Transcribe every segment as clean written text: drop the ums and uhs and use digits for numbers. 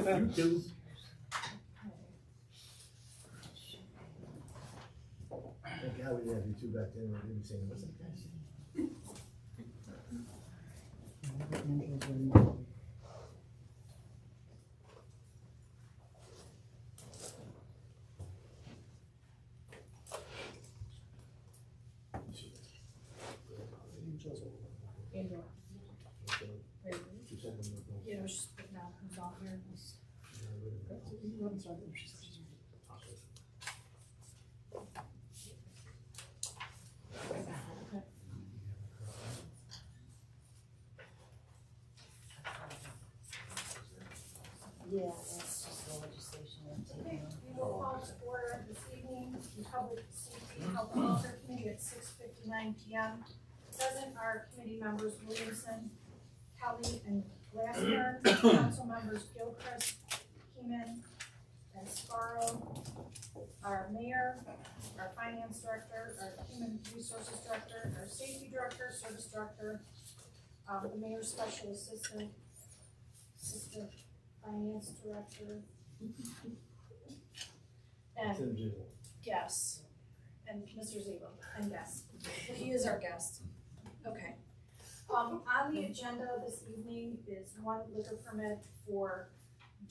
You too. Thank God we didn't have you two back then. We didn't say what's up, guys. Yeah, I was just putting out who's out here. Yeah, that's just the legislation. Okay, we will call to order this evening, the Public Safety and Health and Welfare Committee at 6:59 p.m. Present are committee members Williamson, Kelly, and Glassner, council members Gilchrist, Keeman, and Sparrow, our mayor, our finance director, our human resources director, our safety director, service director, the mayor's special assistant, finance director, and guests, and Mr. Zabel, and guests. He is our guest. Okay. On the agenda this evening is one liquor permit for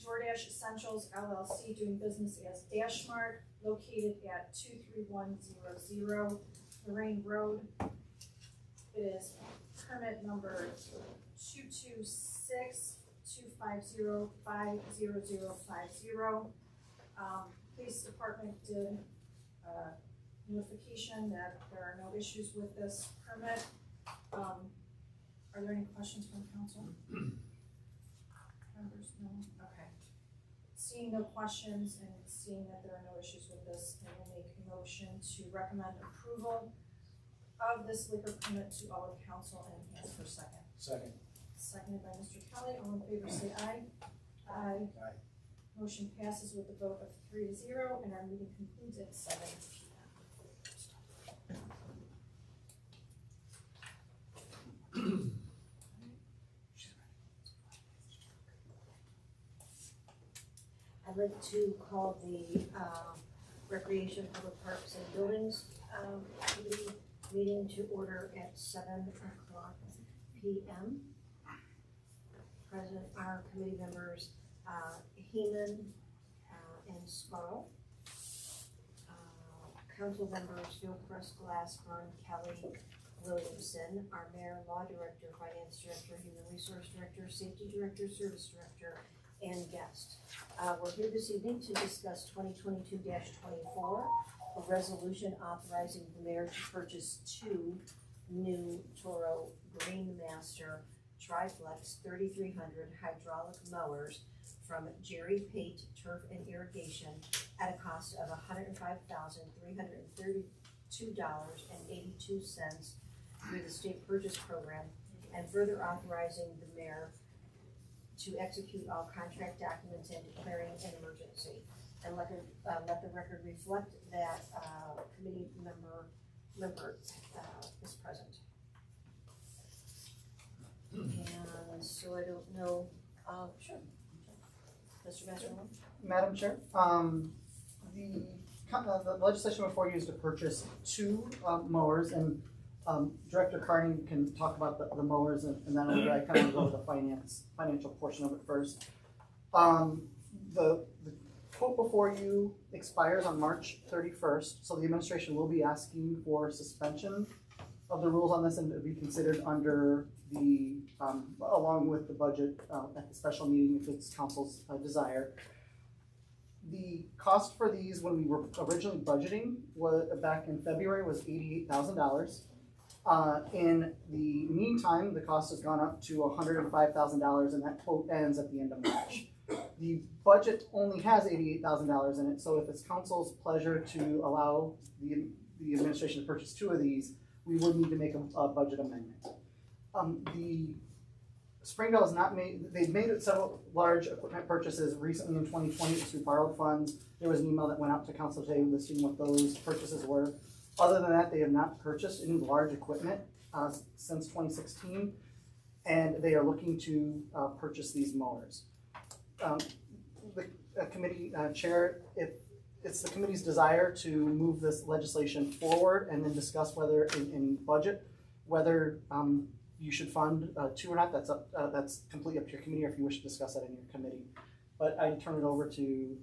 DoorDash Essentials LLC doing business as Dash Mart located at 23100 Lorraine Road. It is permit number 226-250-50050. Police department did notification that there are no issues with this permit. Are there any questions from council? Members, no? Okay. Seeing no questions and seeing that there are no issues with this, I will make a motion to recommend approval of this liquor permit to all of council and ask for second. Second. Seconded by Mr. Kelly. All in favor say aye. Aye. Aye. Motion passes with a vote of 3-0, and our meeting concludes at 7 p.m. I'd like to call the Recreation, Public Parks and Buildings Committee meeting to order at 7 o'clock p.m. Present are committee members Heeman and Sparrow. Council members Gilchrist, Glassburn, Kelly, Williamson, our mayor, law director, finance director, human resource director, safety director, service director, and guest. We're here this evening to discuss 2022-24, a resolution authorizing the mayor to purchase 2 new Toro Greenmaster Triflex 3300 hydraulic mowers from Jerry Pate Turf and Irrigation at a cost of $105,332.82 through the state purchase program, and further authorizing the mayor to execute all contract documents and declaring an emergency. And let the record reflect that committee member is present. And so I don't know, sure. Mr. Masterman? Madam Chair, the legislation before you is to purchase 2 mowers, and Director Carney can talk about the mowers, and then I kind of go to the financial portion of it first. The quote before you expires on March 31st, so the administration will be asking for suspension of the rules on this and to be considered under the, along with the budget at the special meeting if it's council's desire. The cost for these when we were originally budgeting back in February was $88,000. In the meantime, the cost has gone up to $105,000, and that quote ends at the end of March. The budget only has $88,000 in it, so if it's council's pleasure to allow the administration to purchase 2 of these, we would need to make a budget amendment. The Springdale has not made, they've made several large equipment purchases recently in 2020 through borrowed funds. There was an email that went out to council today listing what those purchases were. Other than that, they have not purchased any large equipment since 2016, and they are looking to purchase these mowers. committee chair, if it's the committee's desire to move this legislation forward and then discuss whether in budget, whether you should fund two or not, that's completely up to your committee, or if you wish to discuss that in your committee. But I turn it over to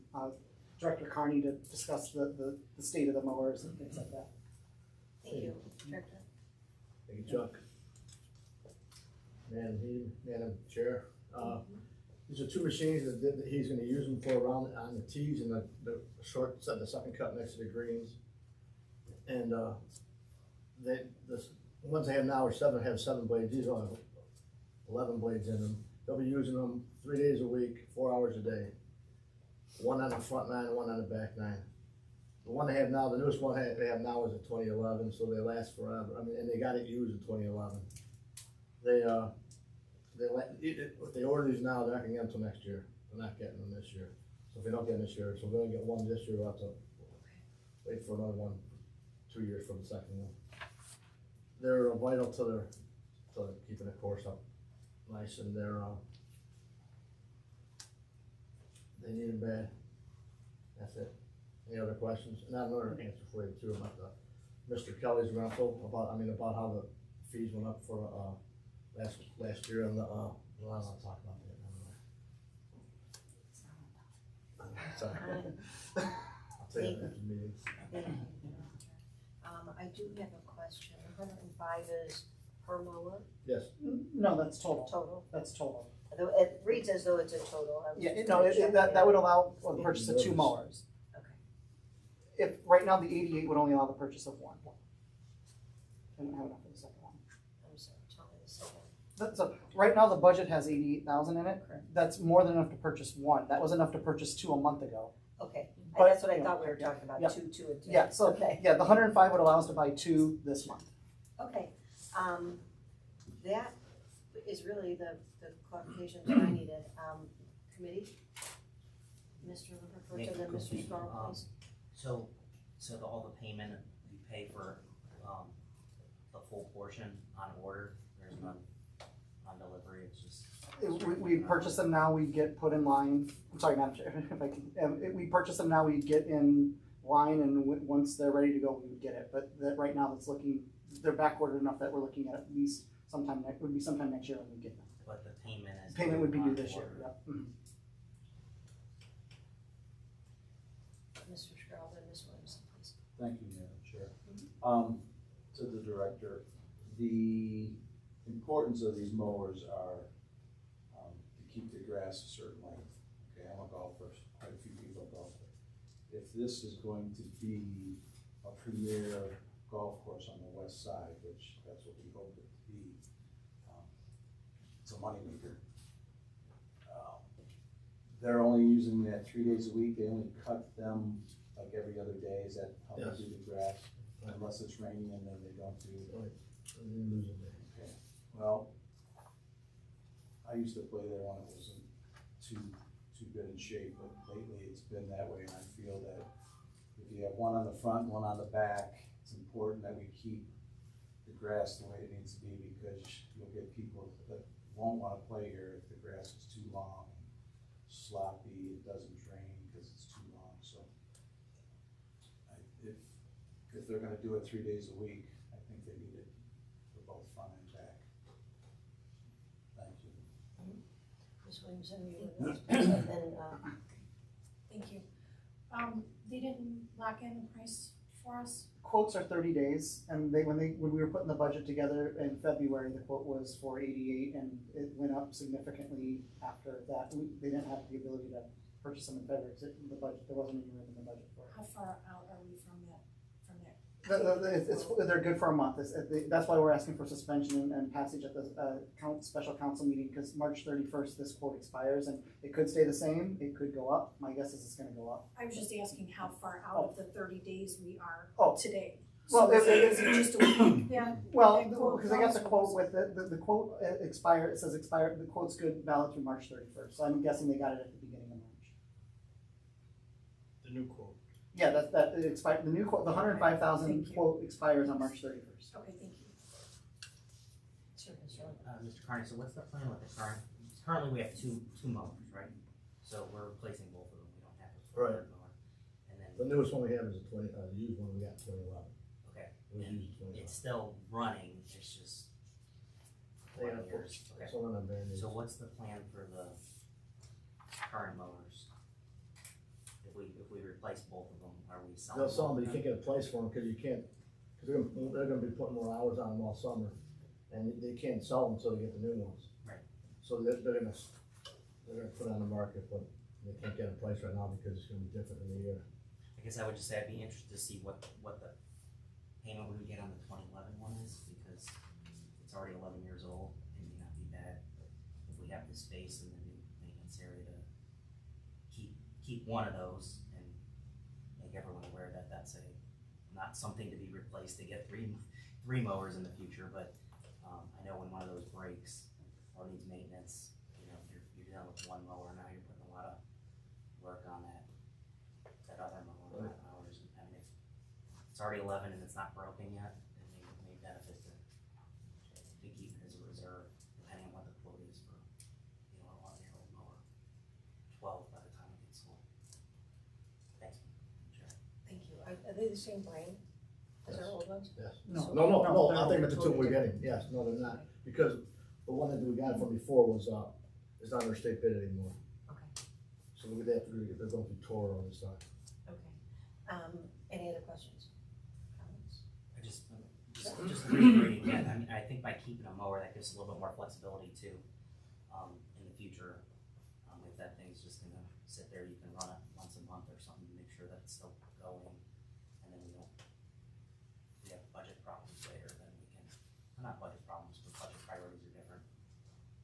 Director Carney to discuss the state of the mowers and things like that. Thank you, Director. Thank you, Chuck. Madam Chair, these are two machines that he's gonna use them for around on the tees and the short, the second cut next to the greens. And, the ones they have now have seven blades, these will have 11 blades in them. They'll be using them 3 days a week, 4 hours a day. One on the front nine and one on the back nine. The one they have now, the newest one they have now is a 2011, so they last forever. I mean, and they got it used in 2011. If they order these now, they're not gonna get them until next year. They're not getting them this year. So if they don't get them this year, so we're gonna get one this year, we'll have to wait for another one, 2 years for the second one. They're vital to keeping the course up nice, and they need them bad. That's it. Any other questions? And I have another answer for you too about Mr. Kelly's rental, about how the fees went up for last year, and well, I'm not talking about that. Sorry. I'll tell you after the meeting. Thank you. I do have a question. 105 is per mower Yes. No, that's total. total? That's total. Although it reads as though it's a total. I was Yeah, just no, checking that would allow for the purchase of 2 mowers. Okay. If, right now, the 88 would only allow the purchase of 1. They don't have enough for the second one. I'm sorry, tell me the second. So, right now, the budget has 88,000 in it. Correct. That's more than enough to purchase 1. That was enough to purchase 2 a month ago. Okay, But- that's what I thought we were talking about, Yeah. two and two. Yeah, so, Okay. yeah, the 105 would allow us to buy 2 this month. Okay, that is really the clarification that I needed. Committee? Mr. Rutherford, and then Mr. Scarl, please. So all the payment, we pay for, the full portion on order, there's none on delivery, it's just. We purchase them now, we get put in line. I'm sorry, Madam Chair, if I can, we purchase them now, we get in line, and once they're ready to go, we would get it. But right now, they're backordered enough that we're looking at least sometime next year when we get them. But the payment is. Payment would be due on this year, order. yep. Mhm. Mr. Scarl, then Ms. Williamson, please. Thank you, Madam Chair. To the director, the importance of these mowers are to keep the grass a certain length. Okay, I'm a golfer, quite a few people golf. If this is going to be a premier golf course on the west side, which that's what we hope it to be, it's a moneymaker. They're only using that 3 days a week. They only cut them like every other day. Is that how Yes. they do the grass? Unless it's raining, and then they don't do. Right. And then lose it. Okay. Well, I used to play there when it wasn't too good in shape, but lately it's been that way, and I feel that if you have one on the front, one on the back, it's important that we keep the grass the way it needs to be, because you'll get people that won't want to play here if the grass is too long, sloppy, it doesn't drain because it's too long. So if they're gonna do it 3 days a week, I think they need it for both front and back. Thank you. Ms. Williamson, you were next, please, and then, Thank you. They didn't lock in the price for us? Quotes are 30 days, and when we were putting the budget together in February, the quote was for 88, and it went up significantly after that. They didn't have the ability to purchase them in February, because the budget, there wasn't any room in the budget for it. How far out are we from that? They're good for a month. That's why we're asking for suspension and passage at the special council meeting, because March 31st, this quote expires, and it could stay the same, it could go up. My guess is it's gonna go up. I was just asking how far out of the 30 days we are Oh. today. Well, So is it just a week? Yeah. Well, Okay, cool. because I got the quote with the quote expire, it says expire, the quote's good, valid through March 31st, so I'm guessing they got it at the beginning of March. The new quote. Yeah, that it expired, the new quote, the 105,000 Thank you. quote expires on March 31st. Okay, thank you. Sure, Mr. Scarl. Mr. Carney, so what's the plan with the currently we have two mowers, right? So we're replacing both of them, we don't have Right. third mower. And then, The newest one we have is the used one we got in 2011. okay, It was and used in 2011. it's still running, it's just They 20 got years, okay. some of them brand new. So what's the plan for the current mowers? If we replace both of them, are we selling? They'll sell them, both but you of can't get a place for them, cause you can't, cause they're gonna be putting more hours on them all summer. And they can't sell them until they get the new ones. Right. So they're gonna put it on the market, but they can't get a place right now because it's gonna be different in the year. I guess I would just say I'd be interested to see what the payment we would get on the 2011 one is, because it's already 11 years old. It may not be bad if we have the space in the new maintenance area to keep one of those and make everyone aware that that's not something to be replaced to get three mowers in the future. But I know when one of those breaks or needs maintenance, you know, you're dealing with one mower now. You're putting a lot of work on that other mower, Right. hours. I mean, if it's already 11 and it's not broken yet, it may benefit to keep it as a reserve, depending on what the quote is for, you know, a 11-year-old mower. 12 by the time it gets sold. Thanks, Chair. Thank you. Are they the same brand as our old ones? Yes. No. No, they're I think that's the two totally we're getting, yes, no, they're not, because the one that we got from before was, is not under state bid anymore. Okay, So they're going through Toro and stuff. okay. Any other questions? Comments? I just reiterating again, I mean, I think by keeping a mower, that gives a little bit more flexibility too, in the future. If that thing's just gonna sit there, you can run it once a month or something to make sure that it's still going, and then we have budget problems later, then we can, not budget problems, but budget priorities are different,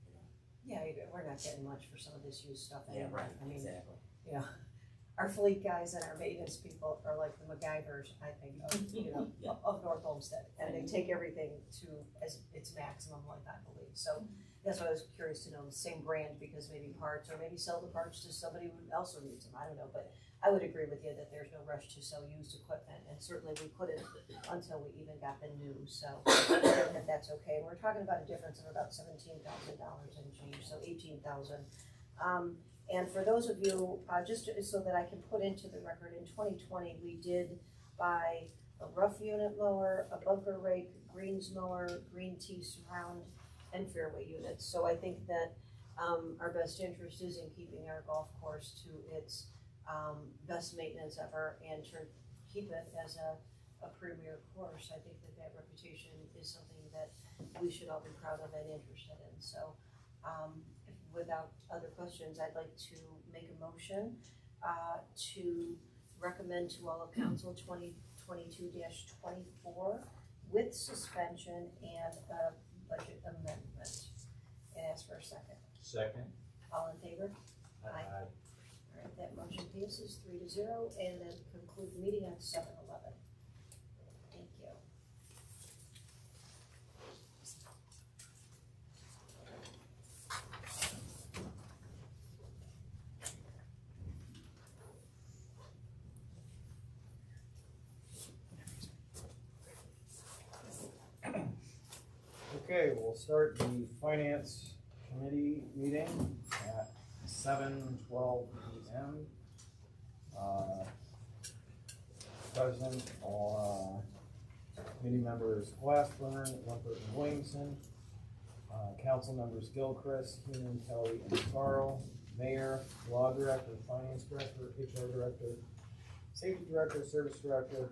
you know? Yeah, we're not getting much for some of this used stuff Yeah, anyway. right, I mean, exactly. you know, our fleet guys and our maintenance people are like the MacGyvers, I think, of, you know, Yeah. of North Olmsted. And they take everything to its maximum length, I believe. So that's why I was curious to know the same brand, because maybe parts, or maybe sell the parts to somebody who also needs them, I don't know. But I would agree with you that there's no rush to sell used equipment, and certainly we couldn't until we even got the new, so I think that that's okay. And we're talking about a difference of about $17,000 and change, so $18,000. And for those of you, just so that I can put into the record, in 2020, we did buy a rough unit mower, a bumper rake, greens mower, green tea surround, and fairway units. So I think that our best interest is in keeping our golf course to its best maintenance ever, and to keep it as a premier course. I think that reputation is something that we should all be proud of and interested in. So without other questions, I'd like to make a motion to recommend to all of council 2022-24 with suspension and a budget amendment. And ask for a second. Second. All in favor? Aye. All right, that motion passes 3-0, and then conclude the meeting at 7:11. Thank you. Okay, we'll start the finance committee meeting at 7:12 p.m. President, committee members Glassburn, one person Williamson, council members Gilchrist, Keenan, Kelly, and Carl, mayor, law director, finance director, HR director, safety director, service director,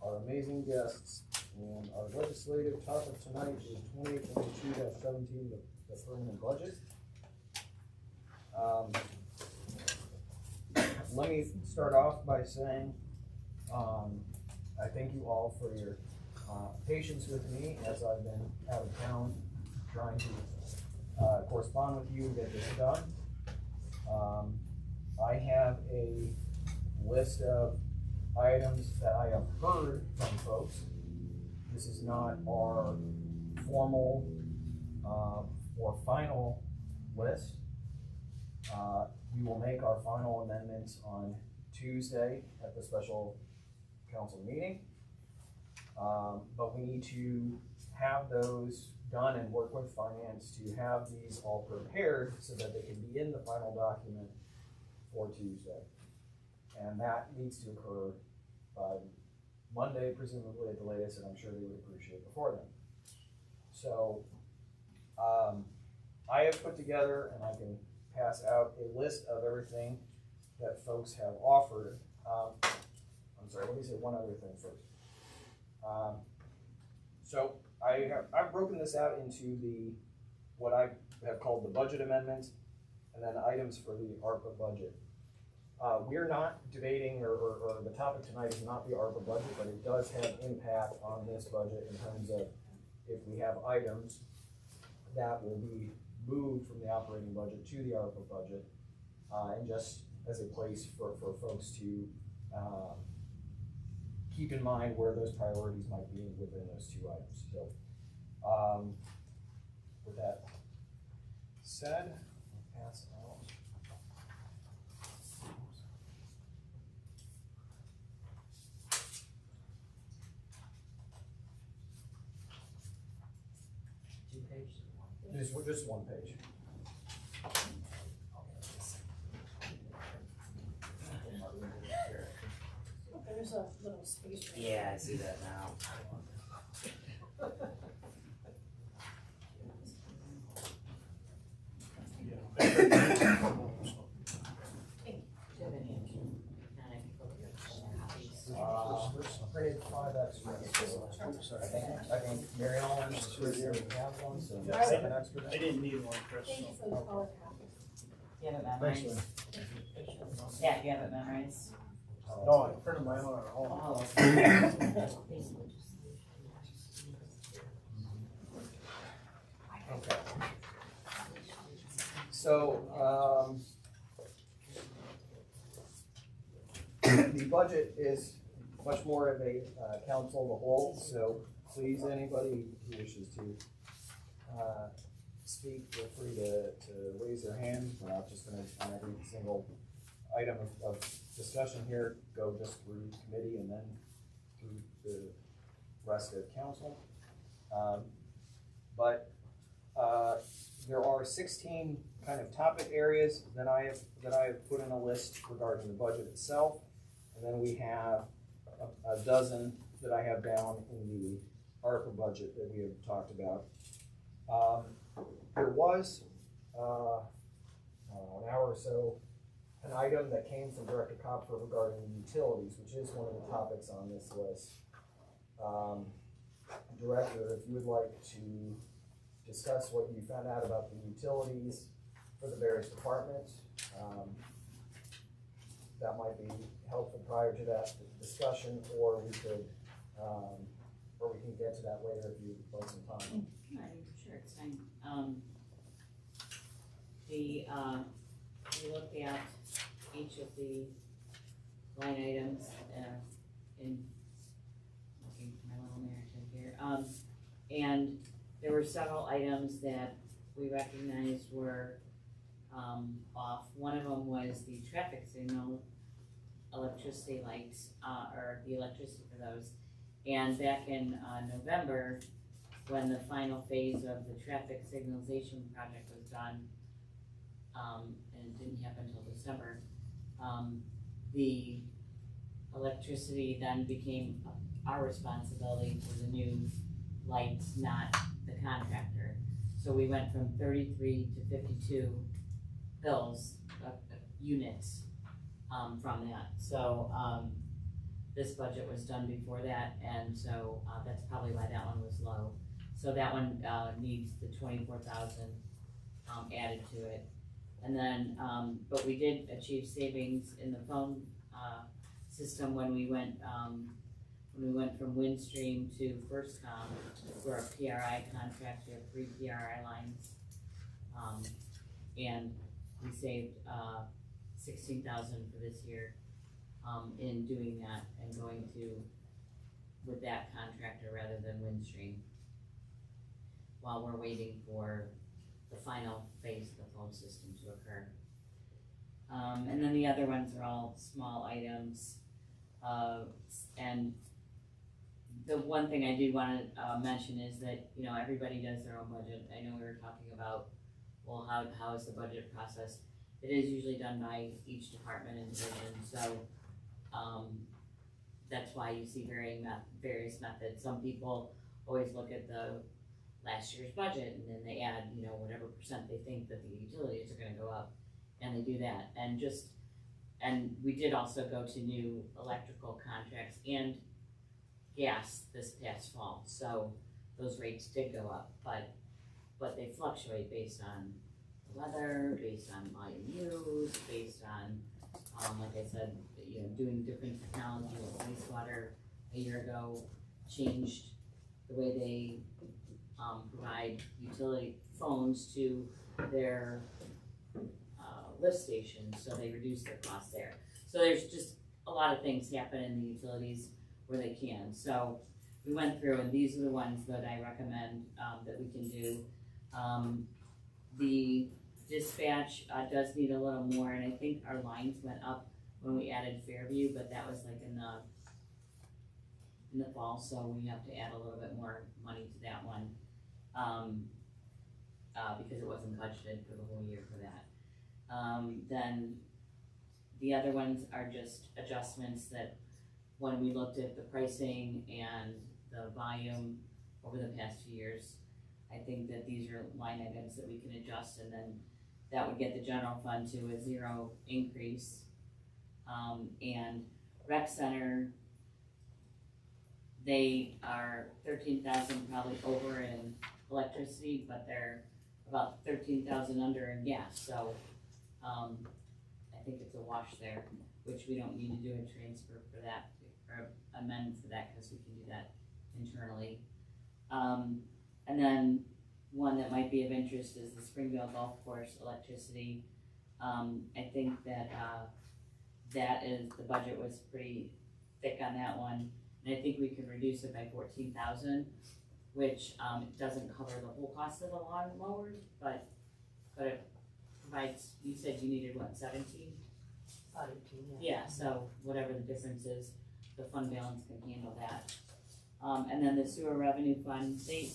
our amazing guests. And our legislative topic tonight is 2022-17, the permanent budget. Let me start off by saying I thank you all for your patience with me as I've been out of town trying to correspond with you and get this done. I have a list of items that I have heard from folks. This is not our formal or final list. We will make our final amendments on Tuesday at the special council meeting. But we need to have those done and work with finance to have these all prepared so that they can be in the final document for Tuesday. And that needs to occur by Monday, presumably at the latest, and I'm sure they would appreciate before then. So, I have put together, and I can pass out a list of everything that folks have offered. I'm sorry, let me say one other thing first. So I've broken this out into what I have called the budget amendment, and then items for the ARPA budget. We're not debating, or the topic tonight is not the ARPA budget, but it does have impact on this budget in terms of if we have items that will be moved from the operating budget to the ARPA budget, and just as a place for folks to keep in mind where those priorities might be within those two items. So, with that said, I'll pass it out. Two pages. Just one page. There's a little space. right Yeah, I see that now. Printed 5 extras. I think Mary Ellen should have one, so Yeah, I- 7 extras. I didn't need one, Chris. Thank you for the color copy. You have it Thanks, memorized? man. Yeah, you have it memorized? No, I printed my own at home. Oh. Okay. So, the budget is much more of a council of the whole, so please, anybody who wishes to speak, feel free to raise their hand. We're not just gonna, on every single item of discussion here, go just through committee and then through the rest of council. But there are 16 kind of topic areas that I have put in a list regarding the budget itself, and then we have a dozen that I have down in the ARPA budget that we have talked about. There was an hour or so an item that came from Director Kopfer regarding utilities, which is one of the topics on this list. Director, if you would like to discuss what you found out about the utilities for the various departments, that might be helpful prior to that discussion, or we could, or we can get to that later if you'd like some time. Sure, it's fine. We looked at each of the line items, in looking for my little narrative here. And there were several items that we recognized were, off. One of them was the traffic signal electricity lights, or the electricity for those. And back in, November, when the final phase of the traffic signalization project was done, and it didn't happen until December, the electricity then became our responsibility for the new lights, not the contractor. So we went from 33 to 52 bills, units, from that. So, this budget was done before that, and so, that's probably why that one was low. So that one, needs the 24,000, added to it. And then, but we did achieve savings in the phone, system when we went from Windstream to FirstCom for a PRI contract. We have 3 PRI lines. And we saved, 16,000 for this year, in doing that and going with that contractor rather than Windstream, while we're waiting for the final phase of the phone system to occur. And then the other ones are all small items. And the one thing I did want to mention is that, you know, everybody does their own budget. I know we were talking about, well, how is the budget process? It is usually done by each department and division. So That's why you see various methods. Some people always look at the last year's budget and then they add, you know, whatever percent they think that the utilities are gonna go up, and they do that. And we did also go to new electrical contracts and gas this past fall, so those rates did go up, but they fluctuate based on the weather, based on volume used, based on, like I said, you know, doing different technology. Wastewater a year ago changed the way they provide utility phones to their lift stations, so they reduce their costs there. So there's just a lot of things happen in the utilities where they can. So we went through, and these are the ones that I recommend that we can do. The dispatch does need a little more, and I think our lines went up when we added Fairview, but that was like in the fall, so we have to add a little bit more money to that one, because it wasn't budgeted for the whole year for that. Then the other ones are just adjustments that when we looked at the pricing and the volume over the past few years, I think that these are line items that we can adjust, and then that would get the general fund to a 0 increase. And rec center, they are 13,000 probably over in electricity, but they're about 13,000 under in gas, so I think it's a wash there, which we don't need to do a transfer for that, or amend for that, because we can do that internally. And then one that might be of interest is the Springville Golf Course electricity. I think that the budget was pretty thick on that one, and I think we can reduce it by 14,000, which it doesn't cover the whole cost of the lawn mowers, but it provides. You said you needed what, 17? About 18, Yeah, so whatever the difference is, the fund balance can handle that. And then the sewer revenue fund, they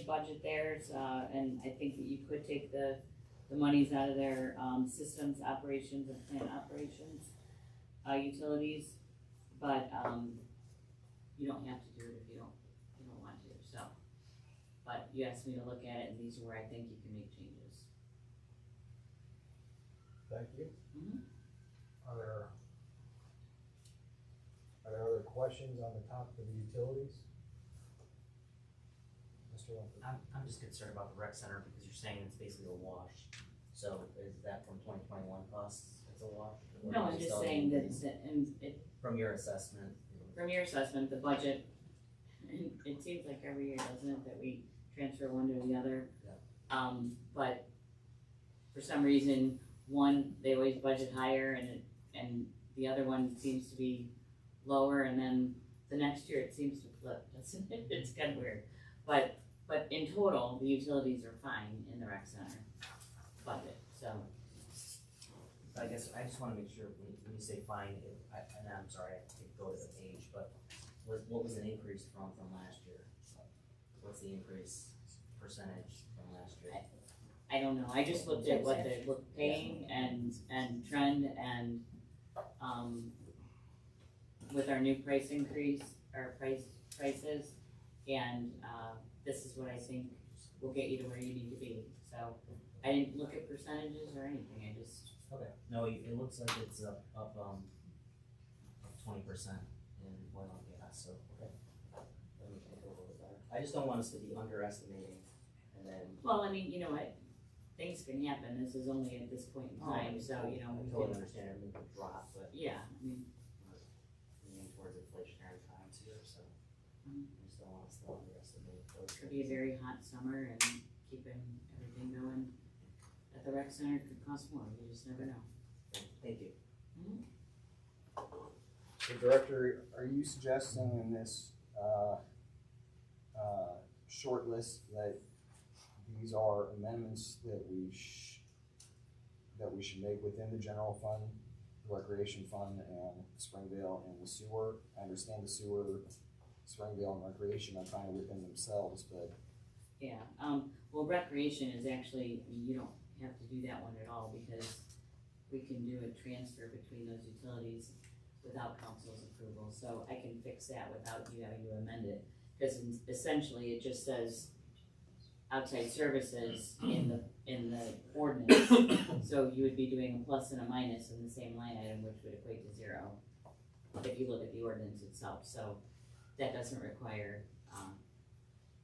budget theirs, and I think that you could take the monies out of their systems operations and plant operations utilities, but you don't have to do it if you don't want to. So, but you asked me to look at it, and these are where I think you can make changes. Thank you. Mhm. Are there other questions on the topic of the utilities? Mr. Lumpy? I'm just concerned about the rec center because you're saying it's basically a wash. So is that from 2021 costs, it's a wash? Or No, is I'm it just still saying that, increased? From your assessment. from your assessment, the budget, it seems like every year, doesn't it, that we transfer one to the other? Yeah. But for some reason, one, they always budget higher, and the other one seems to be lower, and then the next year it seems to flip, doesn't it? It's kind of weird. But in total, the utilities are fine in the rec center budget, so. I guess I just wanna make sure, when you say fine, and I'm sorry, I have to go to the page, but what was an increase from last year? What's the increase percentage from last year? I don't know, I just looked at what they were paying and trend, and, with our new price increase, our prices, and, this is what I think will get you to where you need to be. So, I didn't look at percentages or anything, I just. Okay, no, it looks like it's up 20% in oil and gas, so, okay. Let me take a little bit better. I just don't want us to be underestimating, and then. Well, I mean, you know what, things can happen, this is only at this point in time, so, you know, I we totally can, understand everything could drop, but yeah, I mean, we're leaning towards inflationary times here, so. Mhm. I just don't want us to underestimate those. it could be a very hot summer, and keeping everything going at the rec center could cost more, you just never know. Thank you. So Director, are you suggesting in this short list that these are amendments that we should make within the general fund, the recreation fund, and Springvale and the sewer? I understand the sewer, Springvale and recreation are kind of within themselves, but Yeah, well, recreation is actually, I mean, you don't have to do that one at all, because we can do a transfer between those utilities without council's approval, so I can fix that without you having to amend it. Cause essentially it just says outside services in the ordinance, so you would be doing a plus and a minus in the same line item, which would equate to 0. If you look at the ordinance itself, so that doesn't require,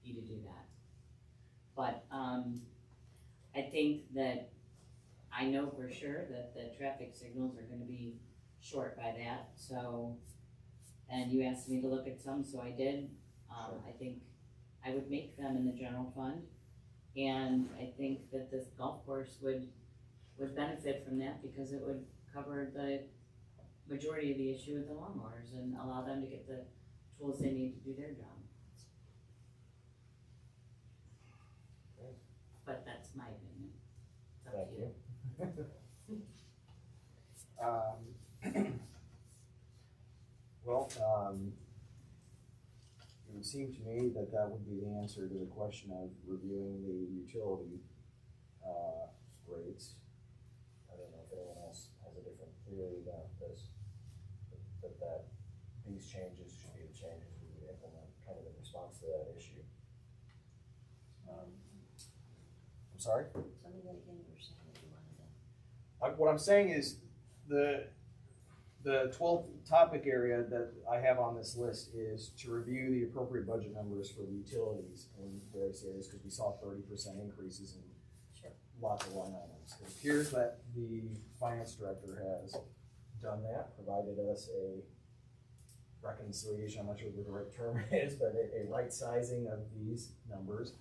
you to do that. But, I think that, I know for sure that the traffic signals are gonna be short by that, so, and you asked me to look at some, so I did. I think I would make them in the general fund, and I think that this golf course would benefit from that, because it would cover the majority of the issue with the lawnmowers and allow them to get the tools they need to do their job. But that's my opinion. It's up to you. Well, it would seem to me that that would be the answer to the question of reviewing the utility rates. I don't know if anyone else has a different theory about this, that these changes should be the changes we would implement kind of in response to that issue. I'm sorry? Tell me that again, you were saying that you wanted to. What I'm saying is the 12th topic area that I have on this list is to review the appropriate budget numbers for the utilities in various areas, because we saw 30% increases in lots of line items. It appears that the finance director has done that, provided us a reconciliation, I'm not sure what the right term is, but a right sizing of these numbers.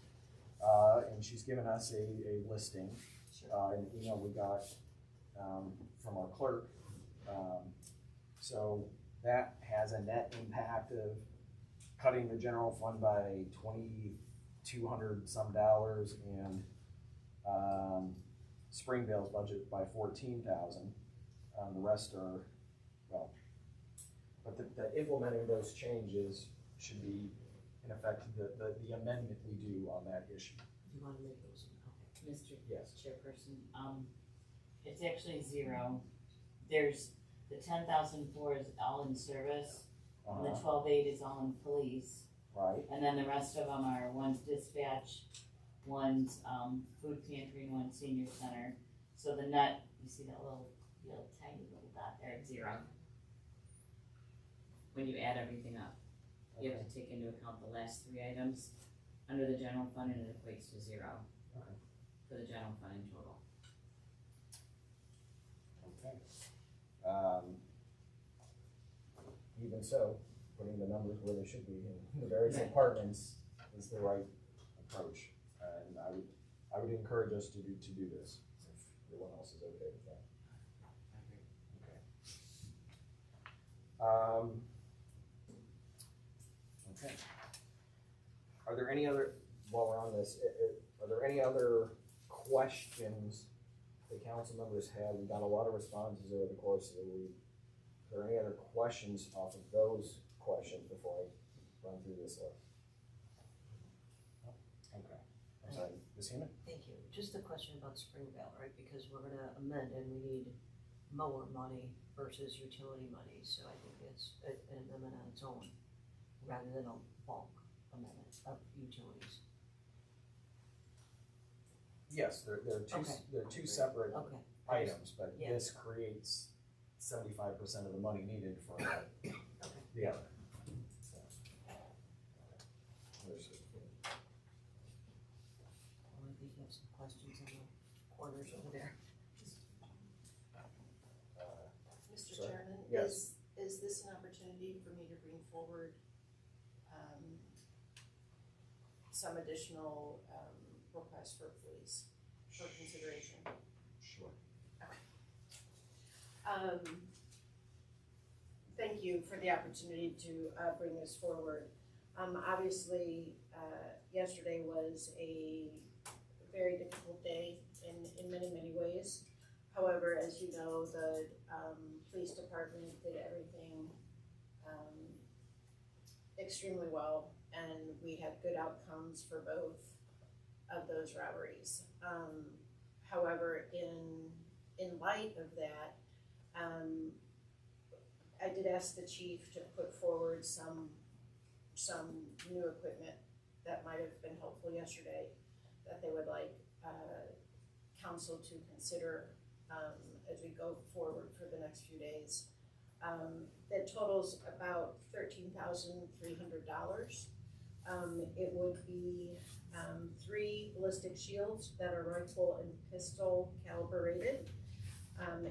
And she's given us a listing, an email we got from our clerk. So that has a net impact of cutting the general fund by $2,200 some and Springdale's budget by $14,000. The rest are, well, but the implementing those changes should be in effect the amendment we do on that issue. Do you wanna make those? Okay. Mr. Yes. Chairperson, it's actually 0. There's the 10,004 is all in service, and the 12,800 is all in police, Right. and then the rest of them are one's dispatch, one's food pantry, and one's senior center. So the net, you see that little tiny little dot there at 0. When you add everything up, you have to take into account the last 3 items under the general fund, and it equates to 0 Okay. for the general fund in total. Okay. Even so, putting the numbers where they should be in the various departments is the right approach. And I would encourage us to do this, if everyone else is okay with that. Okay. Okay. Are there any other, while we're on this, are there any other questions the council members have? We got a lot of responses over the course of the week. Are there any other questions off of those questions before I run through this list? Okay. I'm sorry, Ms. Heeman? Thank you. Just a question about Springvale, right? Because we're gonna amend and we need mower money versus utility money. So I think it's an amendment on its own rather than a bulk amendment of utilities. Yes, they're two separate Okay. items, but Yeah. this creates 75% of the money needed for the other. So, understood. Well, I think you have some questions in the corners over there. Mr. Sorry? Chairman, Yes. is this an opportunity for me to bring forward some additional requests for police for consideration? Sure. Thank you for the opportunity to bring this forward. Obviously, yesterday was a very difficult day in many, many ways. However, as you know, the police department did everything extremely well, and we had good outcomes for both of those robberies. However, in in light of that, I did ask the chief to put forward some new equipment that might have been helpful yesterday, that they would like, council to consider, as we go forward for the next few days. That totals about $13,300. It would be 3 ballistic shields that are rifle and pistol calibrated.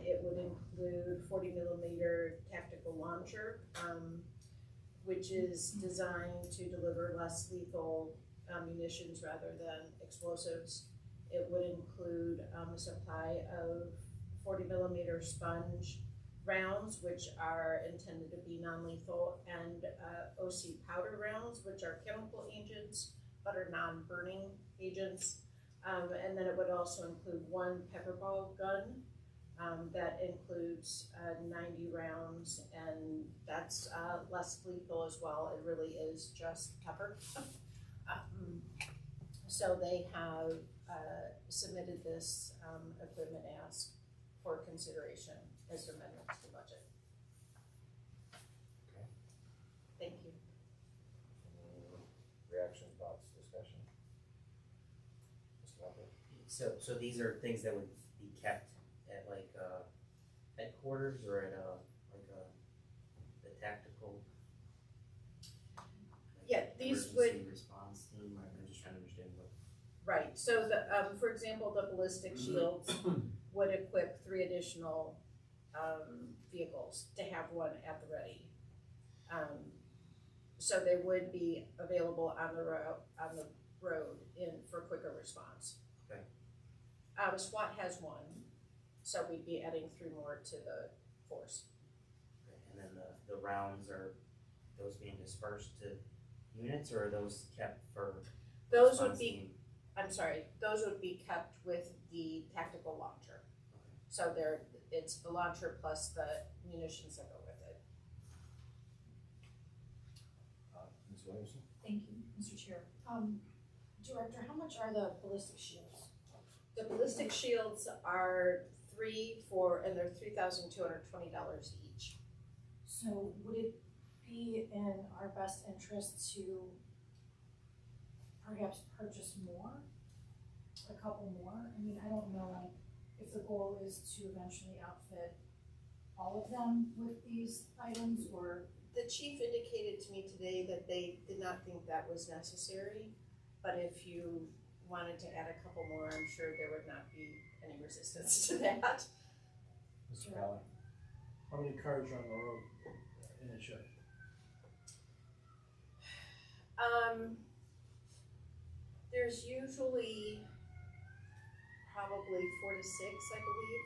It would include 40mm tactical launcher, which is designed to deliver less lethal munitions rather than explosives. It would include a supply of 40mm sponge rounds, which are intended to be non-lethal, and OC powder rounds, which are chemical agents but are non-burning agents. And then it would also include 1 pepperball gun that includes 90 rounds, and that's less lethal as well. It really is just pepper. So they have submitted this equipment ask for consideration as amendments to budget. Okay. Thank you. Any reaction, thoughts, discussion? Mr. Walker? So these are things that would be kept at like headquarters or at the tactical. Yeah, these would, emergency response team. I'm just trying to understand what. right, so the, for example, the ballistic shields would equip 3 additional vehicles to have 1 at the ready. So they would be available on the road in for quicker response. Okay. SWAT has 1, so we'd be adding 3 more to the force. Okay. And then the rounds, are those being dispersed to units, or are those kept for? Those would response be, team? I'm sorry, those would be kept with the tactical launcher. Okay. So it's the launcher plus the munitions that go with it. Ms. Williamson? Thank you, Mr. Chair. Director, how much are the ballistic shields? The ballistic shields are 3 and they're $3,220 each. So would it be in our best interest to perhaps purchase more? A couple more? I mean, I don't know if the goal is to eventually outfit all of them with these items, or? The chief indicated to me today that they did not think that was necessary, but if you wanted to add a couple more, I'm sure there would not be any resistance to that. Mr. Kelly? How many cars are on the road in a shift? There's usually probably 4 to 6, I believe,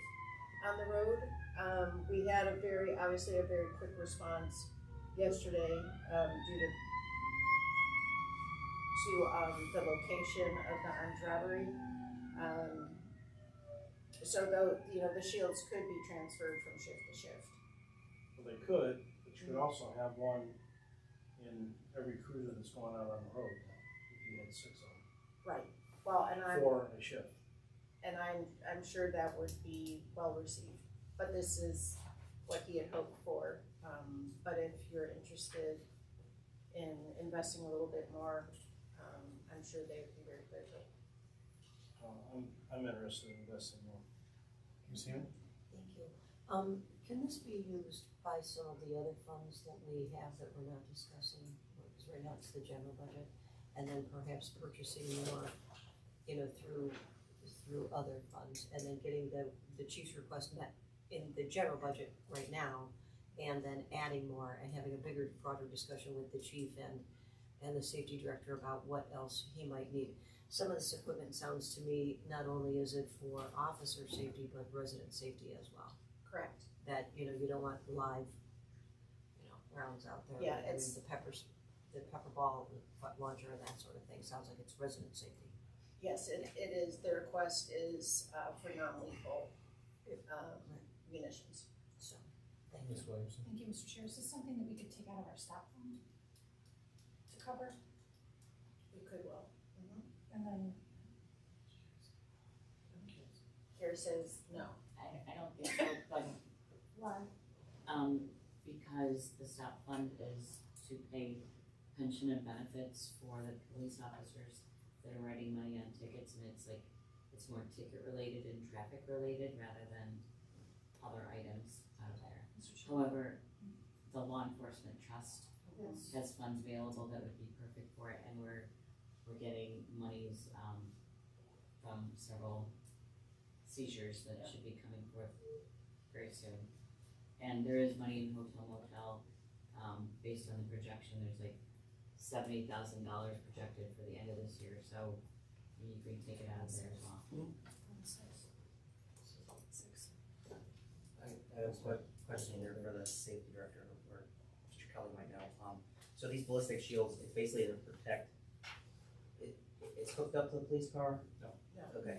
on the road. We had obviously a very quick response yesterday due to the location of the armed robbery. So the shields could be transferred from shift to shift. Well, they could, but you could also have 1 in every cruiser that's going out on the road now, if you had 6 of them. Right. Well, and 4 a shift. And I'm sure that would be well received. But this is what he had hoped for. But if you're interested in investing a little bit more, I'm sure they would be very grateful. I'm interested in investing more. Ms. Healy? Thank you. Can this be used by some of the other funds that we have that we're not discussing? Because right now it's the general budget, and then perhaps purchasing more, through other funds, and then getting the chief's request met in the general budget right now, and then adding more and having a bigger, broader discussion with the chief and the safety director about what else he might need. Some of this equipment sounds to me, not only is it for officer safety, but resident safety as well. Correct. That, you don't want live, rounds out there. Yeah, I mean, it's- the pepper ball, the foot launcher, and that sort of thing, sounds like it's resident safety. Yes, it is. The request is for non-lethal munitions. So, thank you. Ms. Williamson? Thank you, Mr. Chair. Is this something that we could take out of our stop fund to cover? We could well. And then, Carrie says no. I because the stop fund is to pay pension and benefits for the police officers that are writing money on tickets, and it's like, it's more ticket related and traffic related rather than other items out of there. However, the law enforcement trust has funds available that would be perfect for it, and we're getting monies, from several seizures that should be coming forth very soon. And there is money in hotel motel, based on the projection, there's like $70,000 projected for the end of this year, so you can take it out of there as well. I have a quick question here for the safety director, or Mr. Kelly might know. So these ballistic shields, it's basically to protect, it's hooked up to the police car? No. Okay.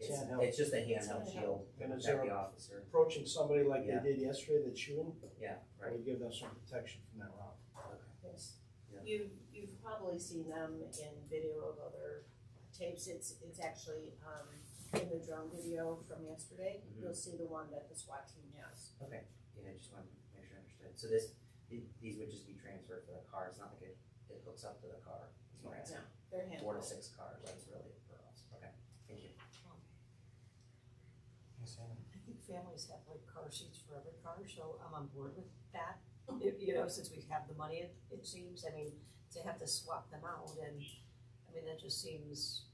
Handheld. It's just a handheld shield to And is protect there the officer. approaching somebody like Yeah. they did yesterday that's shooting, Yeah, right. we give them some protection from that route. Yes. Yeah. You've probably seen them in video of other tapes. It's actually, in the drone video from yesterday. Mhm. You'll see the one that the SWAT team has. Okay, yeah, I just wanted to make sure I understood. So these would just be transferred for the car, it's not like it hooks up to the car, is what I'm asking. No, they're handheld. 4 to 6 cars, that's really for us, okay, thank you. Yes, Anna? I think families have like car seats for every car, so I'm on board with that. Since we have the money, it seems, I mean, to have to swap them out and, I mean, that just seems,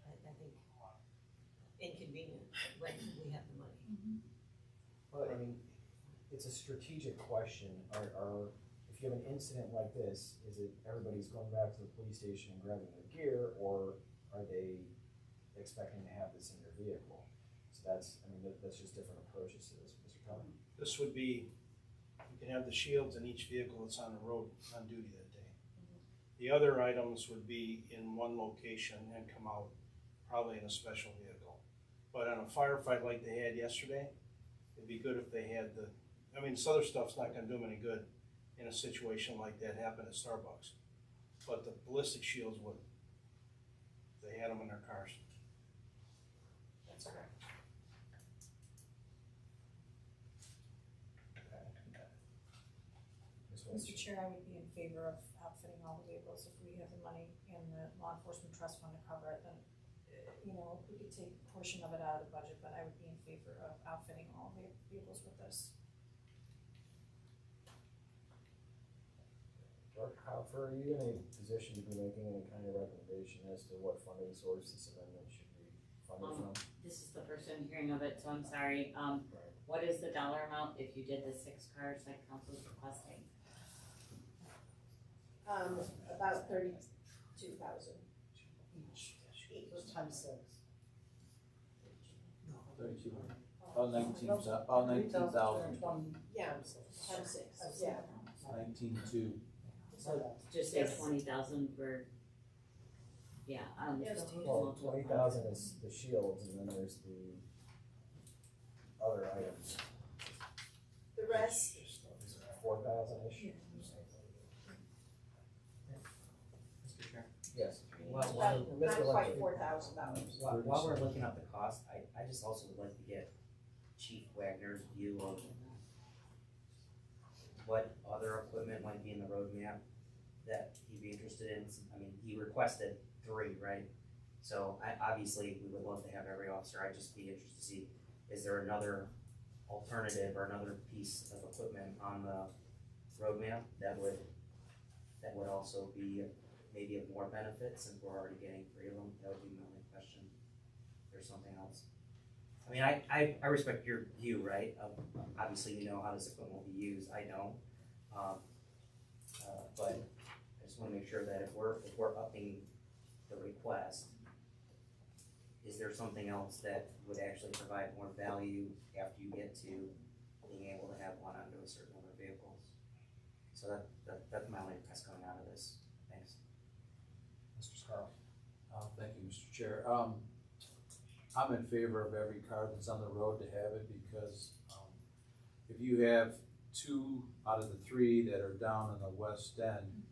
I think inconvenient when we have the money. But I mean, it's a strategic question. If you have an incident like this, is it everybody's going back to the police station and grabbing their gear, or are they expecting to have this in their vehicle? So that's just different approaches to this, Mr. Kelly. This would be, you can have the shields in each vehicle that's on the road on duty that day. The other items would be in one location and come out probably in a special vehicle. But on a firefight like they had yesterday, it'd be good if they had this other stuff's not gonna do them any good in a situation like that happened at Starbucks. But the ballistic shields would. They had them in their cars. That's correct. Mr. Chair, I would be in favor of outfitting all the vehicles. If we have the money in the law enforcement trust fund to cover it, then, we could take a portion of it out of the budget, but I would be in favor of outfitting all the vehicles with this. However, are you in a position to be making any kind of recommendation as to what funding source this amendment should be funded from? This is the first I'm hearing of it, so I'm sorry. What is the dollar amount if you did the 6 cars like council's requesting? About 32,000 each. Times 6. 3,200. About 19,000. 20. Yeah, times 6, yeah. 19,200. So just say 20,000 for, yeah, Yes. Well, 20,000 is the shields, and then there's the other items. The rest, 4,000-ish? Mr. Chair? Yes. not quite $4,000. While we're looking up the cost, I just also would like to get Chief Wagner's view of what other equipment might be in the roadmap that he'd be interested in. I mean, he requested 3, right? So obviously, we would love to have every officer. I'd just be interested to see, is there another alternative or another piece of equipment on the roadmap that would also be maybe of more benefit, since we're already getting 3 of them? That would be my only question. If there's something else. I mean, I respect your view, right? Obviously, you know how this equipment will be used. I don't. But I just want to make sure that if we're upping the request, is there something else that would actually provide more value after you get to being able to have one onto a certain number of vehicles? So that's my only request coming out of this. Thanks. Mr. Scarl? Thank you, Mr. Chair. I'm in favor of every car that's on the road to have it, because if you have 2 out of the 3 that are down in the west end,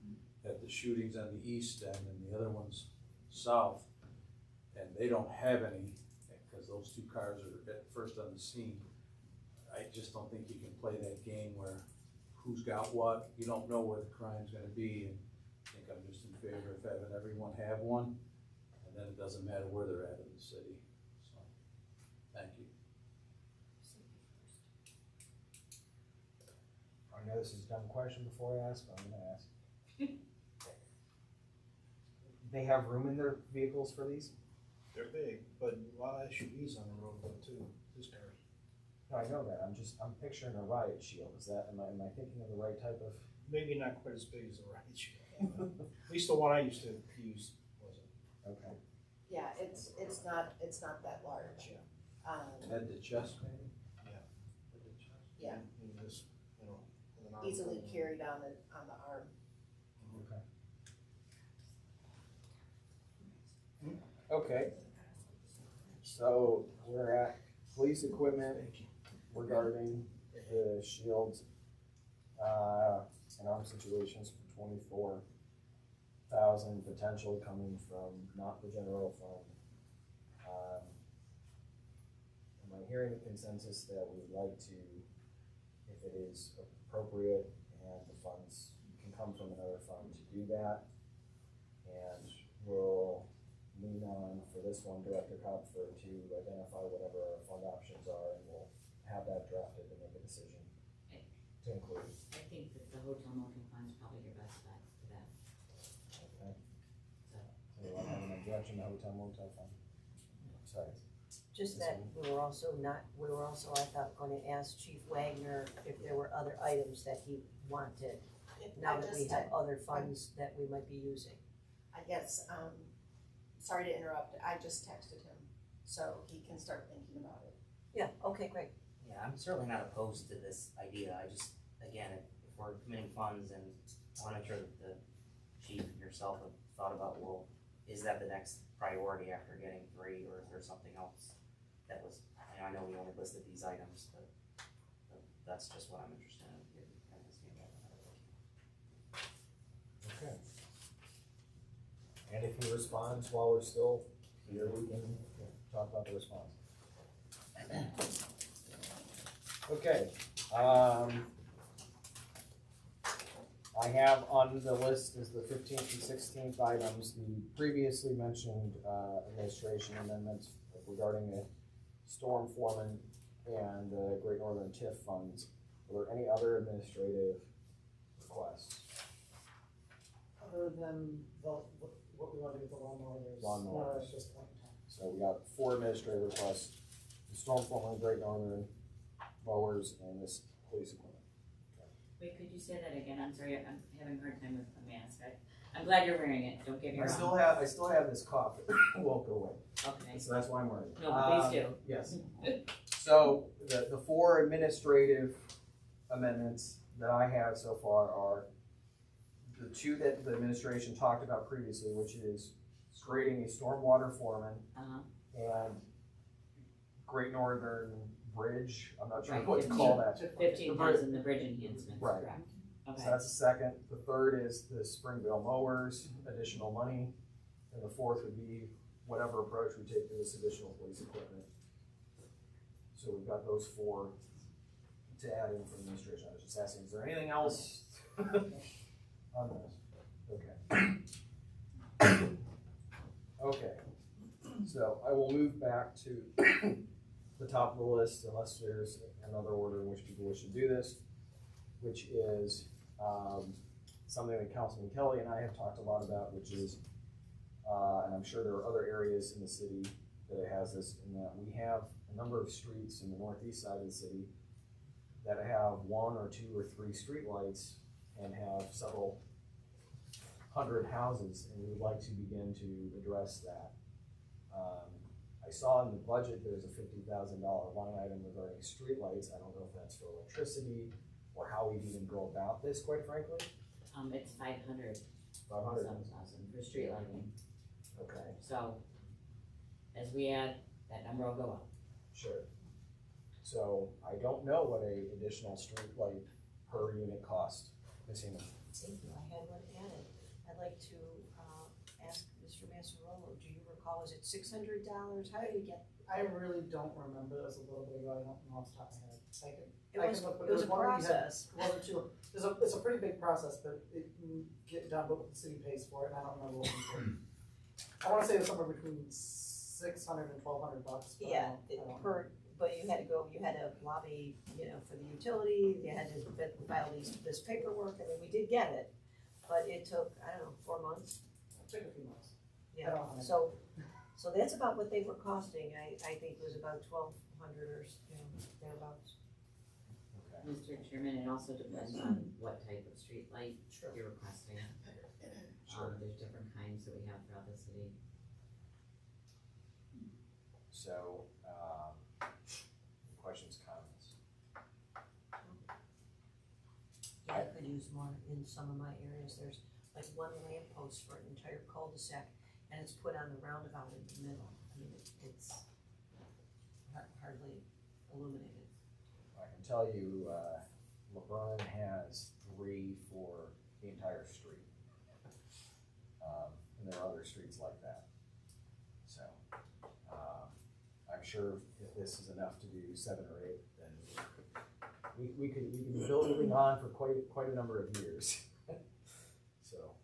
that the shootings on the east end and the other one's south, and they don't have any, because those 2 cars are at first on the scene, I just don't think you can play that game where who's got what, you don't know where the crime's gonna be, and I think I'm just in favor of having everyone have one, and then it doesn't matter where they're at in the city, so, thank you. I know this is a dumb question before I ask, but I'm gonna ask. They have room in their vehicles for these? They're big, but a lot of SUVs on the road though too, this cars. No, I know that, I'm picturing a riot shield, am I thinking of the right type of? Maybe not quite as big as the riot shield. At least the one I used to use wasn't. Okay. Yeah, it's not that large. Head to chest, maybe? Yeah. Head to chest. Yeah. And just, you know, with an arm. Easily carried on the arm. Okay, so we're at police equipment regarding the shields, and arm situations for 24,000 potential coming from not the general fund. Am I hearing a consensus that we would like to, if it is appropriate and the funds can come from another fund, to do that? And we'll lean on, for this one, Director Kopfer to identify whatever our fund options are, and we'll have that drafted and make a decision to include. I think that the hotel motel fund's probably your best bet for that, Okay, so. so I have an objection to hotel motel fund. Sorry. Just that we were also, I thought, gonna ask Chief Wagner if there were other items that he wanted, now that we have other funds that we might be using. I guess, sorry to interrupt, I just texted him, so he can start thinking about it. Yeah, okay, great. Yeah, I'm certainly not opposed to this idea, I just, again, if we're committing funds and I wanna make sure that the chief and yourself have thought about, well, is that the next priority after getting 3, or is there something else that was, I know we only listed these items, but that's just what I'm interested in, getting kind of seeing that. Okay. And if he responds while we're still here, we can talk about the response. Okay, I have on the list is the 15th and 16th items, the previously mentioned administration amendments regarding the storm foreman and the Great Northern TIF funds. Are there any other administrative requests? Other than what we want to do with the lawnmowers. Lawnmowers. At this point in time. So we got 4 administrative requests, the storm foreman, Great Northern, mowers, and this police equipment. Wait, could you say that again? I'm sorry, I'm having a hard time with the mask. I'm glad you're wearing it, don't get me I wrong. still have this cough, it won't go away, Okay, so that's why I'm wearing it. no, please do. Yes. So the 4 administrative amendments that I have so far are the 2 that the administration talked about previously, which is creating a stormwater foreman Uh-huh. and Great Northern Bridge, I'm not sure Right, what to call that. 15,000, the bridge enhancements, Right. correct? So Okay, that's the second. The third is the Springville mowers, additional money. And the fourth would be whatever approach we take to this additional police equipment. So we've got those 4 to add in from the administration. I was just asking, is there anything else on this? Okay. Okay, so I will move back to the top of the list unless there's another order in which people wish to do this, which is something that Councilman Kelly and I have talked a lot about, which is, and I'm sure there are other areas in the city that it has this, in that we have a number of streets in the northeast side of the city that have 1 or 2 or 3 streetlights and have several hundred houses, and we would like to begin to address that. I saw in the budget there's a $50,000 line item regarding streetlights. I don't know if that's for electricity or how we'd even go about this, quite frankly. it's 500 500. for street lighting, Okay, so as we add, that number will go up. sure. So I don't know what a additional streetlight per unit cost, Ms. Heeman. Thank you, I had one added. I'd like to ask Mr. Massarolo, do you recall, is it $600? How do we get I really don't remember, that was a little bit ago, I don't know off the top of my head. It I was, can look, but it was a one where you had- process. It wasn't too, it's a pretty big process, but it can get done, but the city pays for it, and I don't remember what we paid. I wanna say it was somewhere between $600 and $1,200, but Yeah, I don't know. but you had to lobby, for the utility, you had to file this paperwork, I mean, we did get it, but it took, I don't know, 4 months. It took a few months. I Yeah, don't know. so that's about what they were costing, I think it was about 1,200 or, thereabouts. Okay. Mr. Chairman, it also depends on what type of street light Sure. you're requesting. Sure. There's different kinds that we have throughout the city. So, questions, comments? Yeah, I could use more in some of my areas, there's like one lamp post for an entire cul-de-sac, and it's put on the roundabout in the middle, I mean, it's hardly illuminated. I can tell you, LeBron has 3 for the entire street. And there are other streets like that. So, I'm sure if this is enough to do 7 or 8, then we could be building on for quite a number of years. So,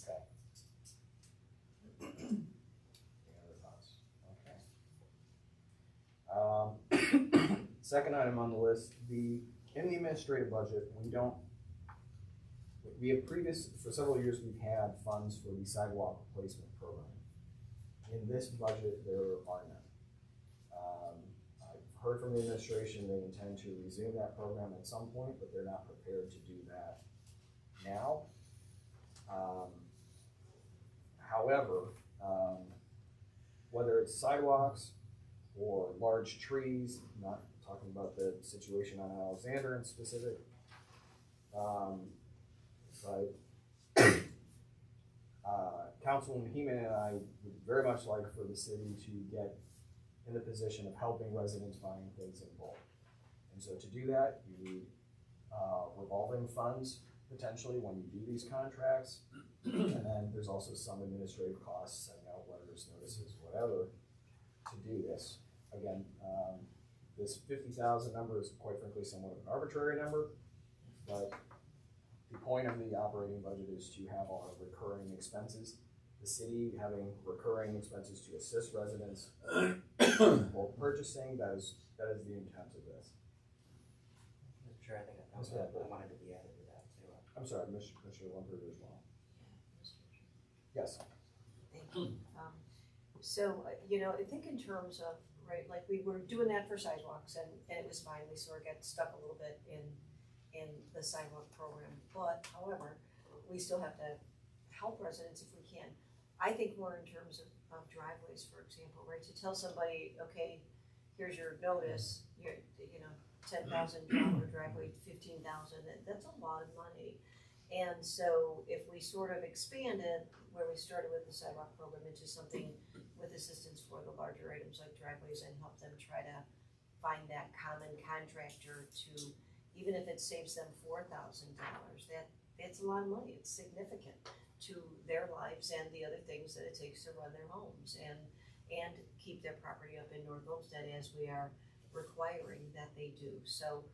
okay. Any other thoughts? Okay. Second item on the list, in the administrative budget, for several years, we've had funds for the sidewalk replacement program. In this budget, there are none. I've heard from the administration, they intend to resume that program at some point, but they're not prepared to do that now. However, whether it's sidewalks or large trees, not talking about the situation on Alexander in specific, but Councilwoman Heeman and I would very much like for the city to get in the position of helping residents buying things in bulk. And so to do that, you need revolving funds potentially when you do these contracts. And then there's also some administrative costs, sending out letters, notices, whatever, to do this. Again, this 50,000 number is quite frankly somewhat of an arbitrary number, but the point of the operating budget is to have our recurring expenses. The city having recurring expenses to assist residents bulk purchasing, that is the intent of this. Mr. Chair, I think I wanted to be added to that too. I'm sorry, Mr. Lumberg as well. Yes. Thank you. So, I think in terms of, right, like we were doing that for sidewalks and it was fine, we sort of got stuck a little bit in the sidewalk program, but however, we still have to help residents if we can. I think more in terms of driveways, for example, right, to tell somebody, okay, here's your notice, $10,000 driveway, $15,000, that's a lot of money. And so if we sort of expanded where we started with the sidewalk program into something with assistance for the larger items like driveways and help them try to find that common contractor to, even if it saves them $4,000, that's a lot of money, it's significant to their lives and the other things that it takes to run their homes and keep their property up in North Olmsted as we are requiring that they do. So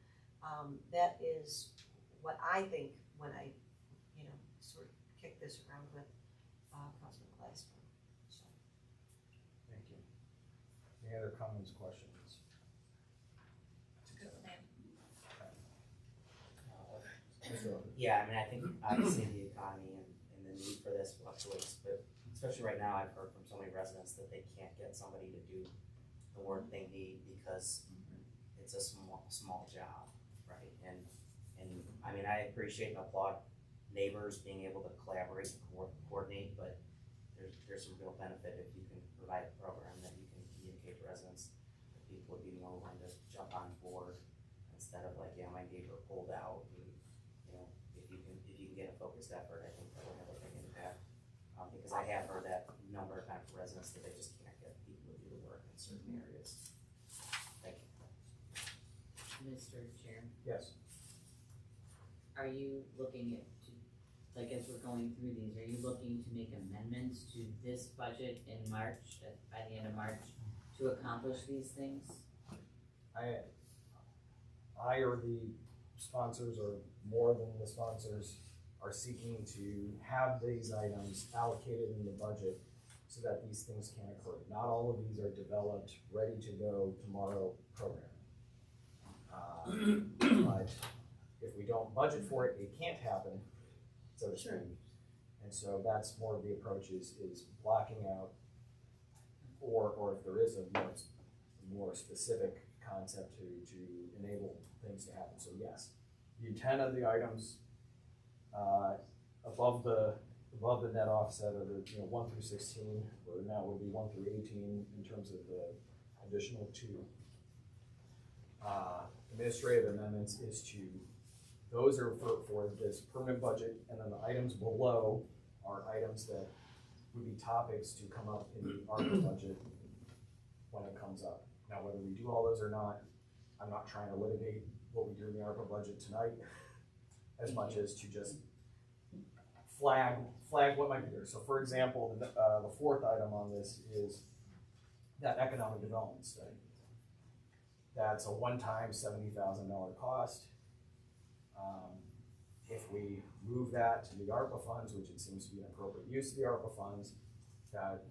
that is what I think when I, sort of kick this around with Councilman Glassman. So. Thank you. Any other comments, questions? Yeah, I mean, I think obviously the economy and the need for this fluctuates, but especially right now, I've heard from so many residents that they can't get somebody to do the work they need because it's a small job, right? And I mean, I appreciate and applaud neighbors being able to collaborate and coordinate, but there's some real benefit if you can provide a program that you can communicate to residents that people would be more willing to jump on board instead of like, yeah, my neighbor pulled out. If you can get a focused effort, I think that will have a big impact. Because I have heard that number of times from residents that they just can't get people to do the work in certain areas. Thank you. Mr. Chair, Yes. are you looking at, like as we're going through these, are you looking to make amendments to this budget in March, by the end of March, to accomplish these things? I or the sponsors, or more than the sponsors, are seeking to have these items allocated in the budget so that these things can occur. Not all of these are developed, ready to go tomorrow programming. But if we don't budget for it, it can't happen, so to speak. And so that's more of the approach is blocking out, or if there is a more specific concept to enable things to happen. So yes, the intent of the items above the net offset of the 1 through 16, or now will be 1 through 18 in terms of the additional 2 administrative amendments is to, those are for this permanent budget, and then the items below are items that would be topics to come up in the ARPA budget when it comes up. Now, whether we do all those or not, I'm not trying to litigate what we do in the ARPA budget tonight as much as to just flag what might be there. So for example, the 4th item on this is that economic development study. That's a one-time $70,000 cost. If we move that to the ARPA funds, which it seems to be an appropriate use of the ARPA funds, that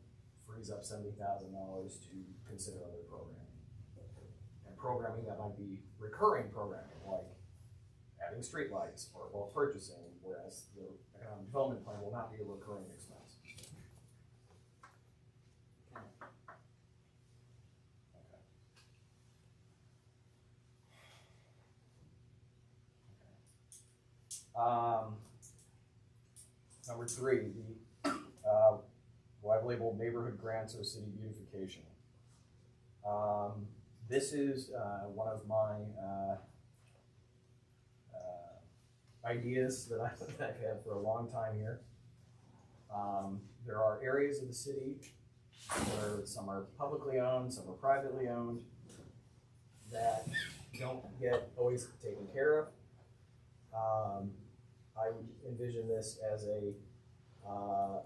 frees up $70,000 to consider other programming. And programming that might be recurring programming, like adding streetlights or bulk purchasing, whereas the economic development plan will not be a recurring expense. Number 3, what I've labeled neighborhood grants or city beautification. This is one of my ideas that I've had for a long time here. There are areas of the city where some are publicly owned, some are privately owned, that don't get always taken care of. I envision this as a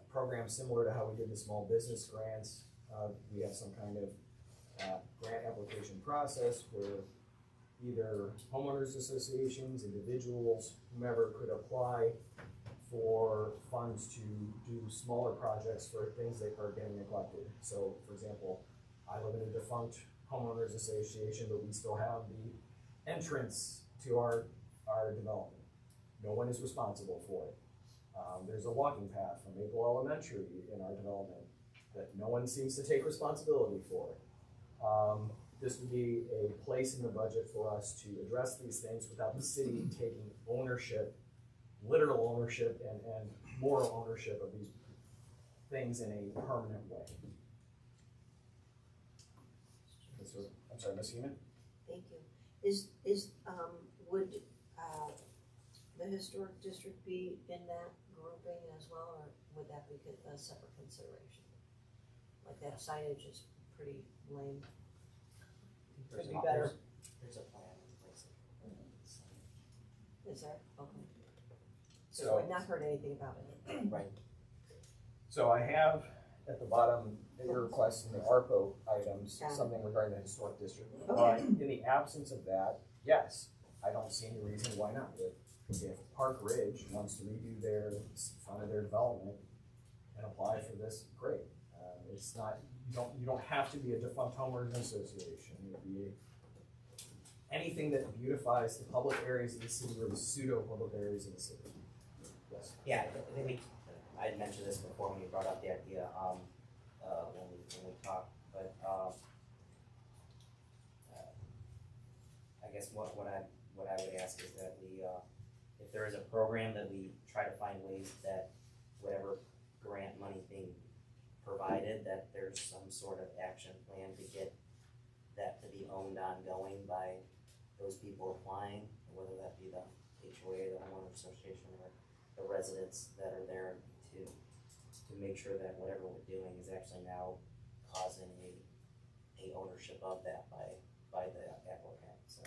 program similar to how we did the small business grants. We have some kind of grant application process where either homeowners associations, individuals, whomever could apply for funds to do smaller projects for things that are getting neglected. So for example, I live in a defunct homeowners association, but we still have the entrance to our development. No one is responsible for it. There's a walking path from Maple Elementary in our development that no one seems to take responsibility for. This would be a place in the budget for us to address these things without the city taking ownership, literal ownership and moral ownership of these things in a permanent way. So, I'm sorry, Ms. Heeman? Thank you. Would the historic district be in that grouping as well, or would that be a separate consideration? Like that signage is pretty lame. Could be better. There's a plan in place. Is there? Okay. So I've not heard anything about it. Right. So I have at the bottom in your request in the ARPO items, Got it. something regarding the historic district. Okay. In the absence of that, yes, I don't see any reason why not. If Park Ridge wants to redo their front of their development and apply for this, great. It's not, you don't have to be a defunct homeowners association. It would be anything that beautifies the public areas of the city or the pseudo public areas of the city. Yes. Yeah, I think I mentioned this before when you brought up the idea, when we talked, but, I guess what I would ask is that we, if there is a program, that we try to find ways that whatever grant money is being provided, that there's some sort of action plan to get that to be owned ongoing by those people applying, whether that be the HOA, the homeowner association, or the residents that are there, to make sure that whatever we're doing is actually now causing a ownership of that by the applicant. So,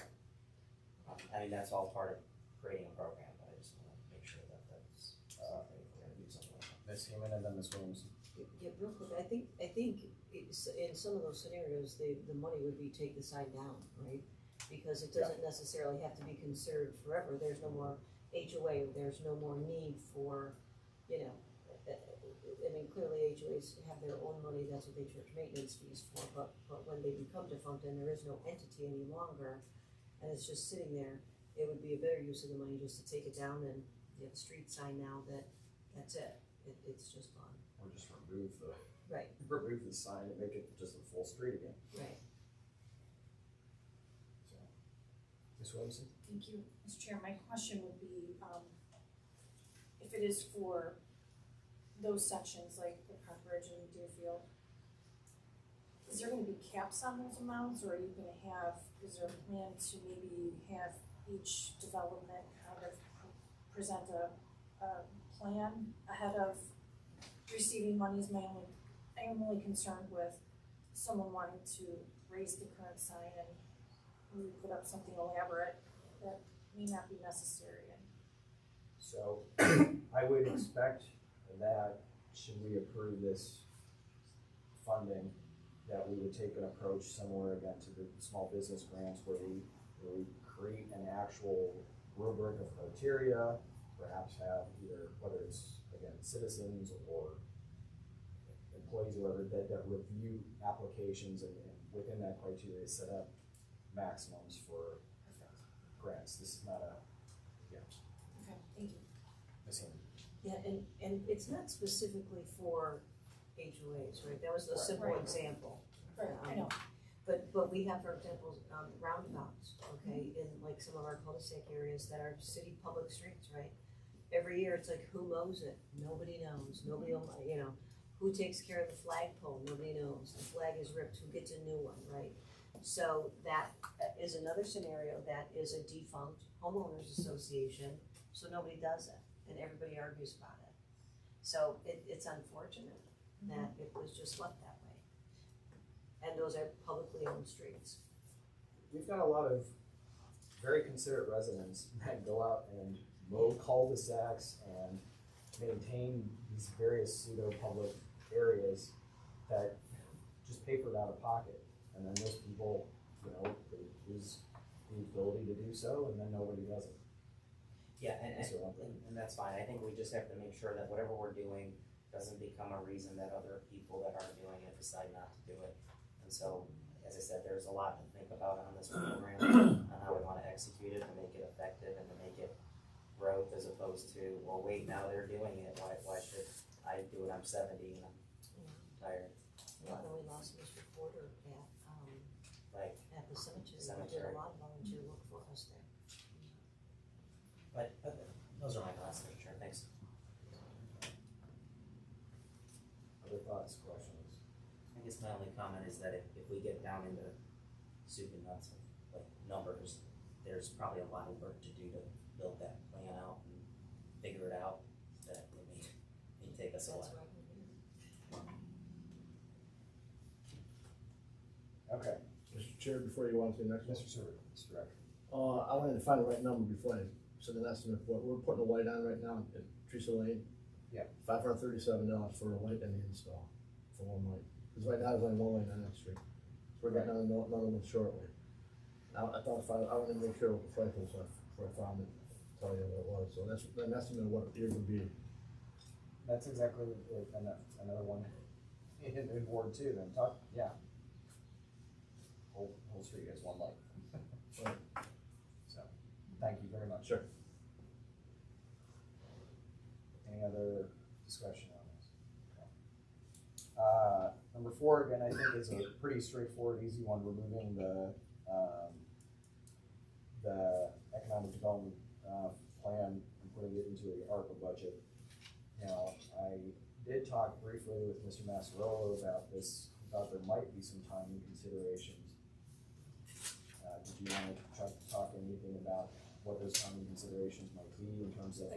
I mean, that's all part of creating a program, but I just want to make sure that that's something if we're going to do something like that. Ms. Heeman and then Ms. Williams. Yeah, real quick, I think in some of those scenarios, the money would be take the sign down, right? Because it doesn't necessarily have to be considered forever, there's no more HOA, or there's no more need for, you know, I mean, clearly HOAs have their own money, that's what they charge maintenance fees for, but when they become defunct and there is no entity any longer, and it's just sitting there, it would be a better use of the money just to take it down and you have a street sign now that's it, it's just gone. Or just remove the, Right, remove the sign and make it just a full street again. right. So, Ms. Williamson? Thank you, Mr. Chair. My question would be, if it is for those sections like the Park Ridge and Deerfield, is there gonna be caps on those amounts, or are you gonna have, is there a plan to maybe have each development kind of present a plan ahead of receiving monies? I am only concerned with someone wanting to raise the current sign and maybe put up something elaborate that may not be necessary. So I would expect that should we approve this funding, that we would take an approach similar again to the small business grants where we create an actual rubric of criteria, perhaps have either, whether it's again citizens or employees or whatever, that review applications and within that criteria set up maximums for grants. This is not a, Okay, thank you. Ms. Haney. Yeah, and it's not specifically for HOAs, right? That was the Right. simple Right. example. Right, I know. But we have, for example, roundabouts, okay, in like some of our cul-de-sac areas that are city public streets, right? Every year, it's like, who mows it? Nobody knows, nobody, you know, who takes care of the flagpole? Nobody knows, the flag is ripped, who gets a new one, right? So that is another scenario, that is a defunct homeowners association, so nobody does it, and everybody argues about it. So it's unfortunate that it was just left that way. And those are publicly owned streets. We've got a lot of very considerate residents that go out and mow cul-de-sacs and maintain these various pseudo-public areas that just pay for it out of pocket. And then those people, you know, they lose the ability to do so, and then nobody does it. Yeah, That's what I'm thinking. and that's fine, I think we just have to make sure that whatever we're doing doesn't become a reason that other people that aren't doing it decide not to do it. And so, as I said, there's a lot to think about on this program, on how we wanna execute it, to make it effective and to make it growth, as opposed to, well, wait, now they're doing it, why should I do it, I'm 70 and I'm tired. Yeah, and we lost Mr. Porter Like, at the cemetery, he did Cemetery. a lot of volunteer work for us there. but those are my thoughts, Mr. Chair, thanks. Other thoughts, questions? I guess my only comment is that if we get down into soup and nuts of like numbers, there's probably a lot of work to do to build that plan out and figure it out, that it may take us a That's while. right. Okay, Mr. Chair, before you go on to the next one. Mr. Sewer, Mr. Director. I wanted to find the right number before I said an estimate for it. We're putting a light on right now at Teresa Lane. Yeah. $537 for a light and the install, for one light. Because right now, there's only one light on that street. So we're getting another one shortly. Now, I thought I wanted to make sure what the price was before I found it, tell you what it was. So that's an estimate of what it would be. That's exactly another one in Ward 2 then, yeah. Whole street has one light. Right. So, thank you very much. Sure. Any other discussion on this? Okay. Number 4, again, I think is a pretty straightforward, easy one, removing the economic development plan and putting it into the ARPA budget. Now, I did talk briefly with Mr. Massarolo about this, thought there might be some timing considerations. Did you want to try to talk anything about what those timing considerations might be in terms of?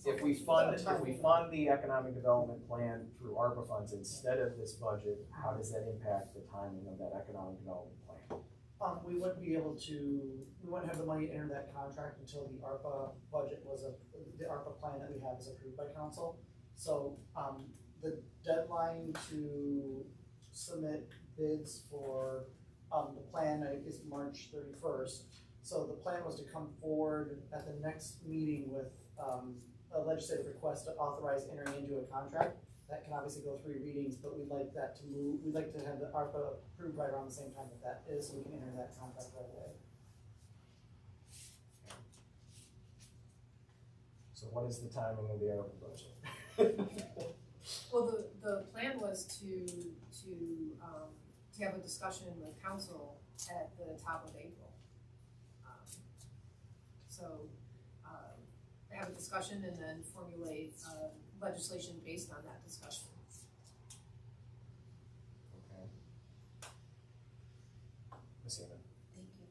If we fund the economic development plan through ARPA funds instead of this budget, how does that impact the timing of that economic development plan? We wouldn't be able to, we wouldn't have the money to enter that contract until the ARPA budget was, the ARPA plan that we have is approved by council. So, the deadline to submit bids for, the plan, I think, is March 31st. So the plan was to come forward at the next meeting with, a legislative request to authorize entering into a contract. That can obviously go 3 readings, but we'd like that to move, we'd like to have the ARPA approved right around the same time that is, so we can enter that contract right away. So what is the timing of the ARPA budget? Well, the plan was to have a discussion with council at the top of April. Have a discussion and then formulate, legislation based on that discussion. Okay. Ms. Eamon? Thank you.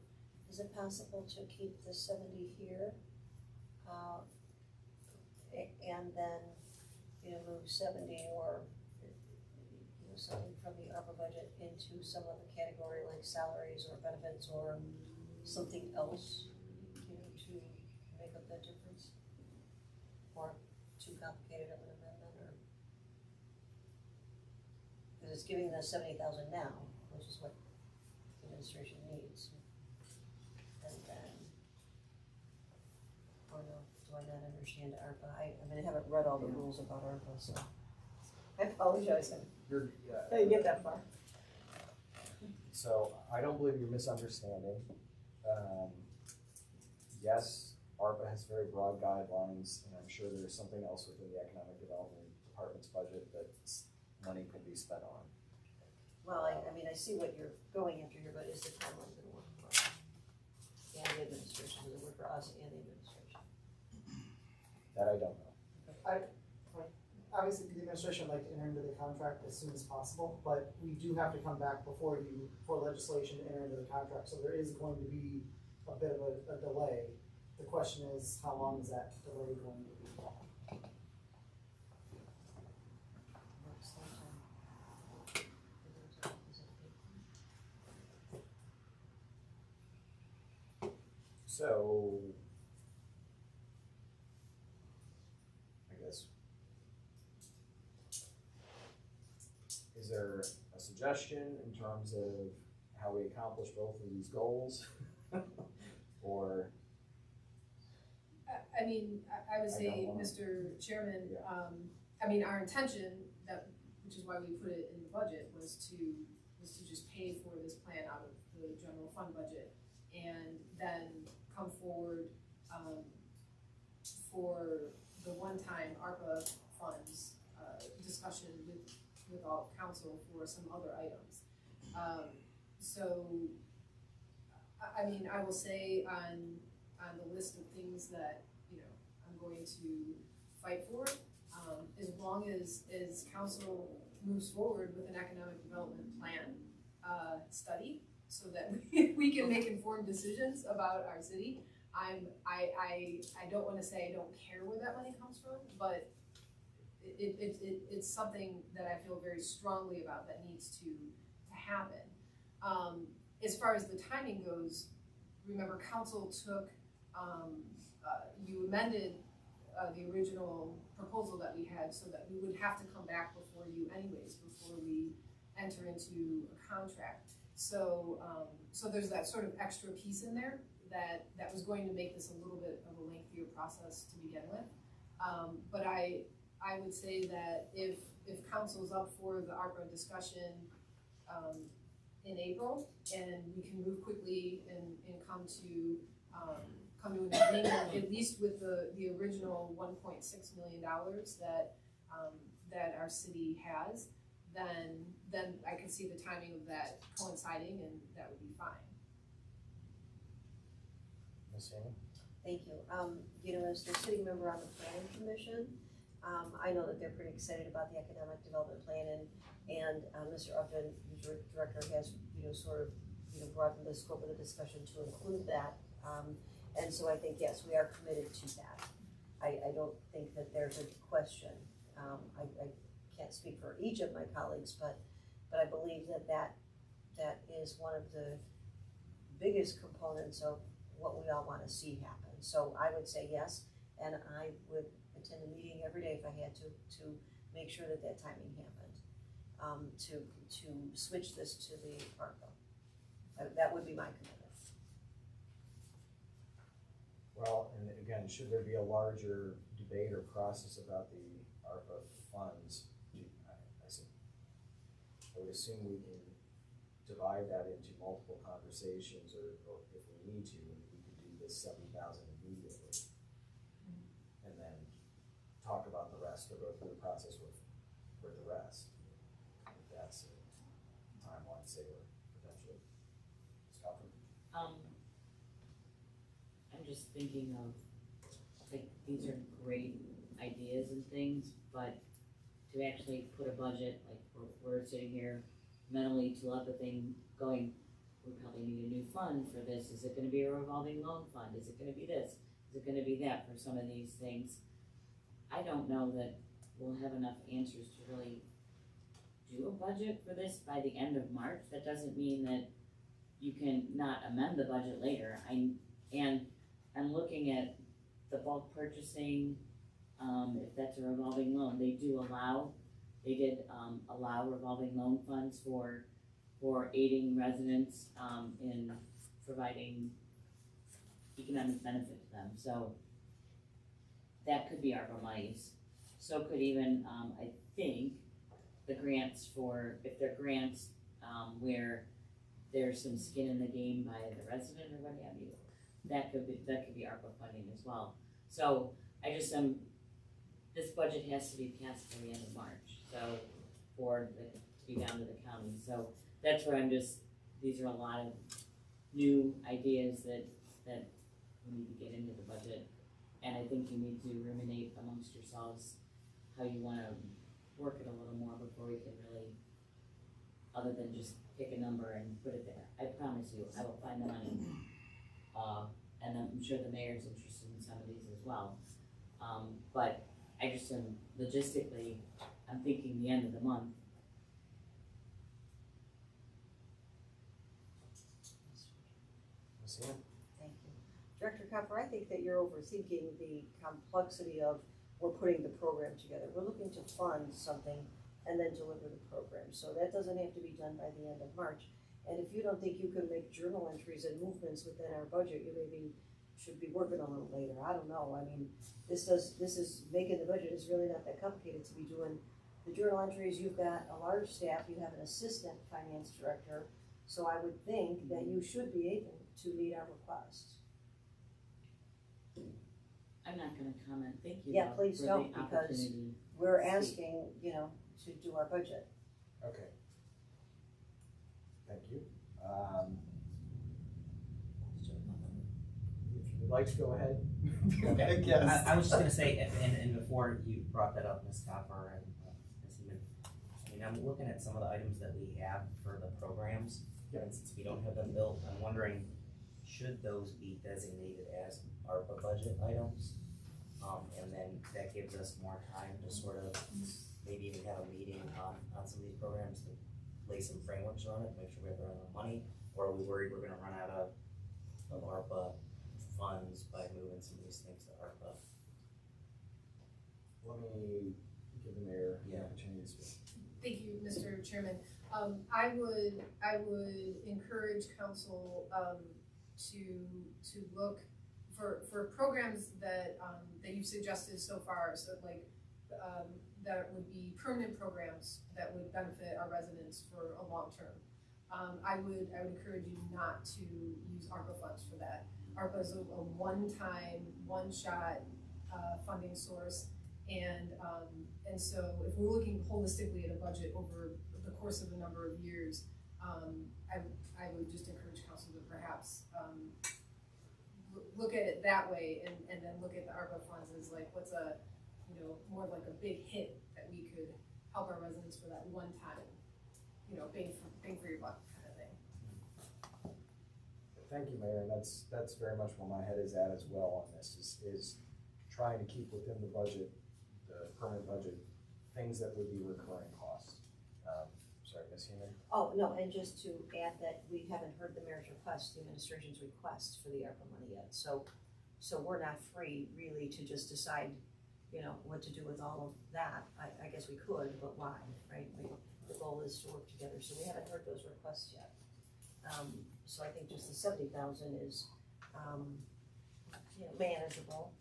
Is it possible to keep the 70 here? And then, move 70 or, something from the ARPA budget into some other category like salaries or benefits or something else, to make up that difference? Or too complicated of an amendment, or? Because it's giving us 70,000 now, which is what the administration needs. And then, or no, do I not understand ARPA? I haven't read all the rules about ARPA, so I apologize. You're, I didn't get that far. So I don't believe you're misunderstanding. Yes, ARPA has very broad guidelines, and I'm sure there's something else within the Economic Development Department's budget that money could be spent on. Well, I see what you're going after here, but is the timeline gonna work for us? And the administration, does it work for us and the administration? That I don't know. Obviously, the administration would like to enter into the contract as soon as possible, but we do have to come back before you, for legislation to enter into the contract, so there is going to be a bit of a delay. The question is, how long is that delay going to be? So, I guess, is there a suggestion in terms of how we accomplish both of these goals? Or? I would say, Mr. Chairman, our intention, which is why we put it in the budget, was to just pay for this plan out of the general fund budget, and then come forward, for the one-time ARPA funds, discussion with all council for some other items. I will say on the list of things that, I'm going to fight for, as long as council moves forward with an economic development plan, study, so that we can make informed decisions about our city. I don't wanna say I don't care where that money comes from, but it's something that I feel very strongly about that needs to happen. As far as the timing goes, remember council took, you amended the original proposal that we had so that we would have to come back before you anyways, before we enter into a contract. So there's that sort of extra piece in there that was going to make this a little bit of a lengthier process to begin with. But I would say that if council's up for the ARPA discussion in April, and we can move quickly and come to an agreement, at least with the original $1.6 million that our city has, then I can see the timing of that coinciding, and that would be fine. Ms. Eamon? Thank you. As the sitting member on the planning commission, I know that they're pretty excited about the economic development plan, and Mr. Upton, who's director, has sort of broadened the scope of the discussion to include that. And so I think, yes, we are committed to that. I don't think that there's a question. I can't speak for each of my colleagues, but I believe that is one of the biggest components of what we all want to see happen. So I would say yes, and I would attend a meeting every day if I had to make sure that that timing happened, to switch this to the ARPA. That would be my commitment. Well, and again, should there be a larger debate or process about the ARPA funds, I would assume we can divide that into multiple conversations, or if we need to, we could do this 70,000 immediately. And then talk about the rest, or go through the process with the rest. If that's a timeline saver, potentially. Scott? I'm just thinking of, like, these are great ideas and things, but to actually put a budget, like, we're sitting here mentally to let the thing going, we probably need a new fund for this. Is it gonna be a revolving loan fund? Is it gonna be this? Is it gonna be that for some of these things? I don't know that we'll have enough answers to really do a budget for this by the end of March. That doesn't mean that you can not amend the budget later. I'm looking at the bulk purchasing, if that's a revolving loan, they did allow revolving loan funds for aiding residents, in providing economic benefit to them, so that could be ARPA monies. So could even, I think, the grants if they're grants, where there's some skin in the game by the resident or what have you, that could be ARPA funding as well. So I just this budget has to be passed by the end of March, so to be down to the county. So that's where these are a lot of new ideas that we need to get into the budget. And I think you need to ruminate amongst yourselves how you wanna work it a little more before we can really, other than just pick a number and put it there. I promise you, I will find the money. And I'm sure the mayor's interested in some of these as well. But I just am, logistically, I'm thinking the end of the month. Ms. Ham? Thank you. Director Copper, I think that you're overthinking the complexity of we're putting the program together. We're looking to fund something and then deliver the program. So that doesn't have to be done by the end of March. And if you don't think you can make journal entries and movements within our budget, you maybe should be working a little later. I don't know. I mean, this is making the budget is really not that complicated to be doing the journal entries. You've got a large staff, you have an assistant finance director. So I would think that you should be able to meet our requests. I'm not gonna comment, thank you. Yeah, though, please for the don't, because opportunity. we're asking, to do our budget. Okay. Thank you. If you would like to go ahead. Okay. Yes. I was just gonna say, and before you brought that up, Ms. Copper and Ms. Heeman, I mean, I'm looking at some of the items that we have for the programs, and since we don't have them built, I'm wondering, should those be designated as ARPA budget items? And then that gives us more time to sort of maybe even have a meeting on some of these programs to lay some frameworks on it, make sure we have enough money, or are we worried we're gonna run out of ARPA funds by moving some of these things to ARPA? Let me give the mayor the Yeah. opportunity to speak. Thank you, Mr. Chairman. I would encourage council, to look for programs that you've suggested so far, so like, that would be permanent programs that would benefit our residents for a long term. I would encourage you not to use ARPA funds for that. ARPA is a one-time, one-shot funding source, and so if we're looking holistically at a budget over the course of a number of years, I would just encourage council to perhaps look at it that way, and then look at the ARPA funds as like what's more like a big hit that we could help our residents for that one time, bang for your buck kind of thing. Thank you, Mayor, and that's very much where my head is at as well on this, is trying to keep within the budget, the permanent budget, things that would be recurring costs. Sorry, Ms. Heeman? Oh, no, and just to add that we haven't heard the mayor's request, the administration's request for the ARPA money yet. So we're not free really to just decide you know, what to do with all of that. I guess we could, but why, right? The goal is to work together, so we haven't heard those requests yet. So I think just the 70,000 is, you know, manageable,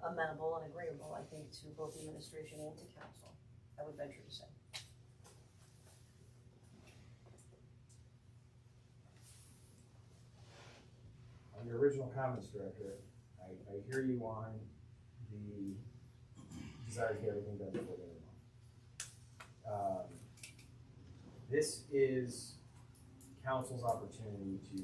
amenable and agreeable, I think, to both the administration and to council, I would venture to say. On your original comments, Director, I hear you on the desire to get everything done before the end of the month. This is council's opportunity to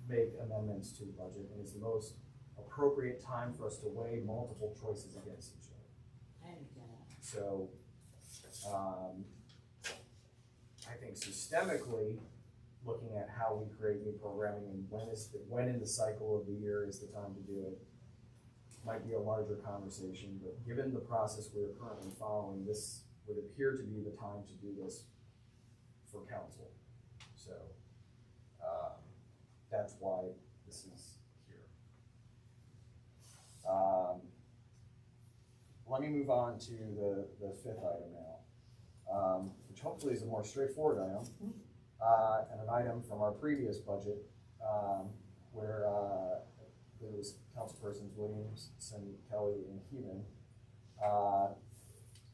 make amendments to the budget, and it's the most appropriate time for us to weigh multiple choices against each other. I understand that. So, I think systemically, looking at how we create new programming and when in the cycle of the year is the time to do it, might be a larger conversation, but given the process we're currently following, this would appear to be the time to do this for council. So, that's why this is here. Let me move on to the fifth item now, which hopefully is a more straightforward item, and an item from our previous budget, where there was councilpersons Williamson, Kelly, and Heeman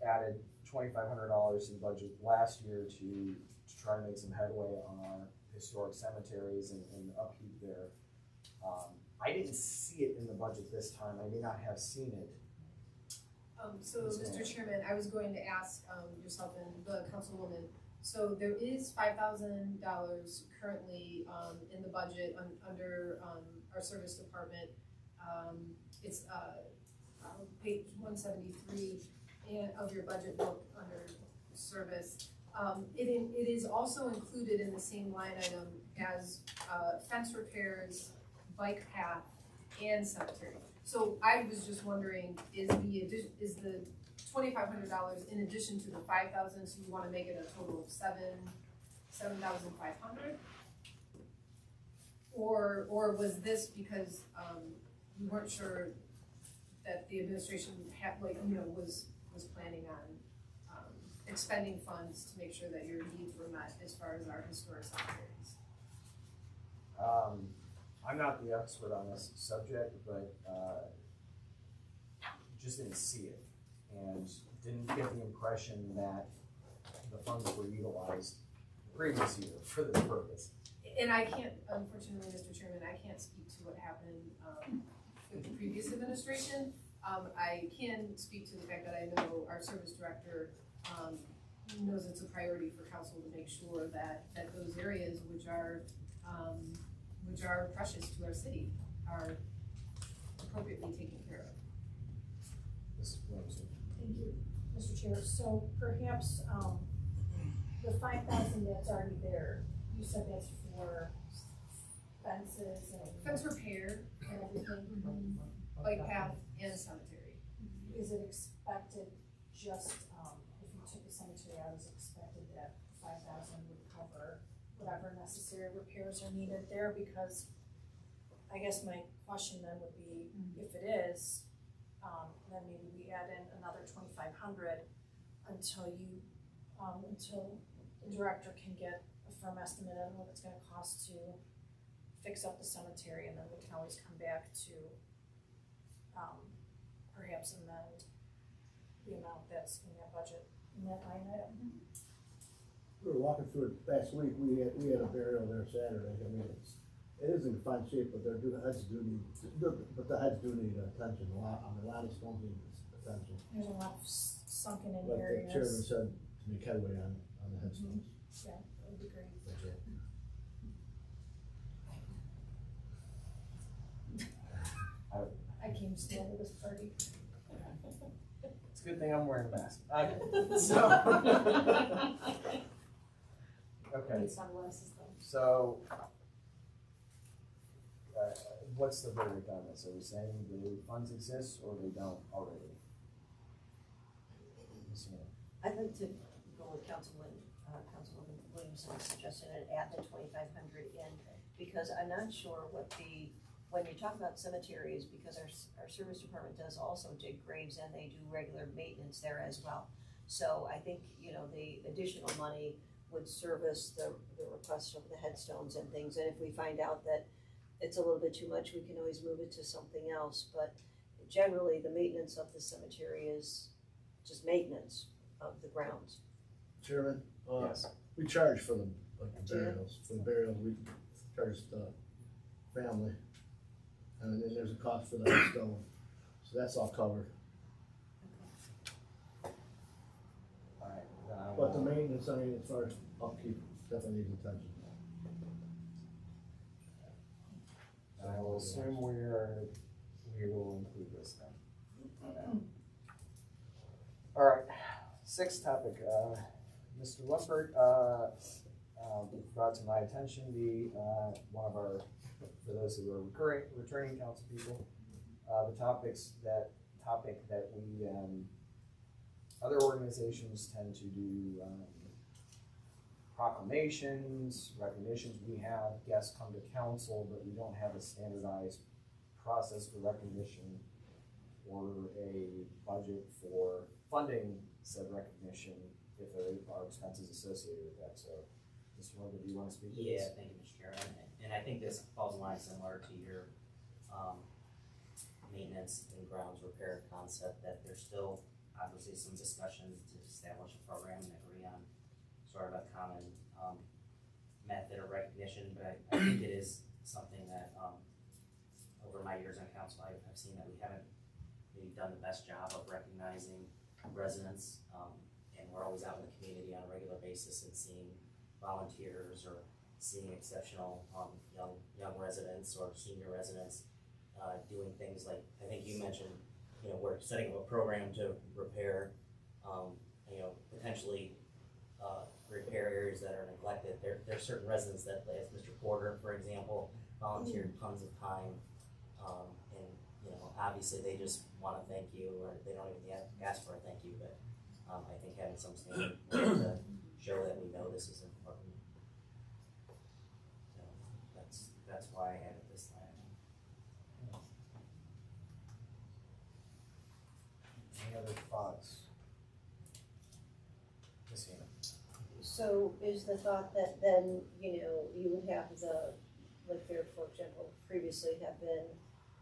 added $2,500 in budget last year to try to make some headway on our historic cemeteries and upkeep there. I didn't see it in the budget this time. I may not have seen it. So, Mr. Chairman, I was going to ask yourself and the councilwoman, so there is $5,000 currently in the budget under our service department. It's page 173 of your budget book under service. It is also included in the same line item as fence repairs, bike path, and cemetery. So I was just wondering, is the $2,500 in addition to the 5,000? So you want to make it a total of 7,500? Or was this because you weren't sure that the administration had, was planning on expending funds to make sure that your needs were met as far as our historic cemeteries? I'm not the expert on this subject, but just didn't see it and didn't get the impression that the funds were utilized the previous year for this purpose. And I can't, unfortunately, Mr. Chairman, I can't speak to what happened with the previous administration. I can speak to the fact that I know our service director knows it's a priority for council to make sure that those areas which are precious to our city are appropriately taken care of. This is what I'm saying. Thank you, Mr. Chair. So perhaps the 5,000 that's already there, you said that's for fences and Fence repair and everything. bike path, and cemetery. Is it expected just, if you took the cemetery out, is it expected that 5,000 would cover whatever necessary repairs are needed there? Because I guess my question then would be, if it is, then maybe we add in another 2,500 until the director can get a firm estimate on what it's gonna cost to fix up the cemetery, and then we can always come back to perhaps amend the amount that's in that budget, in that line item. We were walking through it last week, we had a burial there Saturday, I mean, it is in fine shape, but the heads do need attention, a lot of stones need attention. There's a lot sunken in Like areas. the chairman said, to make headway on the headstones. Yeah, that would be great. That's it. I came still to this party. It's a good thing I'm wearing a mask. Okay, Need sunglasses though. so, what's the verdict on this? Are we saying the funds exist or they don't already? I'd like to go with Councilwoman Williamson's suggestion and add the 2,500 in, because I'm not sure what the when you talk about cemeteries, because our service department does also dig graves and they do regular maintenance there as well. So I think, you know, the additional money would service the request of the headstones and things, and if we find out that it's a little bit too much, we can always move it to something else, but generally, the maintenance of the cemetery is just maintenance of the grounds. Chairman, Yes. we charge for the, like the Do you? burials, for the burials, we charge the family. And then there's a cost for the headstone, so that's all covered. Alright, then I But the will, maintenance, I mean, as far as upkeep, definitely needs attention. I will assume we will include this then. Alright, sixth topic, Mr. Lumpert, brought to my attention one of our, for those who are returning council people, the topic that we, other organizations tend to do, proclamations, recognitions. We have guests come to council, but we don't have a standardized process for recognition or a budget for funding said recognition if there are expenses associated with that. So, Mr. Lumber, do you want to speak to this? Yeah, thank you, Mr. Chairman, and I think this falls in line similar to your, maintenance and grounds repair concept, that there's still obviously some discussion to establish a program and agree on sort of a common, method of recognition, but I think it is something that, over my years on council, I've seen that we haven't maybe done the best job of recognizing residents, and we're always out in the community on a regular basis and seeing volunteers or seeing exceptional, young residents or senior residents, doing things like, I think you mentioned, you know, we're setting up a program to repair, potentially, repair areas that are neglected. There are certain residents that, as Mr. Porter, for example, volunteered tons of time, and, you know, obviously they just wanna thank you, or they don't even ask for a thank you, but, I think having some standard to show that we know this is important. So, that's why I added this line. Any other thoughts? Ms. Heenan? So is the thought that then, you know, you would have like there, for example, previously have been,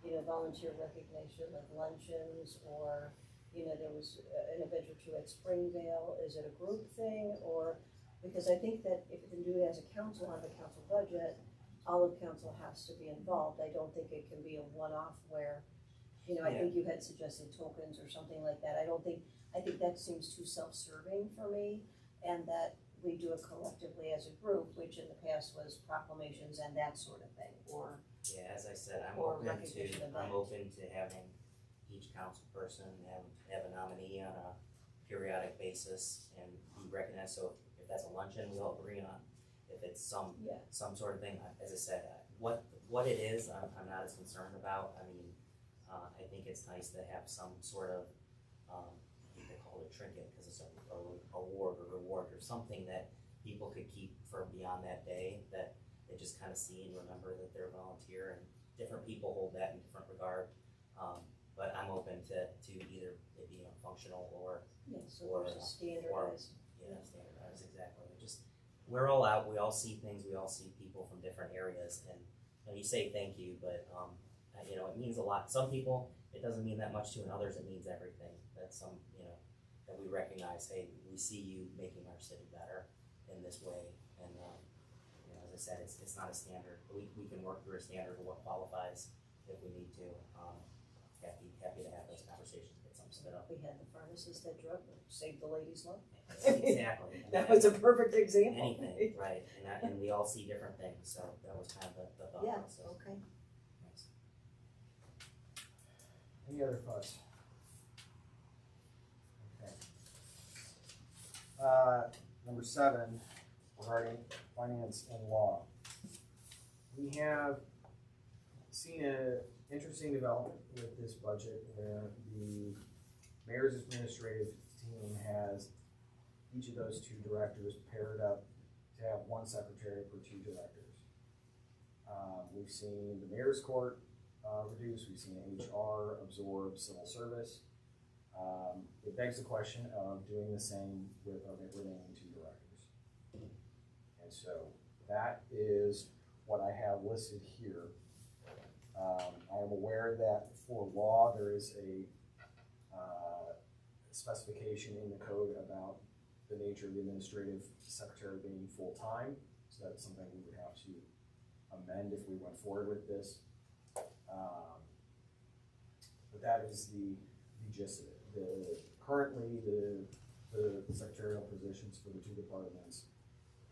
you know, volunteer recognition of luncheons, or, you know, there was an event or two at Springvale. Is it a group thing, or, because I think that if you can do it as a council, on the council budget, all of council has to be involved. I don't think it can be a one-off where, you know, I think you had suggested tokens or something like that. I think that seems too self-serving for me, and that we do it collectively as a group, which in the past was proclamations and that sort of thing, or. Yeah, as I said, I'm Or open recognition to, of I'm that. open to having each council person have a nominee on a periodic basis and be recognized. So if that's a luncheon, we all agree on. If it's some sort of thing, as I said, what it is, I'm not as concerned about. I mean, I think it's nice to have some sort of, they call it a trinket, because it's a award or reward or something that people could keep for beyond that day, that they just kind of see and remember that they're a volunteer, and different people hold that in different regard. But I'm open to either it being functional or So there's a standardized. standardized, exactly. We're all out, we all see things, we all see people from different areas, and you say thank you, but you know, it means a lot. Some people it doesn't mean that much to, and others it means everything. That's that we recognize, hey, we see you making our city better in this way, and you know, as I said, it's not a standard. We can work through a standard of what qualifies if we need to. Happy to have those conversations, get some stood up. We had the pharmacist that saved the lady's life. Exactly. That was a perfect example. Anything, right, and we all see different things, so that was kind of the thought Yeah, process. okay. Thanks. Any other thoughts? Okay. Number 7, regarding finance and law. We have seen an interesting development with this budget where the mayor's administrative team has each of those 2 directors paired up to have 1 secretary for 2 directors. We've seen the mayor's court reduce, we've seen HR absorb civil service. It begs the question of doing the same with our remaining two directors. And so that is what I have listed here. I am aware that for law, there is a specification in the code about the nature of the administrative secretary being full-time. So that's something we would have to amend if we went forward with this. But that is the gist of it. Currently, the secretarial positions for the two departments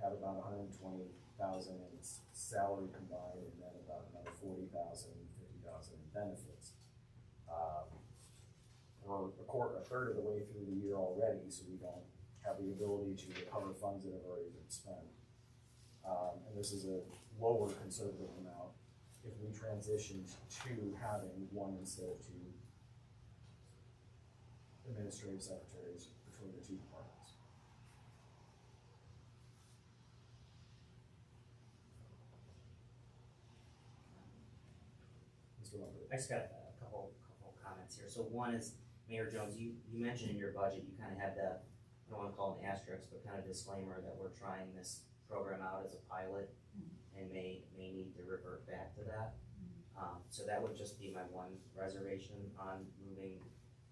have about 120,000 in salary combined, and then about another 40,000, 50,000 in benefits. We're a third of the way through the year already, so we don't have the ability to recover funds that have already been spent. And this is a lower conservative amount if we transitioned to having one instead of two administrative secretaries between the two departments. Mr. Lumberg. I just got a couple comments here. So one is, Mayor Jones, you mentioned in your budget, you kind of had the, I don't want to call it an asterisk, but kind of disclaimer that we're trying this program out as a pilot and may need to revert back to that. So that would just be my one reservation on moving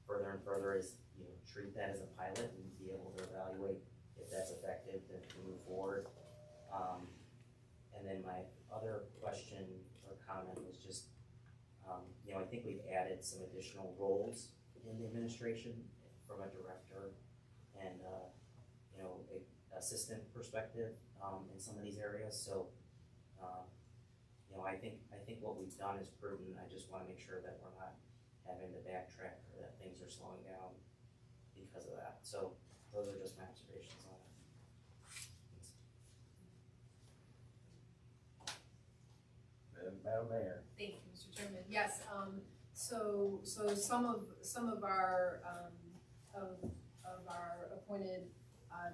further and further is, you know, treat that as a pilot and be able to evaluate if that's effective to move forward. And then my other question or comment was just, you know, I think we've added some additional roles in the administration from a director and, you know, assistant perspective in some of these areas. So, you know, I think what we've done is prudent. I just want to make sure that we're not having to backtrack or that things are slowing down because of that. So those are just my observations on it. Madam Mayor. Thank you, Mr. Chairman. Yes, so some of our of our appointed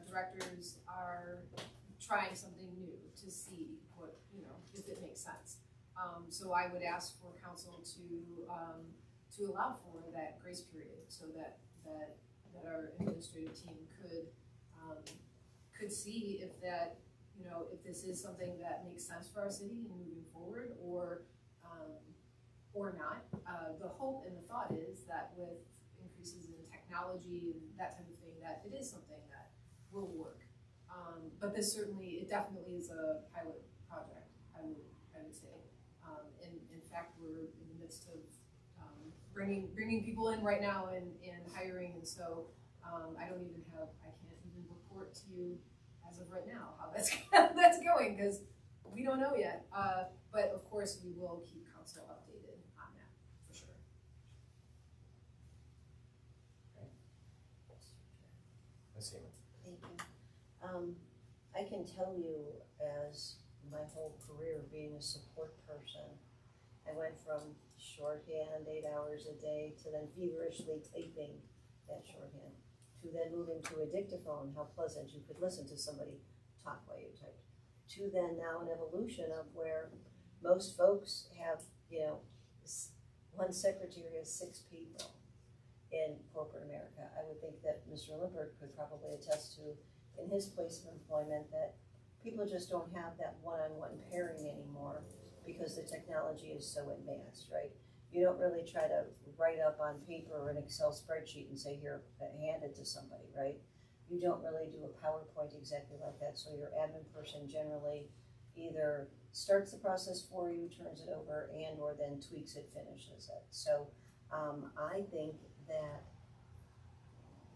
directors are trying something new to see what, you know, if it makes sense. So I would ask for council to allow for that grace period so that our administrative team could see if that, you know, if this is something that makes sense for our city in moving forward or not. The hope and the thought is that with increases in technology and that type of thing, that it is something that will work. But this certainly, it definitely is a pilot project, I would say. In fact, we're in the midst of bringing people in right now and hiring, and so I can't even report to you as of right now how that's going, because we don't know yet. But of course, we will keep council updated on that for sure. Ms. Heyman. Thank you. I can tell you, as my whole career being a support person, I went from shorthand 8 hours a day to then feverishly typing that shorthand, to then moving to a dictaphone, how pleasant you could listen to somebody talk while you typed, to then now an evolution of where most folks have, you know, one secretary has 6 people in corporate America. I would think that Mr. Lippert could probably attest to in his place of employment that people just don't have that one-on-one pairing anymore because the technology is so advanced, right? You don't really try to write up on paper or an Excel spreadsheet and say, here, hand it to somebody, right? You don't really do a PowerPoint exactly like that, so your admin person generally either starts the process for you, turns it over, and or then tweaks it, finishes it. So I think that,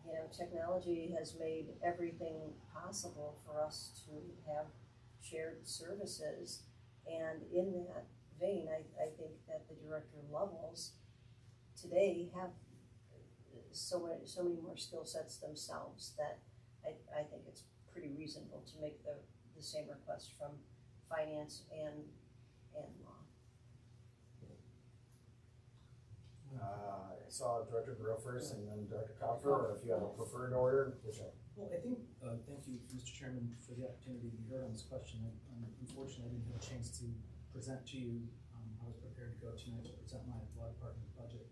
you know, technology has made everything possible for us to have shared services, and in that vein, I think that the director levels today have so many more skill sets themselves that I think it's pretty reasonable to make the same request from finance and law. I saw Director Burrow first and then Director Kopfer, or if you have a preferred order, whichever. Well, I think, thank you, Mr. Chairman, for the opportunity to be heard on this question. Unfortunately, I didn't have a chance to present to you. I was prepared prepared to go tonight to present my law department budget.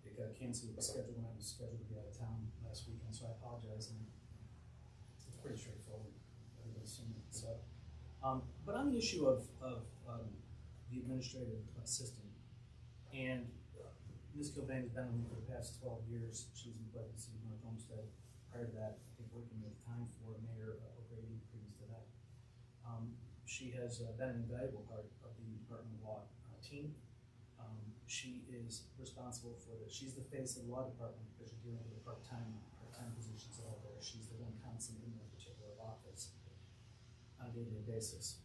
It got canceled with the schedule when I was scheduled to be out of town last weekend, so I apologize, and it's pretty straightforward, everybody's seen it, so. But on the issue of the administrative assistant, and Ms. Kilbane has been with me for the past 12 years. She was employed in the city of North Homestead. Prior to that, I think working with time for Mayor O'Grady previous to that. She has been an invaluable part of the Department of Law team. She is responsible for she's the face of the law department because you're dealing with part-time positions out there. She's the one constant in that particular office on a day-to-day basis.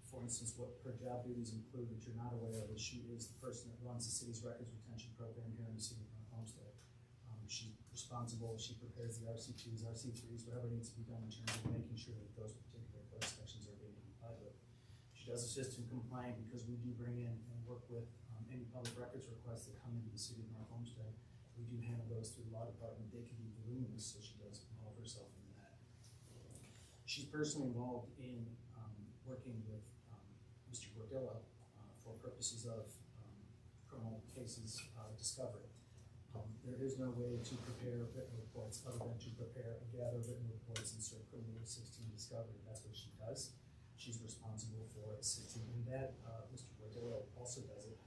For instance, what her job duties include that you're not aware of is she is the person that runs the city's records retention program here in the city of North Homestead. She's responsible, she prepares the RC2s, RC3s, whatever needs to be done in terms of making sure that those particular code sections are being complied with. She does assist in complying because we do bring in and work with any public records requests that come into the city of North Homestead. We do handle those through the law department. They can be voluminous, so she does involve herself in that. She's personally involved in working with Mr. Gordillo for purposes of criminal cases discovery. There is no way to prepare written reports other than to gather written reports and serve criminal 16 discovery. That's what she does. She's responsible for assisting in that. Mr. Gordillo also does it.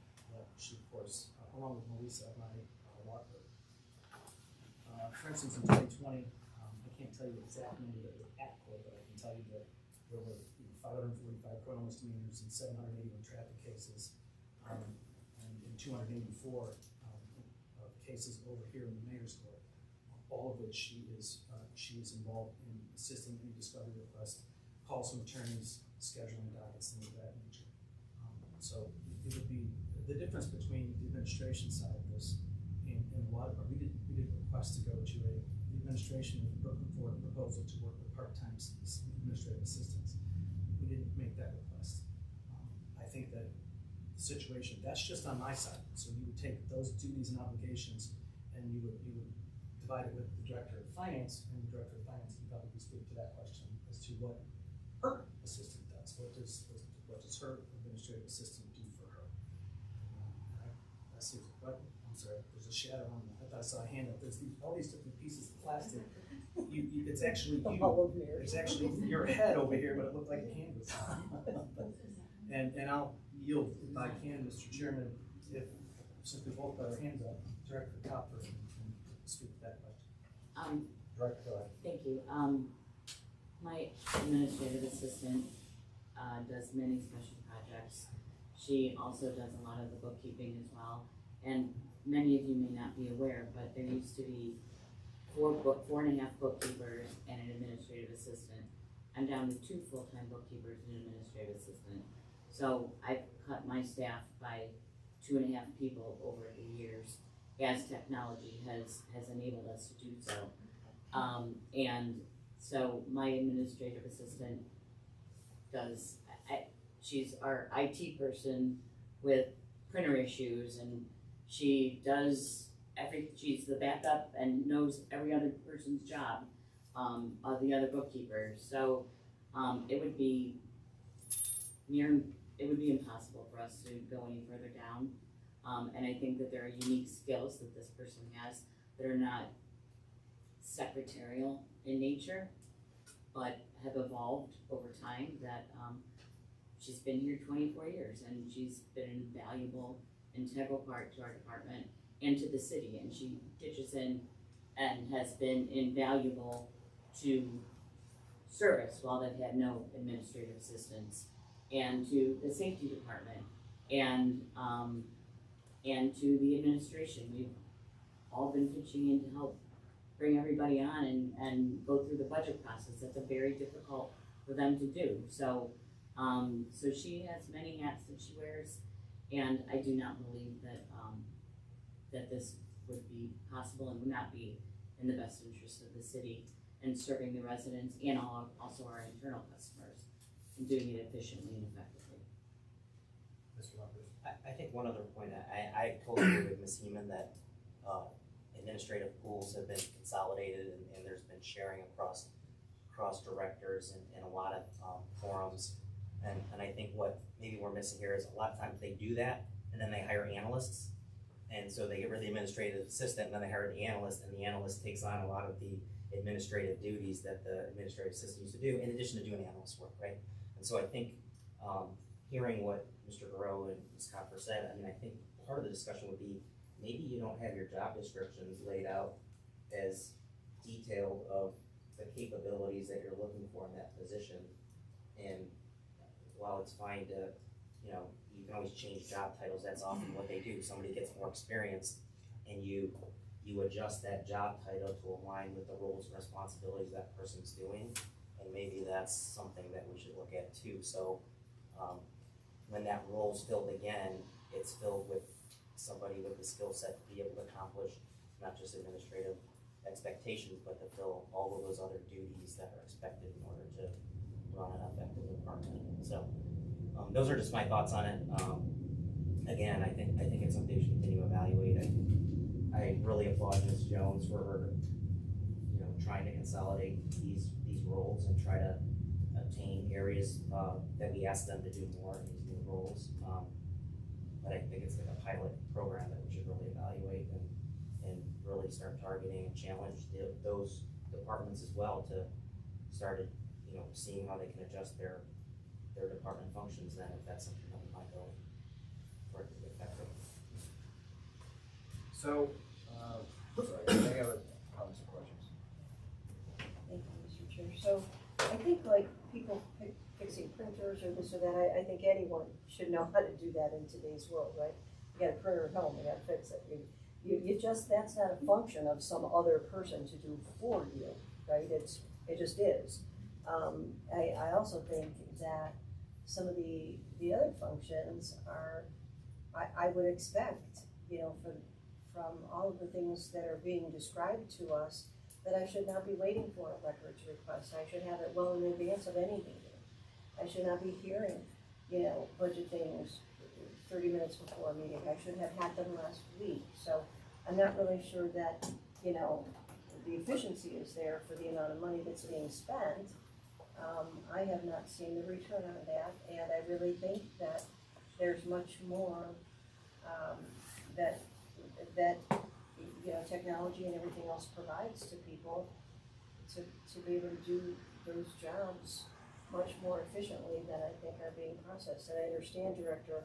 She, of course, along with Melissa, my law clerk. For instance, in 2020, I can't tell you the exact number that was at court, but I can tell you that there were 545 criminal misdemeanors and 781 traffic cases, and 284 cases over here in the mayor's court. All of which she is involved in assisting in discovery requests, calls from attorneys, scheduling dockets, things of that nature. So it would be the difference between the administration side of this and the law department. We did request to go to the administration put forward a proposal to work with part-time administrative assistants. We didn't make that request. I think that the situation, that's just on my side. So you would take those duties and obligations and you would divide it with the director of finance, and the director of finance can probably speak to that question as to what her assistant does. What does her administrative assistant do for her? I see what, I'm sorry, there's a shadow on that. I thought I saw a hand up. There's all these different pieces of plastic. It's actually you. It's actually your head over here, but it looked like a hand was and I'll yield if I can, Mr. Chairman, since we both got our hands up, Director Copper can speak to that question. Director, go ahead. Thank you. My administrative assistant does many special projects. She also does a lot of the bookkeeping as well. And many of you may not be aware, but there used to be 4.5 bookkeepers and an administrative assistant. I'm down to 2 full-time bookkeepers and an administrative assistant. So I've cut my staff by 2.5 people over the years as technology has enabled us to do so. And so my administrative assistant she's our IT person with printer issues, and she's the backup and knows every other person's job of the other bookkeepers. So it would be impossible for us to go any further down. And I think that there are unique skills that this person has that are not secretarial in nature, but have evolved over time. That she's been here 24 years, and she's been an invaluable, integral part to our department and to the city. And she pitches in and has been invaluable to service while they've had no administrative assistance, and to the safety department, and to the administration. We've all been pitching in to help bring everybody on and go through the budget process. That's very difficult for them to do. So so she has many hats that she wears, and I do not believe that that this would be possible and would not be in the best interest of the city and serving the residents and also our internal customers and doing it efficiently and effectively. Mr. Lumpers. I think one other point, I totally agree with Ms. Heeman that administrative pools have been consolidated and there's been sharing across directors and a lot of forums. And I think what maybe we're missing here is a lot of times they do that and then they hire analysts. And so they get rid of the administrative assistant, and then they hire the analyst, and the analyst takes on a lot of the administrative duties that the administrative assistant used to do, in addition to doing analyst work, right? And so I think, hearing what Mr. Garreau and Ms. Copper said, I mean, I think part of the discussion would be, maybe you don't have your job descriptions laid out as detailed of the capabilities that you're looking for in that position. And while it's fine to, you know, you can always change job titles, that's often what they do. Somebody gets more experience and you adjust that job title to align with the roles and responsibilities that person's doing. And maybe that's something that we should look at too. So when that role's filled again, it's filled with somebody with the skill set to be able to accomplish not just administrative expectations, but to fill all of those other duties that are expected in order to run an effective department. So those are just my thoughts on it. Again, I think it's something we should continue to evaluate. I really applaud Ms. Jones for her, you know, trying to consolidate these roles and try to obtain areas that we ask them to do more in these new roles. But I think it's like a pilot program that we should really evaluate and really start targeting and challenge those departments as well to start, you know, seeing how they can adjust their department functions then, if that's something that we might go for it to be effective. So, sorry, any other comments or questions? Thank you, Mr. Chair. So I think like people fixing printers or this or that, I think anyone should know how to do that in today's world, right? You got a printer at home, you gotta fix it. You just, that's not a function of some other person to do for you, right? It just is. I also think that some of the other functions are, I would expect, you know, from all of the things that are being described to us, that I should not be waiting for a records request. I should have it well in advance of any meeting. I should not be hearing, you know, budget things 30 minutes before a meeting. I should have had them last week. So I'm not really sure that, you know, the efficiency is there for the amount of money that's being spent. I have not seen the return on that, and I really think that there's much more that you know, technology and everything else provides to people to be able to do those jobs much more efficiently than I think are being processed. And I understand, Director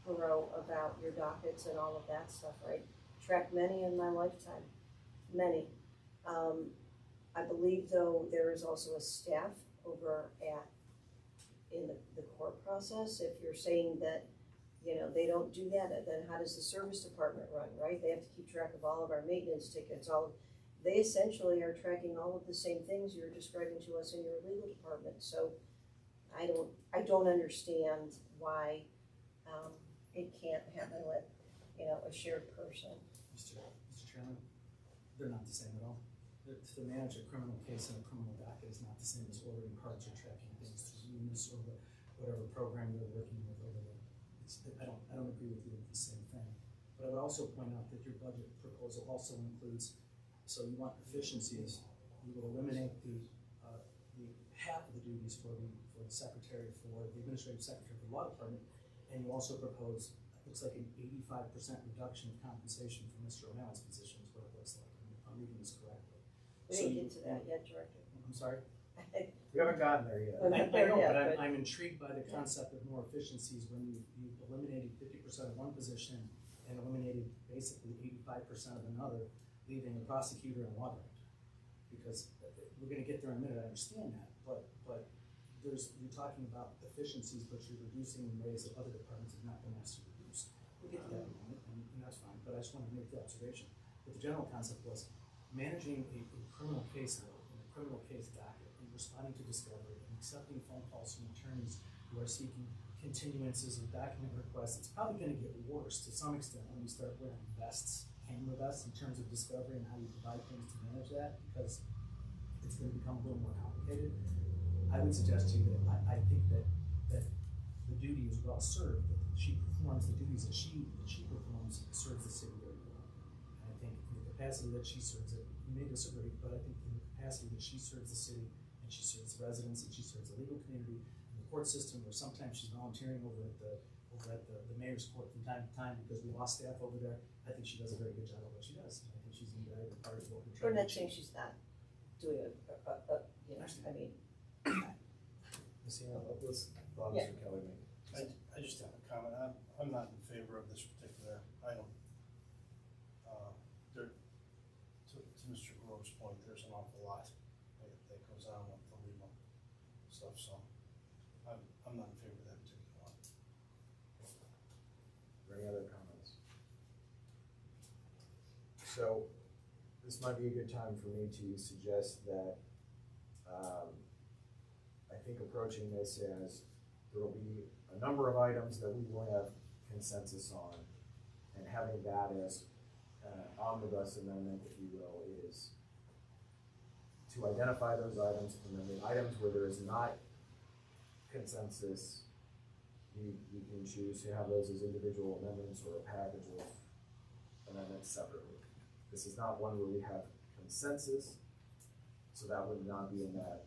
Garreau, about your dockets and all of that stuff, right? Tracked many in my lifetime, many. I believe, though, there is also a staff over in the court process. If you're saying that, you know, they don't do that, then how does the service department run, right? They have to keep track of all of our maintenance tickets, they essentially are tracking all of the same things you're describing to us in your legal department. So I don't understand why it can't happen with, you know, a shared person. Mr. Chairman, they're not the same at all. To manage a criminal case and a criminal docket is not the same as ordering cards or tracking things through Eunice or whatever program they're working with over there. I don't agree with you with the same thing. But I would also point out that your budget proposal also includes, so you want efficiencies, you will eliminate the half of the duties for the secretary, for the administrative secretary of the law department, and you also propose, it looks like an 85% reduction of compensation for Mr. O'Malley's position is what it looks like, if I'm reading this correctly. We didn't get to that yet, Director. I'm sorry? We haven't gotten there yet. We're not there yet, but I'm intrigued by the concept of more efficiencies when you eliminated 50% of one position and eliminated basically 85% of another, leaving a prosecutor and law director. Because we're gonna get there in a minute, I understand that, but you're talking about efficiencies, but you're reducing in ways that other departments have not been asked to reduce. We'll get to that in a minute, and that's fine, but I just wanted to make the observation. But the general concept was managing a criminal case load and a criminal case docket and responding to discovery and accepting phone calls from attorneys who are seeking continuances of document requests. It's probably gonna get worse to some extent when we start wearing vests, camera vests, in terms of discovery and how you provide things to manage that, because it's gonna become a little more complicated. I would suggest to you that I think that the duty is well served, that she performs the duties that she performs, serves the city very well. And I think in the capacity that she serves it, you may disagree, but I think in the capacity that she serves the city, and she serves residents, and she serves the legal community, and the court system, or sometimes she's volunteering over at the mayor's court from time to time because we lost staff over there. I think she does a very good job of what she does. I think she's invaluable part of what we're We're trying to not saying achieve. she's not doing you know, I mean, Ms. Hannah, let's, Mr. Kelly make. I just have a comment, I'm not in favor of this particular item. To Mr. Grove's point, there's an awful lot that goes on with the legal stuff, so I'm not in favor of that particular one. Any other comments? So, this might be a good time for me to suggest that, I think approaching this as there will be a number of items that we will have consensus on, and having that as an omnibus amendment, if you will, is to identify those items, and then the items where there is not consensus, you can choose to have those as individual amendments or a package of amendments separately. This is not one where we have consensus, so that would not be in that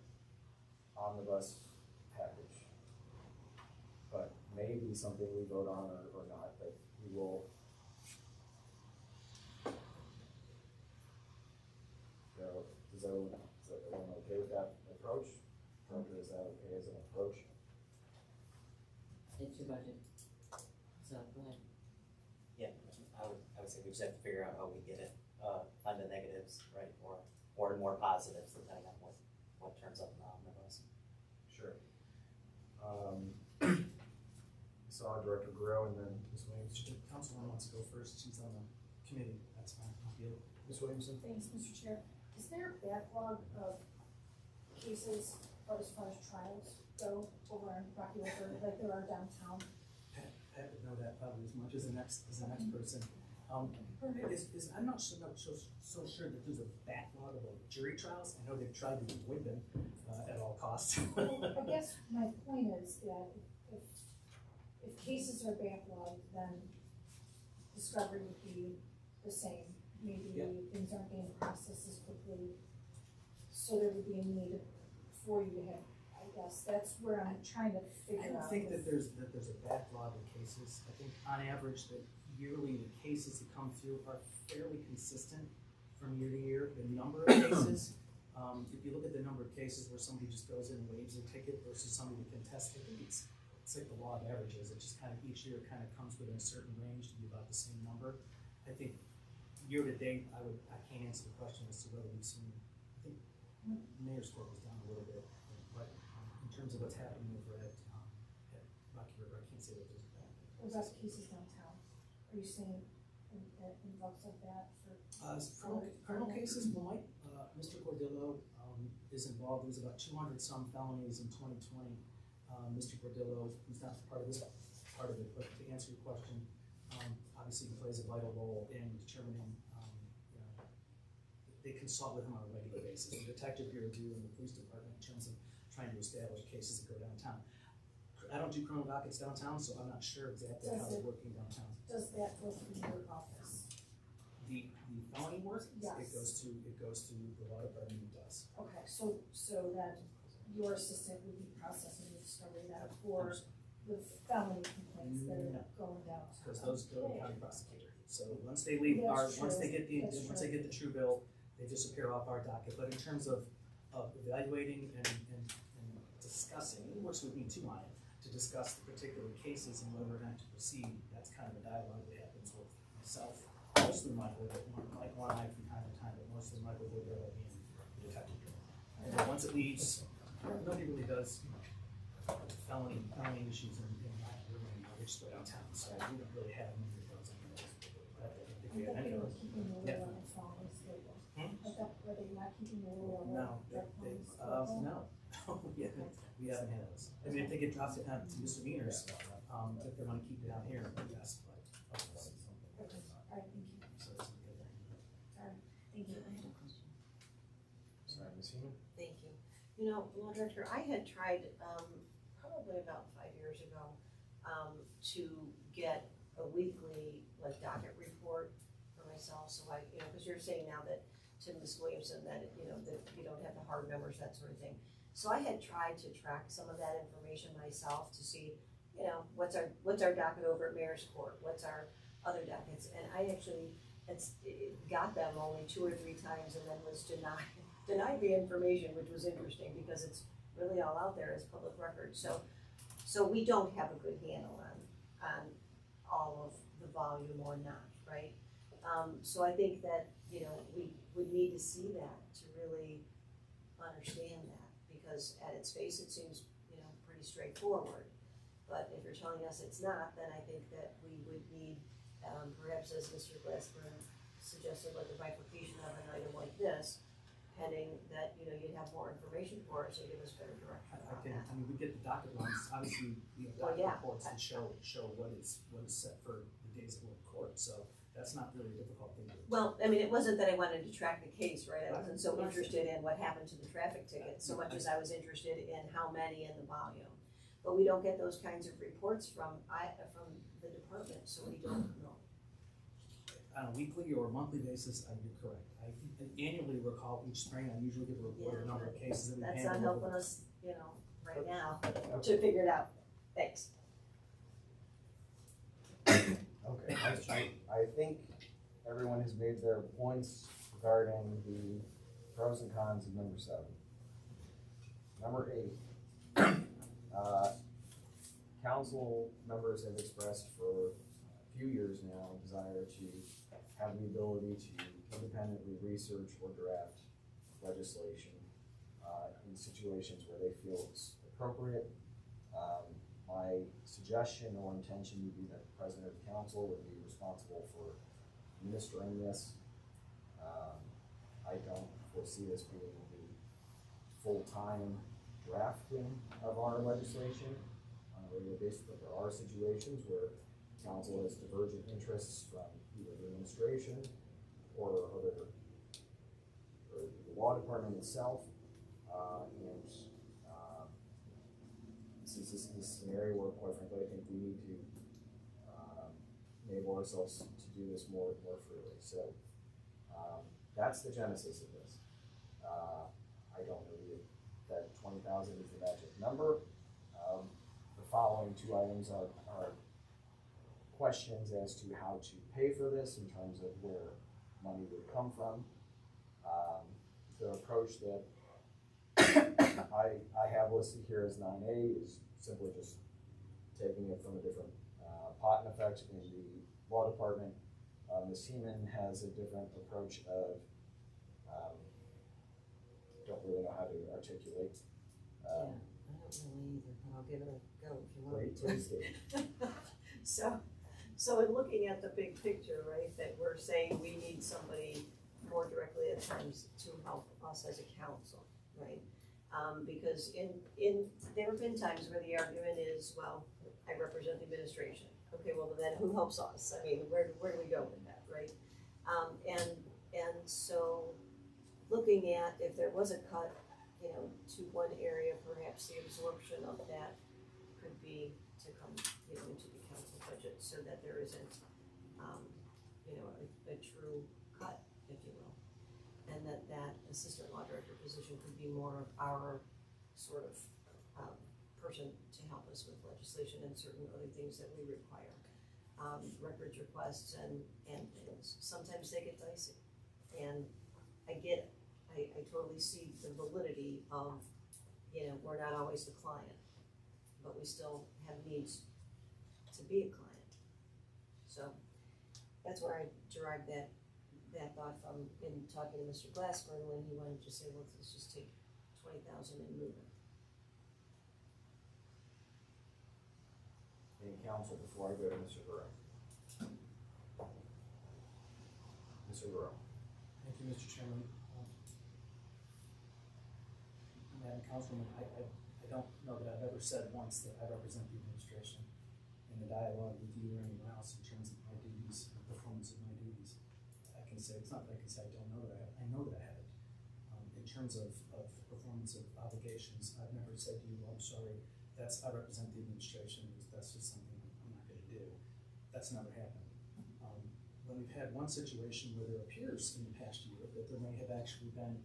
omnibus package. But maybe something we vote on or not, but we will. So, is everyone okay with that approach? Parker, is that okay as an approach? It's your budget. So, go ahead. Yeah, I would say we just have to figure out how we get it, find the negatives, right, or more positives, depending on what turns up in the omnibus. Sure. Saw Director Guerrero and then Ms. Williams. If the councilwoman wants to go first, she's on the committee, that's fine, I'll be able. Ms. Williamson? Thanks, Mr. Chair. Is there a backlog of cases as far as trials go over on Rocky River, like there are downtown? Pat would know that probably as much as the next person. I'm not so sure that there's a backlog of jury trials. I know they've tried to avoid them at all costs. Well, I guess my point is that if cases are backlogged, then discovery would be the same. Maybe things aren't being processed as quickly, so there would be a need for you to have, I guess, that's where I'm trying to figure out. I don't think that there's a backlog of cases. I think on average that yearly the cases that come through are fairly consistent from year to year. The number of cases, if you look at the number of cases where somebody just goes in and waives a ticket versus somebody that contests, I think it's like the law of averages. It just kind of each year kind of comes within a certain range to be about the same number. I think year to date, I can't answer the question as to whether we've seen. I think the mayor's court was down a little bit, but in terms of what's happening over at Rocky River, I can't say that there's a backlog. What about cases downtown? Are you saying that involves like that for? Criminal cases, well, Mr. Cordillo is involved. There was about 200 some felonies in 2020. Mr. Cordillo, who's not part of this part of it, but to answer your question, obviously he plays a vital role in determining, they consult with him on a regular basis. The detective bureau do and the police department in terms of trying to establish cases that go downtown. I don't do criminal dockets downtown, so I'm not sure exactly how they're working downtown. Does that go through your office? The felony work? Yes. It goes to the law department. It does. Okay, so that your assistant would be processing the discovery that for the felony complaints that are going down. Because those go to the county prosecutor. So once they leave once they get the true bill, they disappear off our docket. But in terms of evaluating and discussing, it works with me too on it, to discuss the particular cases and whether or not to proceed. That's kind of a dialogue that happens with myself, mostly Michael, like one eye from time to time, but mostly Michael Cordillo being the detective. And then once it leaves, nobody really does felony issues in my room, which is downtown, so we don't really have many of those anymore. I think we have any of those. Keeping the lid on the felonies lately. I thought, were they not keeping the lid on No, the felonies? no, we haven't had those. I mean, if they get dropped to misdemeanors, if they wanna keep it down here, yes, but. Okay, all right, thank you. So that's a good thing. All right, thank you. I have a question. Sorry, Ms. Heeman? thank you. You know, Law Director, I had tried, probably about 5 years ago, to get a weekly, like, docket report for myself, so I, because you're saying now that to Ms. Williamson that, that you don't have the hard numbers, that sort of thing. So I had tried to track some of that information myself to see, you know, what's our docket over at Mayor's Court, what's our other dockets, and I actually got them only 2 or 3 times and then was denied the information, which was interesting because it's really all out there as public record. So we don't have a good handle on all of the volume or not, right? So I think that, you know, we would need to see that to really understand that, because at its face, it seems, you know, pretty straightforward. But if you're telling us it's not, then I think that we would need, perhaps as Mr. Glassburn suggested, like a bifurcation of an item like this, pending that, you know, you'd have more information for us and give us better direction on that. I mean, we get the docket runs, obviously, you know, Well, docket yeah. reports that show what is set for the days that we're in court, so that's not really a difficult thing to do. Well, I mean, it wasn't that I wanted to track the case, right? I wasn't so interested in what happened to the traffic ticket, so much as I was interested in how many and the volume. But we don't get those kinds of reports from the department, so we don't know. On a weekly or monthly basis, you're correct. I annually recall each spring, I usually give a report of the number of cases that we've That's handled. not helping us, you know, right now to figure it out. Thanks. Okay, I think everyone has made their points regarding the pros and cons of number 7. Number 8, council members have expressed for a few years now a desire to have the ability to independently research or draft legislation in situations where they feel it's appropriate. My suggestion or intention would be that the president of the council would be responsible for administering this. I don't foresee this being the full-time drafting of our legislation on a regular basis, but there are situations where council has divergent interests from either the administration or the law department itself, and since this is an area where, quite frankly, I think we need to enable ourselves to do this more freely. So that's the genesis of this. I don't believe that 20,000 is the magic number. The following 2 items are questions as to how to pay for this in terms of where money would come from. The approach that I have listed here as 9A is simply just taking it from a different pot in effect in the law department. Ms. Heeman has a different approach of, don't really know how to articulate. Yeah, I don't really either, but I'll give it a go if you want me to. Please do. So in looking at the big picture, right, that we're saying we need somebody more directly at times to help us as a council, right? Because there have been times where the argument is, well, I represent the administration. Okay, well then who helps us? I mean, where do we go with that, right? And so looking at if there was a cut, you know, to one area, perhaps the absorption of that could be to come, you know, into the council budget so that there isn't, you know, a true cut, if you will. And that assistant law director position could be more of our sort of person to help us with legislation and certain other things that we require. Records requests and things. Sometimes they get dicey. And I get it. I totally see the validity of, you know, we're not always the client, but we still have needs to be a client. So that's where I derived that thought from in talking to Mr. Glassburn when he wanted to say, well, let's just take 20,000 and move it. Any council before I go to Mr. Burrow? Mr. Burrow. Thank you, Mr. Chairman. Madam Councilwoman, I don't know that I've ever said once that I represent the administration in the dialogue with you or anyone else in terms of my duties and performance of my duties. I can say, it's not that I can say I don't know that I have, I know that I have it. In terms of the performance of obligations, I've never said to you, I'm sorry, I represent the administration, that's just something I'm not gonna do. That's never happened. When we've had one situation where there appears in the past year that there may have actually been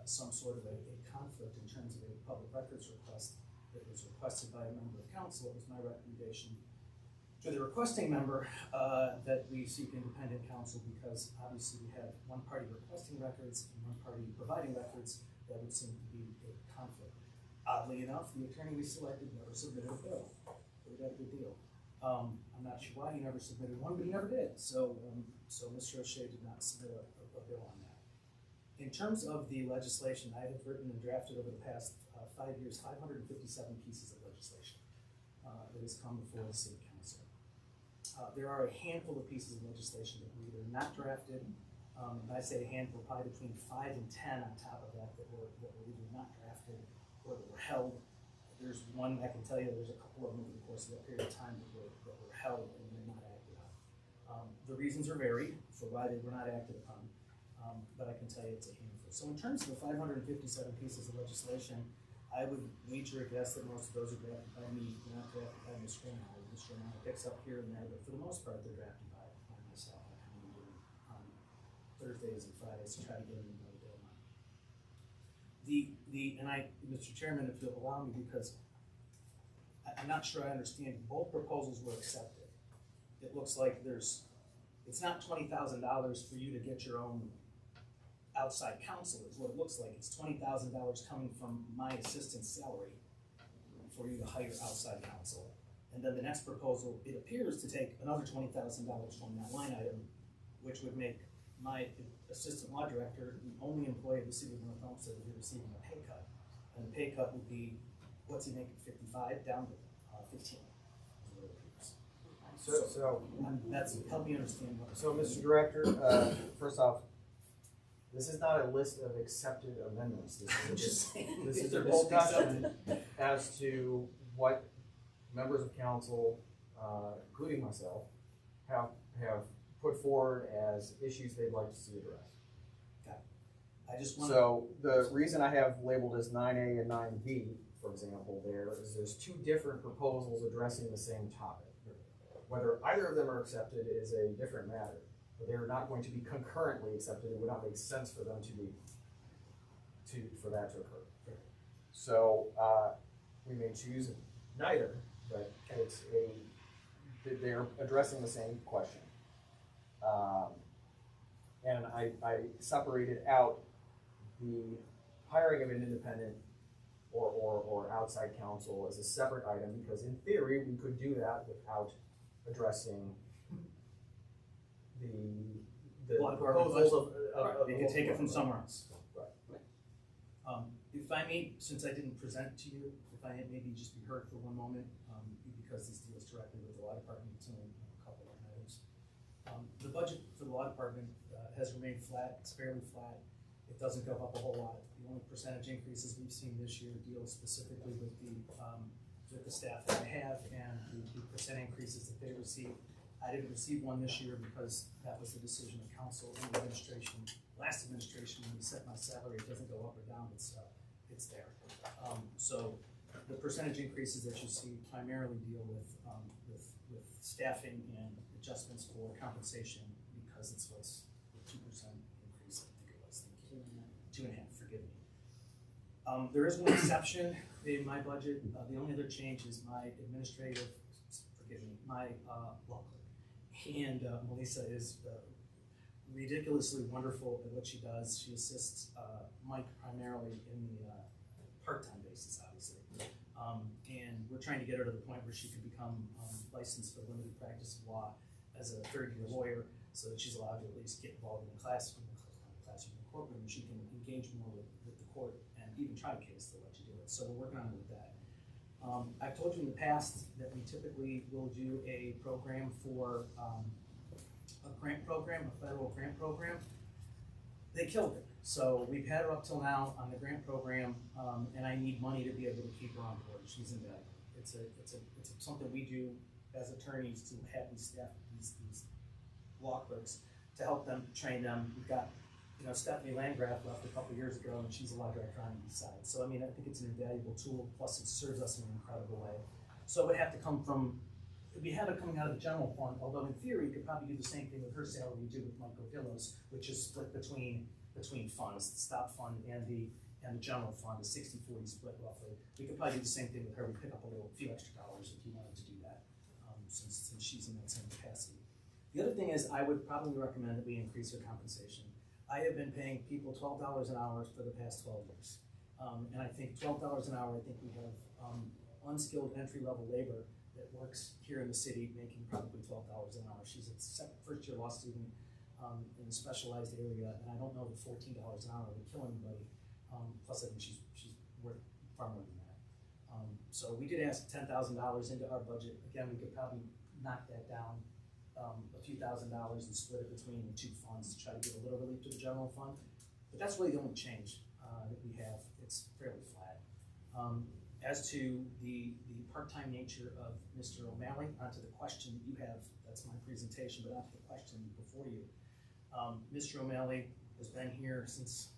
some sort of a conflict in terms of a public records request that was requested by a member of council. It was my recommendation to the requesting member that we seek independent counsel, because obviously we have one party requesting records and one party providing records. That would seem to be a conflict. Oddly enough, the attorney we selected never submitted a bill. We got a good deal. I'm not sure why he never submitted one, but he never did. So Mr. O'Shea did not submit a bill on that. In terms of the legislation, I have written and drafted over the past 5 years 557 pieces of legislation that has come before the city council. There are a handful of pieces of legislation that were either not drafted, and I say a handful, probably between 5 and 10 on top of that, that were either not drafted or that were held. There's one, I can tell you, there's a couple of them over the course of that period of time that were held and they're not acted on. The reasons are varied for why they were not acted upon, but I can tell you it's a handful. So in terms of the 557 pieces of legislation, I would wager a guess that most of those are drafted by me, not drafted by Mr. Rinaldi. Mr. Rinaldi picks up here and there, but for the most part, they're drafted by myself. I come in on Thursdays and Fridays to try to get them into the deadline. Mr. Chairman, if you'll allow me, because I'm not sure I understand, both proposals were accepted. It looks like it's not $20,000 for you to get your own outside counsel is what it looks like. It's $20,000 coming from my assistant's salary for you to hire outside counsel. And then the next proposal, it appears to take another $20,000 from that line item, which would make my assistant law director the only employee of the city of North Homestead that is receiving a pay cut. And the pay cut would be, what's he making, 55 down to 15. That's, help me understand what. So, Mr. Director, first off, this is not a list of accepted amendments. This is a discussion as to what members of council, including myself, have put forward as issues they'd like to see addressed. I just want So the reason I have labeled as 9A and 9B, for example, is there's two different proposals addressing the same topic. Whether either of them are accepted is a different matter, but they're not going to be concurrently accepted. It would not make sense for them for that to occur. So we may choose neither, but they're addressing the same question. And I separated out the hiring of an independent or outside counsel as a separate item, because in theory we could do that without addressing the proposals of they can take it from somewhere else. Right. If I may, since I didn't present to you, if I had maybe just be heard for one moment, because this deals directly with the law department, it's only a couple of items. The budget for the law department has remained flat. It's fairly flat. It doesn't go up a whole lot. The only percentage increases we've seen this year deal specifically with the staff that I have and the percent increases that they receive. I didn't receive one this year because that was the decision of council and the administration. Last administration, when we set my salary, it doesn't go up or down, it's there. So the percentage increases that you see primarily deal with staffing and adjustments for compensation, because it's what's 2% increase, I think it was, 2.5, forgive me. There is one exception in my budget. The only other change is my administrative, my law clerk. And Melissa is ridiculously wonderful at what she does. She assists Mike primarily in the part-time basis, obviously. And we're trying to get her to the point where she can become licensed for limited practice of law as a third-year lawyer, so that she's allowed to at least get involved in the classroom, the courtroom, and she can engage more with the court and even try a case. They'll let you do it. So we're working on it with that. I've told you in the past that we typically will do a program for a grant program, a federal grant program. They killed it. So we've had her up till now on the grant program, and I need money to be able to keep her on board. She's invaluable. It's something we do as attorneys to have these staff, these law clerks, to help them, train them. We've got, Stephanie Landgraf left a couple years ago, and she's a law director on the side. So I mean, I think it's an invaluable tool. Plus, it serves us in an incredible way. So it would have to come from. We have it coming out of the general fund, although in theory, you could probably do the same thing with her salary you do with Michael Dillos, which is split between between funds, the stop fund and the general fund, a 60-40 split roughly. We could probably do the same thing with her, we pick up a few extra dollars if you wanted to do that, since she's in that same capacity. The other thing is, I would probably recommend that we increase her compensation. I have been paying people $12 an hour for the past 12 years. And I think $12 an hour, I think we have unskilled entry-level labor that works here in the city making probably $12 an hour. She's a first-year law student in a specialized area, and I don't know that $14 an hour would kill anybody. Plus, I think she's worth far more than that. So we did ask $10,000 into our budget. Again, we could probably knock that down a few $1,000s and split it between the two funds to try to give a little relief to the general fund. But that's really the only change that we have. It's fairly flat. As to the part-time nature of Mr. O'Malley, onto the question that you have, that's my presentation, but onto the question before you. Mr. O'Malley has been here since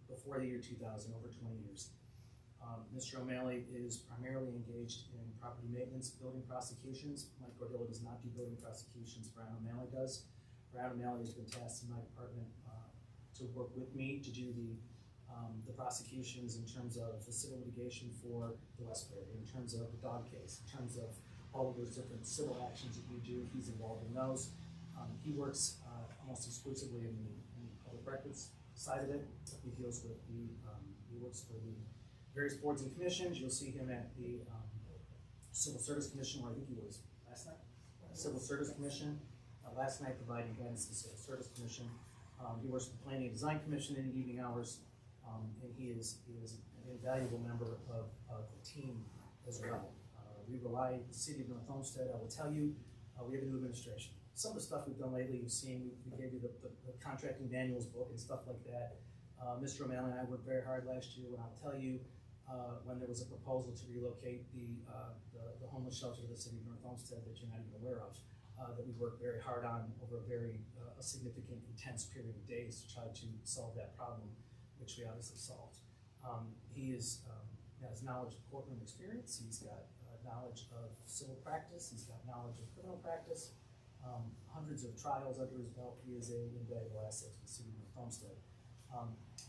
before the year 2000, over 20 years. Mr. O'Malley is primarily engaged in property maintenance, building prosecutions. Mike Cordilla does not do building prosecutions, Brian O'Malley does. Brian O'Malley has been tasked in my department to work with me to do the prosecutions in terms of the civil litigation for the Westbury, in terms of the dog case, in terms of all of those different civil actions that we do. He's involved in those. He works almost exclusively in the public records side of it. He deals with the, he works for the various boards and commissions. You'll see him at the Civil Service Commission, where I think he was last night. Civil Service Commission, last night providing guidance to the Civil Service Commission. He works for the Planning and Design Commission in the evening hours, and he is an invaluable member of the team as well. We rely on the city of North Olmsted. I will tell you, we have a new administration. Some of the stuff we've done lately, you've seen, we gave you the contracting manuals book and stuff like that. Mr. O'Malley and I worked very hard last year, and I'll tell you, when there was a proposal to relocate the homeless shelter to the city of North Olmsted that you're not even aware of, that we worked very hard on over a very significant, intense period of days to try to solve that problem, which we obviously solved. He has knowledge of courtroom experience. He's got knowledge of civil practice. He's got knowledge of criminal practice. Hundreds of trials under his belt. He is an invaluable asset to the city of North Olmsted.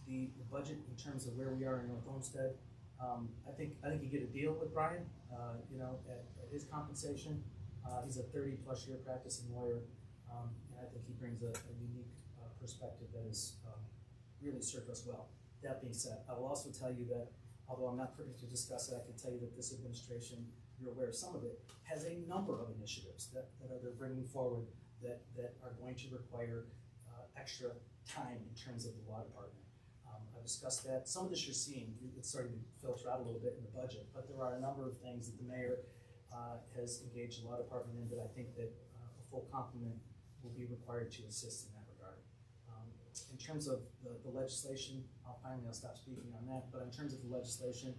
The budget in terms of where we are in North Olmsted, I think you get a deal with Brian, at his compensation. He's a 30-plus year practicing lawyer, and I think he brings a unique perspective that has really served us well. That being said, I will also tell you that, although I'm not privy to discuss it, I can tell you that this administration, you're aware of some of it, has a number of initiatives that they're bringing forward that are going to require extra time in terms of the law department. I discussed that. Some of this you're seeing, it's starting to filter out a little bit in the budget, but there are a number of things that the mayor has engaged the law department in that I think that a full complement will be required to assist in that regard. In terms of the legislation, I'll stop speaking on that, but in terms of the legislation,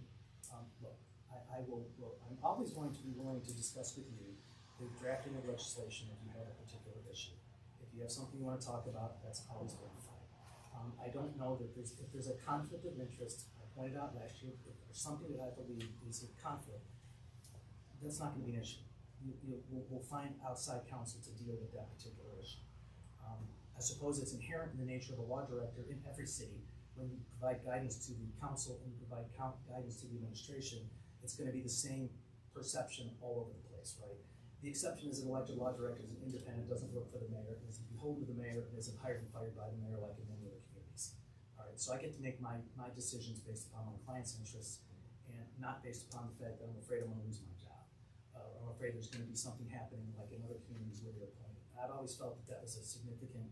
look, I'm always going to be willing to discuss with you the drafting of legislation if you have a particular issue. If you have something you want to talk about, that's always very fine. I don't know that if there's a conflict of interest, I pointed out last year, if there's something that I believe is a conflict, that's not going to be an issue. We'll find outside counsel to deal with that particular issue. I suppose it's inherent in the nature of a law director in every city. When you provide guidance to the council and you provide guidance to the administration, it's going to be the same perception all over the place, right? The exception is an elected law director is an independent, doesn't work for the mayor, is beholden to the mayor, and isn't hired and fired by the mayor like in many other communities. All right, so I get to make my decisions based upon my client's interests and not based upon the fact that I'm afraid I'm going to lose my job. I'm afraid there's going to be something happening like in other communities where they're appointed. I've always felt that was a significant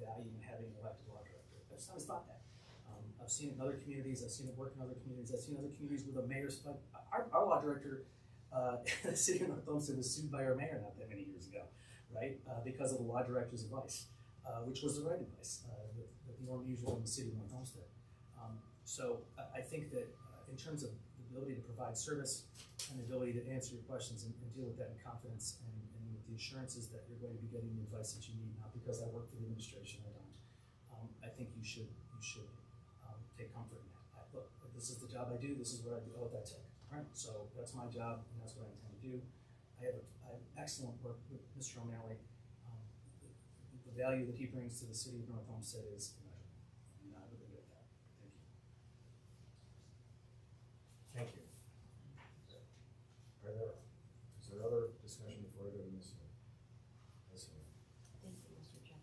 value in having an elected law director. I've just always thought that. I've seen it in other communities. I've seen it work in other communities. I've seen other communities with a mayor's. Our law director, the city of North Olmsted was sued by our mayor not that many years ago, right? Because of the law director's advice, which was the right advice, with the more usual in the city of North Olmsted. So I think that in terms of the ability to provide service and the ability to answer your questions and deal with that in confidence and with the assurances that you're going to be getting the advice that you need, not because I work for the administration, I don't. I think you should take comfort in that. Look, this is the job I do. This is what I do. Oh, that's it. All right. So that's my job, and that's what I intend to do. I have excellent work with Mr. O'Malley. The the value that he brings to the city of North Homestead is immeasurable. And I would leave it at that. Thank you. Thank you. Is there other discussion before I go to Ms. Smith? Thank you, Mr. Chair.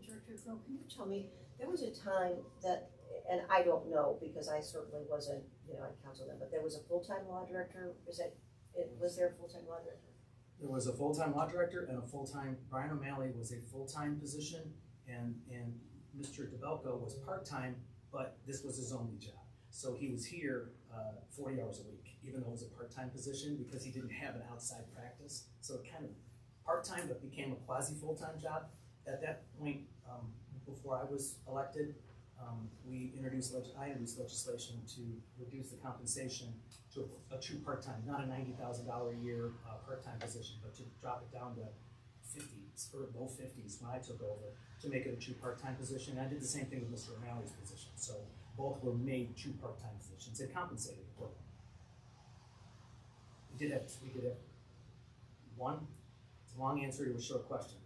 Director Crowe, can you tell me, there was a time that, and I don't know, because I certainly wasn't, on council then, but there was a full-time law director, was there a full-time law director? There was a full-time law director and a full-time, Brian O'Malley was a full-time position, and Mr. DeBelco was part-time, but this was his only job. So he was here 40 hours a week, even though it was a part-time position, because he didn't have an outside practice. So it kind of part-time, but became a quasi-full-time job. At that point, before I was elected, I introduced legislation to reduce the compensation to a true part-time, not a $90,000 a year part-time position, but to drop it down to 50s or low 50s when I took over, to make it a true part-time position. I did the same thing with Mr. O'Malley's position. So both were made true part-time positions and compensated accordingly. We did have one. It's a long answer to a short question.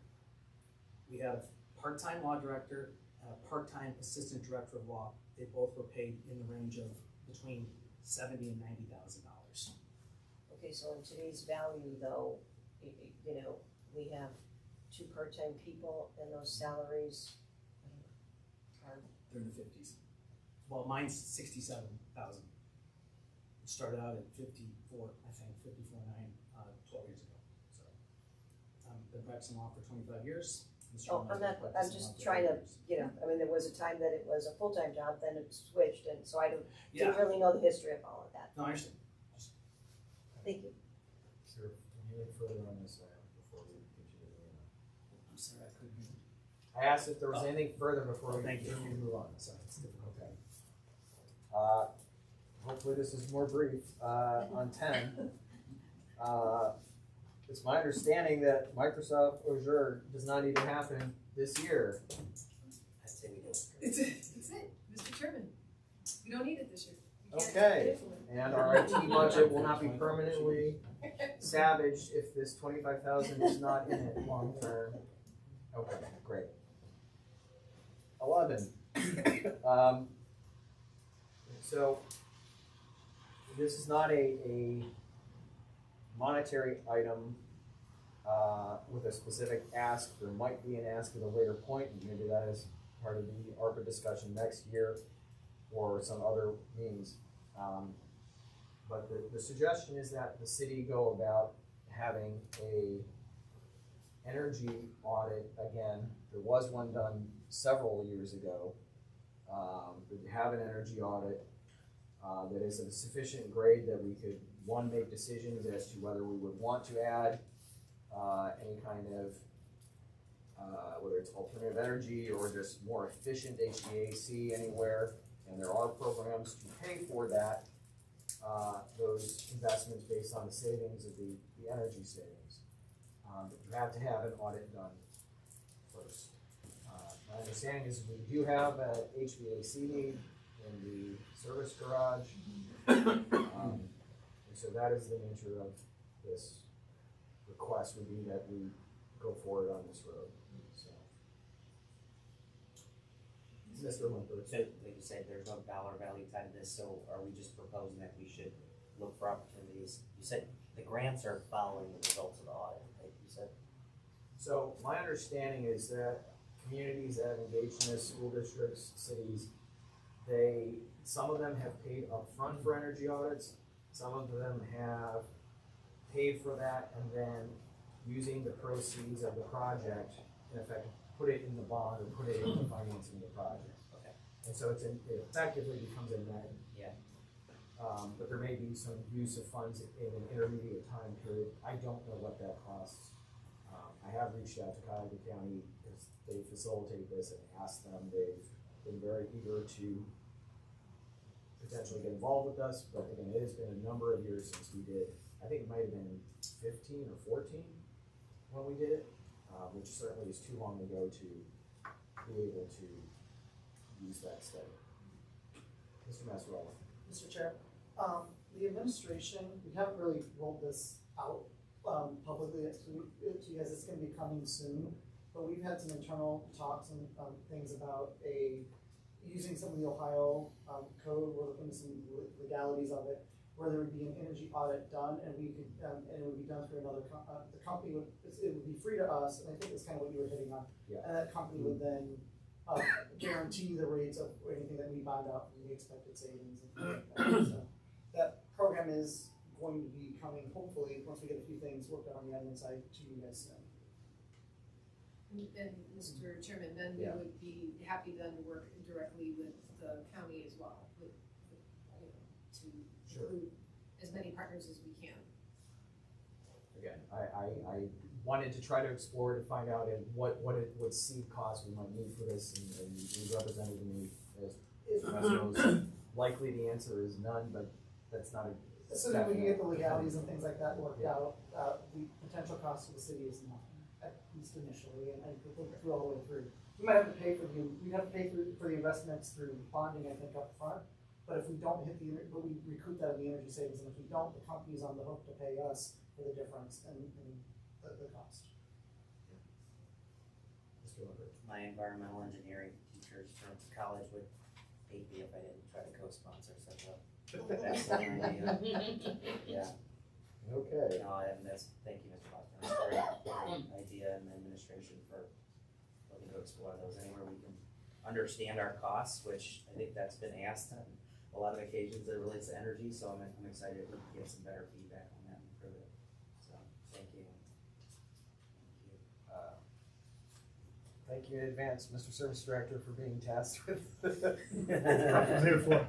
We had a part-time law director and a part-time assistant director of law. They both were paid in the range of between $70,000 and $90,000. Okay, so in today's value though, we have two part-time people and those salaries are. They're in the 50s. Well, mine's 67,000. It started out at 54, I think, 54.9, 12 years ago. So, been practicing law for 25 years. I'm just trying to, there was a time that it was a full-time job, then it switched, and so I didn't really know the history of all of that. No, I understand. Thank you. Is there anything further on this item before we continue? I'm sorry, I couldn't hear you. I asked if there was anything further before we continue to move on. Sorry, it's difficult. Okay. Hopefully this is more brief. On 10, it's my understanding that Microsoft Azure does not even happen this year. I'd say we don't. It's it, Mr. Chairman. We don't need it this year. We can't Okay. pay for it. And our IT budget will not be permanently savaged if this 25,000 is not in it long term. Okay, great. 11. So this is not a monetary item with a specific ask. There might be an ask at a later point, and maybe that is part of the ARPA discussion next year or some other means. But the suggestion is that the city go about having a energy audit again. There was one done several years ago. But have an energy audit that is of a sufficient grade that we could, one, make decisions as to whether we would want to add any kind of, whether it's alternative energy or just more efficient HVAC anywhere. And there are programs to pay for that, those investments based on the savings of the energy savings. But you have to have an audit done first. My understanding is we do have a HVAC need in the service garage. And so that is the nature of this request, would be that we go forward on this road. So. Mr. Limpert. So, like you said, there's no dollar value tied to this, so are we just proposing that we should look for opportunities? You said the grants are following the results of the audit, like you said? So my understanding is that communities that have engaged in this, school districts, cities, some of them have paid upfront for energy audits, some of them have paid for that, and then using the proceeds of the project, in effect, put it in the bond or put it in the financing of the project. Okay. And so it effectively becomes a net. Yeah. But there may be some use of funds in an intermediate time period. I don't know what that costs. I have reached out to Cuyahoga County because they facilitate this and asked them. They've been very eager to potentially get involved with us, but again, it has been a number of years since we did. I think it might have been 15 or 14 when we did it, which certainly is too long ago to be able to use that study. Mr. Massarella. Mr. Chair, the administration, we haven't really rolled this out publicly to you guys. It's going to be coming soon, but we've had some internal talks and, things about using some of the Ohio, code, we're looking at some legalities of it, where there would be an energy audit done, and we could, and it would be done through another, the company would, it would be free to us, and I think that's kind of what you were hitting on. Yeah. And that company would then, guarantee the rates of anything that we bond out from the expected savings and things like that. So that program is going to be coming, hopefully, once we get a few things worked out on the admin side, to you guys soon. And Mr. Chairman, then we Yeah. would be happy then to work directly with the county as well, with you know, to include as many partners as we can. Again, I wanted to try to explore to find out what seed costs we might need for this, and you represented to me as professionals. Likely the answer is none, but that's not a. So then we can get the legalities and things like that worked out, the potential cost of the city is nothing, at least initially, and through all the way through. We might have to pay for we'd have to pay for the investments through bonding, I think, up front. But if we don't hit but we recoup that in the energy savings, and if we don't, the company's on the hook to pay us for the difference and the cost. My environmental engineering teachers from college would hate me if I didn't try to co-sponsor such a excellent idea. Yeah. Okay. No, and that's, thank you, Mr. Boston, that's a great idea, and the administration for looking to explore those anywhere we can understand our costs, which I think that's been asked on a lot of occasions that relates to energy, so I'm excited to get some better feedback on that and improve it. So, thank you. Thank you in advance, Mr. Service Director, for being tasked with. I'm here for.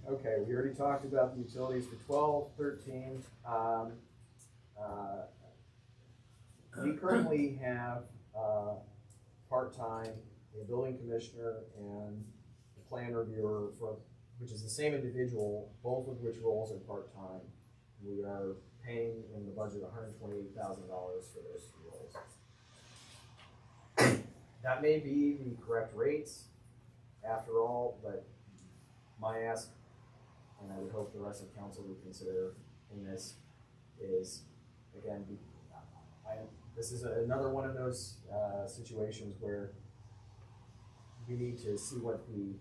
Okay, we already talked about the utilities for 12, 13. We currently have part-time, a building commissioner and a plan reviewer which is the same individual, both of which roles are part-time. We are paying in the budget $128,000 for those two roles. That may be the correct rates after all, but my ask, and I would hope the rest of council would consider in this, is again, this is another one of those situations where we need to see what the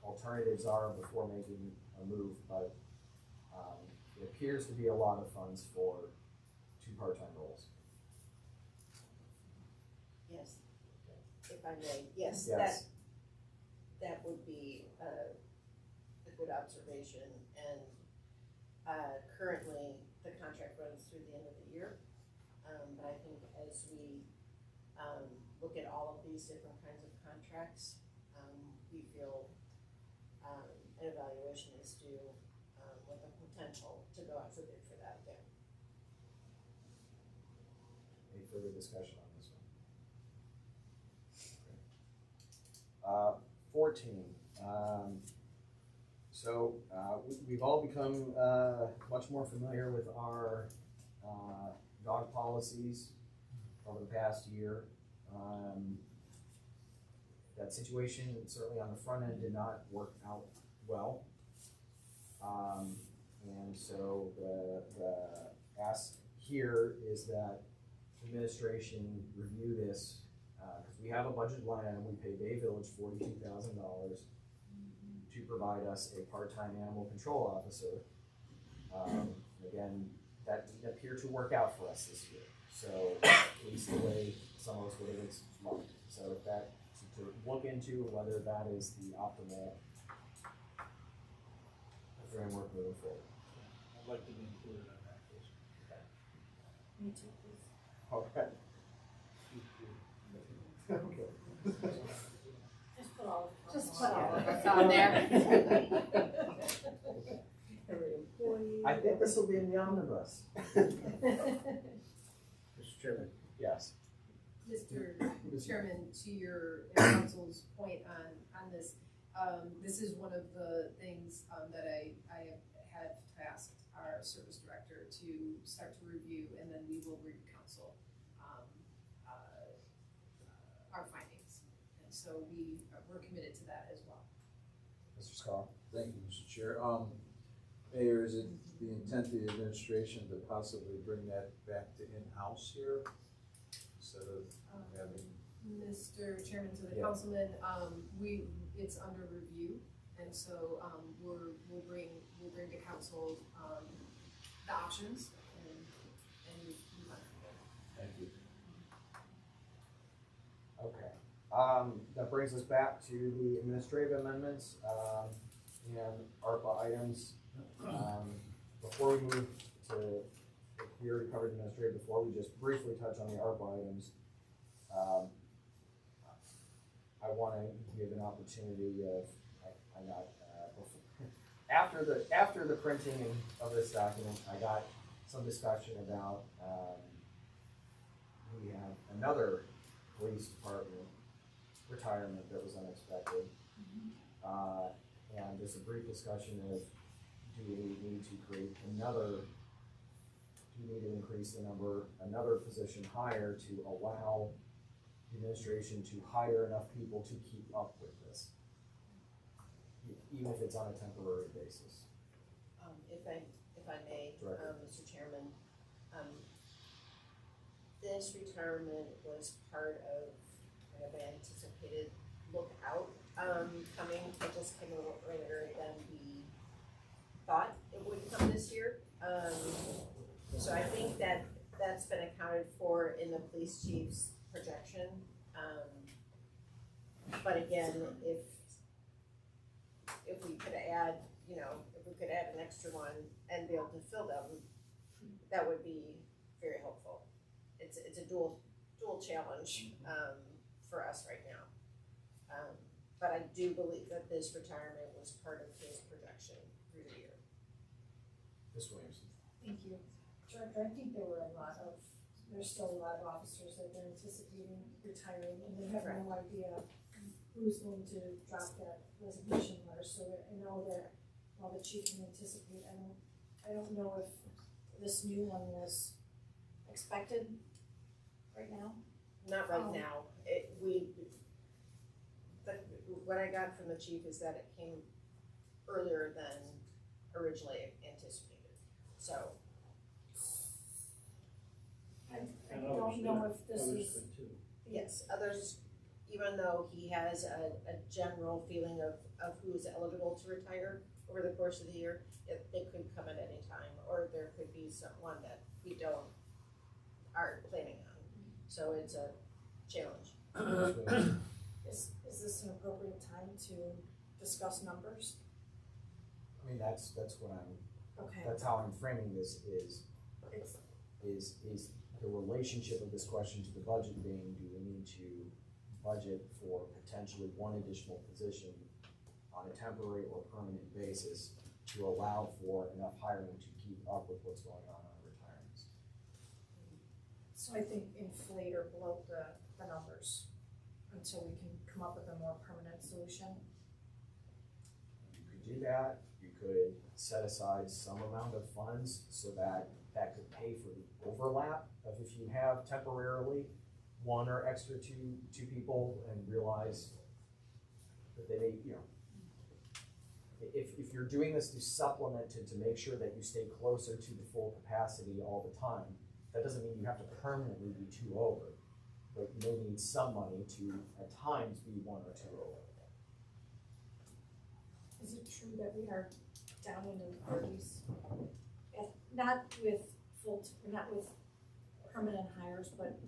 alternatives are before making a move, but it appears to be a lot of funds for two part-time roles. Yes, if I may, yes, Yes. that would be a good observation, and currently the contract runs through the end of the year, but I think as we look at all of these different kinds of contracts, we feel an evaluation is due with the potential to go out for bid for that again. Any further discussion on this one? 14. We've all become much more familiar with our dog policies over the past year. That situation, certainly on the front end, did not work out well. And so the ask here is that administration review this, because we have a budget line item. We pay Bay Village $42,000 to provide us a part-time animal control officer. Again, that didn't appear to work out for us this year. So at least the way some of us would have expected. So that to look into whether that is the optimal framework moving forward. I'd like to be included on that, please. Me too, please. Okay. Okay. Just put all of us on there. I think this will be in the omnibus. Mr. Chairman. Yes. Mr. Chairman, to your council's point on this, this is one of the things that I have tasked our service director to start to review, and then we will bring council our findings. And so we're committed to that as well. Mr. Scott. Thank you, Mr. Chair. Mayor, is it the intent of the administration to possibly bring that back to in-house here instead of having? Mr. Chairman, to the Yeah. councilman, it's under review, and so, we'll bring to council, the options and move on. Thank you. Okay, that brings us back to the administrative amendments, and ARPA items. Before we move to, we already covered administrative before, we just briefly touch on the ARPA items. I wanna give an opportunity of, I got, after the printing of this document, I got some discussion about, we have another police department retirement that was unexpected. And just a brief discussion of, do we need to create another, do we need to increase the number, another position higher to allow the administration to hire enough people to keep up with this? Even if it's on a temporary basis. If I may, Director. Mr. Chairman, this retirement was part of kind of an anticipated look out, coming. It just came a little earlier than we thought it would come this year. So I think that that's been accounted for in the police chief's projection. But again, if we could add, if we could add an extra one and be able to fill them, that would be very helpful. It's a dual challenge, for us right now. But I do believe that this retirement was part of his projection through the year. Ms. Williamson. Thank you. Director, I think there's still a lot of officers that they're anticipating retiring, and they have no idea who's going to drop that resignation letter, so I know that while the chief can anticipate, I don't know if this new one was expected right now. Not right now. What I got from the chief is that it came earlier than originally anticipated, so. I don't know if this is. Yes, others, even though he has a general feeling of who is eligible to retire over the course of the year, they could come at any time, or there could be someone that we aren't planning on. So it's a challenge. Is this an appropriate time to discuss numbers? I mean, that's what I'm, Okay. that's how I'm framing this is the relationship of this question to the budget being, do we need to budget for potentially one additional position on a temporary or permanent basis to allow for enough hiring to keep up with what's going on retirements? So I think inflate or bloat the numbers until we can come up with a more permanent solution. You could do that. You could set aside some amount of funds so that could pay for the overlap of if you have temporarily one or extra two people and realize that they may, if you're doing this to supplement it to make sure that you stay closer to the full capacity all the time, that doesn't mean you have to permanently be two over, but you may need some money to at times be one or two over. Is it true that we are down in the 30s? Not with permanent hires, but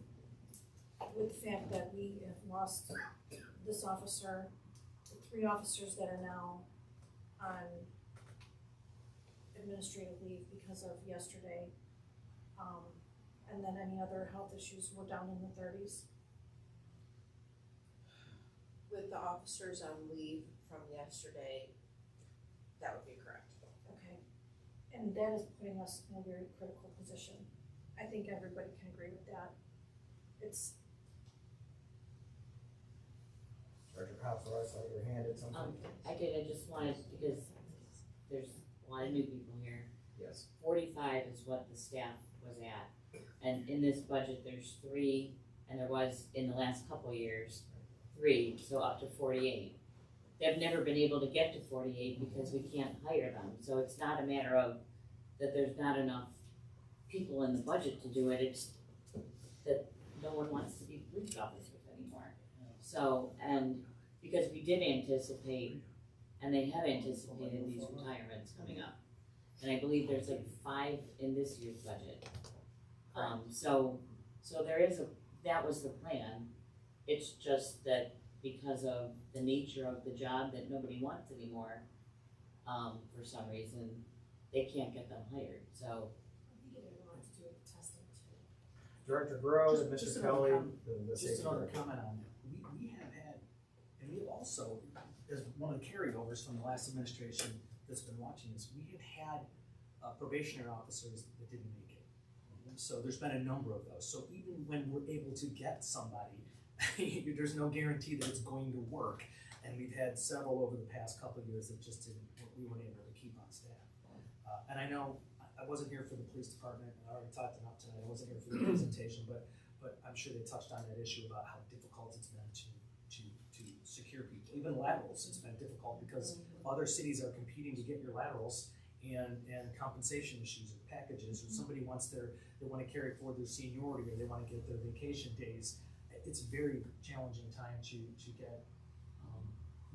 with the fact that we have lost this officer, the 3 officers that are now on administrative leave because of yesterday, and then any other health issues, we're down in the 30s. With the officers on leave from yesterday, that would be correct. Okay, and that is putting us in a very critical position. I think everybody can agree with that. It's. Director Counselor, I saw your hand at something. I just wanted, because there's a lot of new people here. Yes. 45 is what the staff was at. And in this budget, there's 3, and there was in the last couple years, 3, so up to 48. They've never been able to get to 48 because we can't hire them. So it's not a matter of that there's not enough people in the budget to do it, it's that no one wants to be police officers anymore. So, and because we did anticipate, and they have anticipated these retirements coming up. And I believe there's like 5 in this year's budget. So there is that was the plan. It's just that because of the nature of the job that nobody wants anymore, for some reason, they can't get them hired, so. I think it had a lot to do with the testing too. Director Groves and Just Mr. another Kelly, comment. the Just safety another director. comment on that. We have had, and we have also, as one of the carryovers from the last administration that's been watching this, we have had probationary officers that didn't make it. So there's been a number of those. So even when we're able to get somebody, there's no guarantee that it's going to work. And we've had several over the past couple of years that just didn't, we weren't able to keep on staff. And I know I wasn't here for the police department, and I already talked enough tonight. I wasn't here for the presentation, but I'm sure they touched on that issue about how difficult it's been to secure people. Even laterals, it's been difficult because other cities are competing to get your laterals, and compensation issues or packages, or somebody wants they want to carry forward their seniority, or they want to get their vacation days. It's a very challenging time to get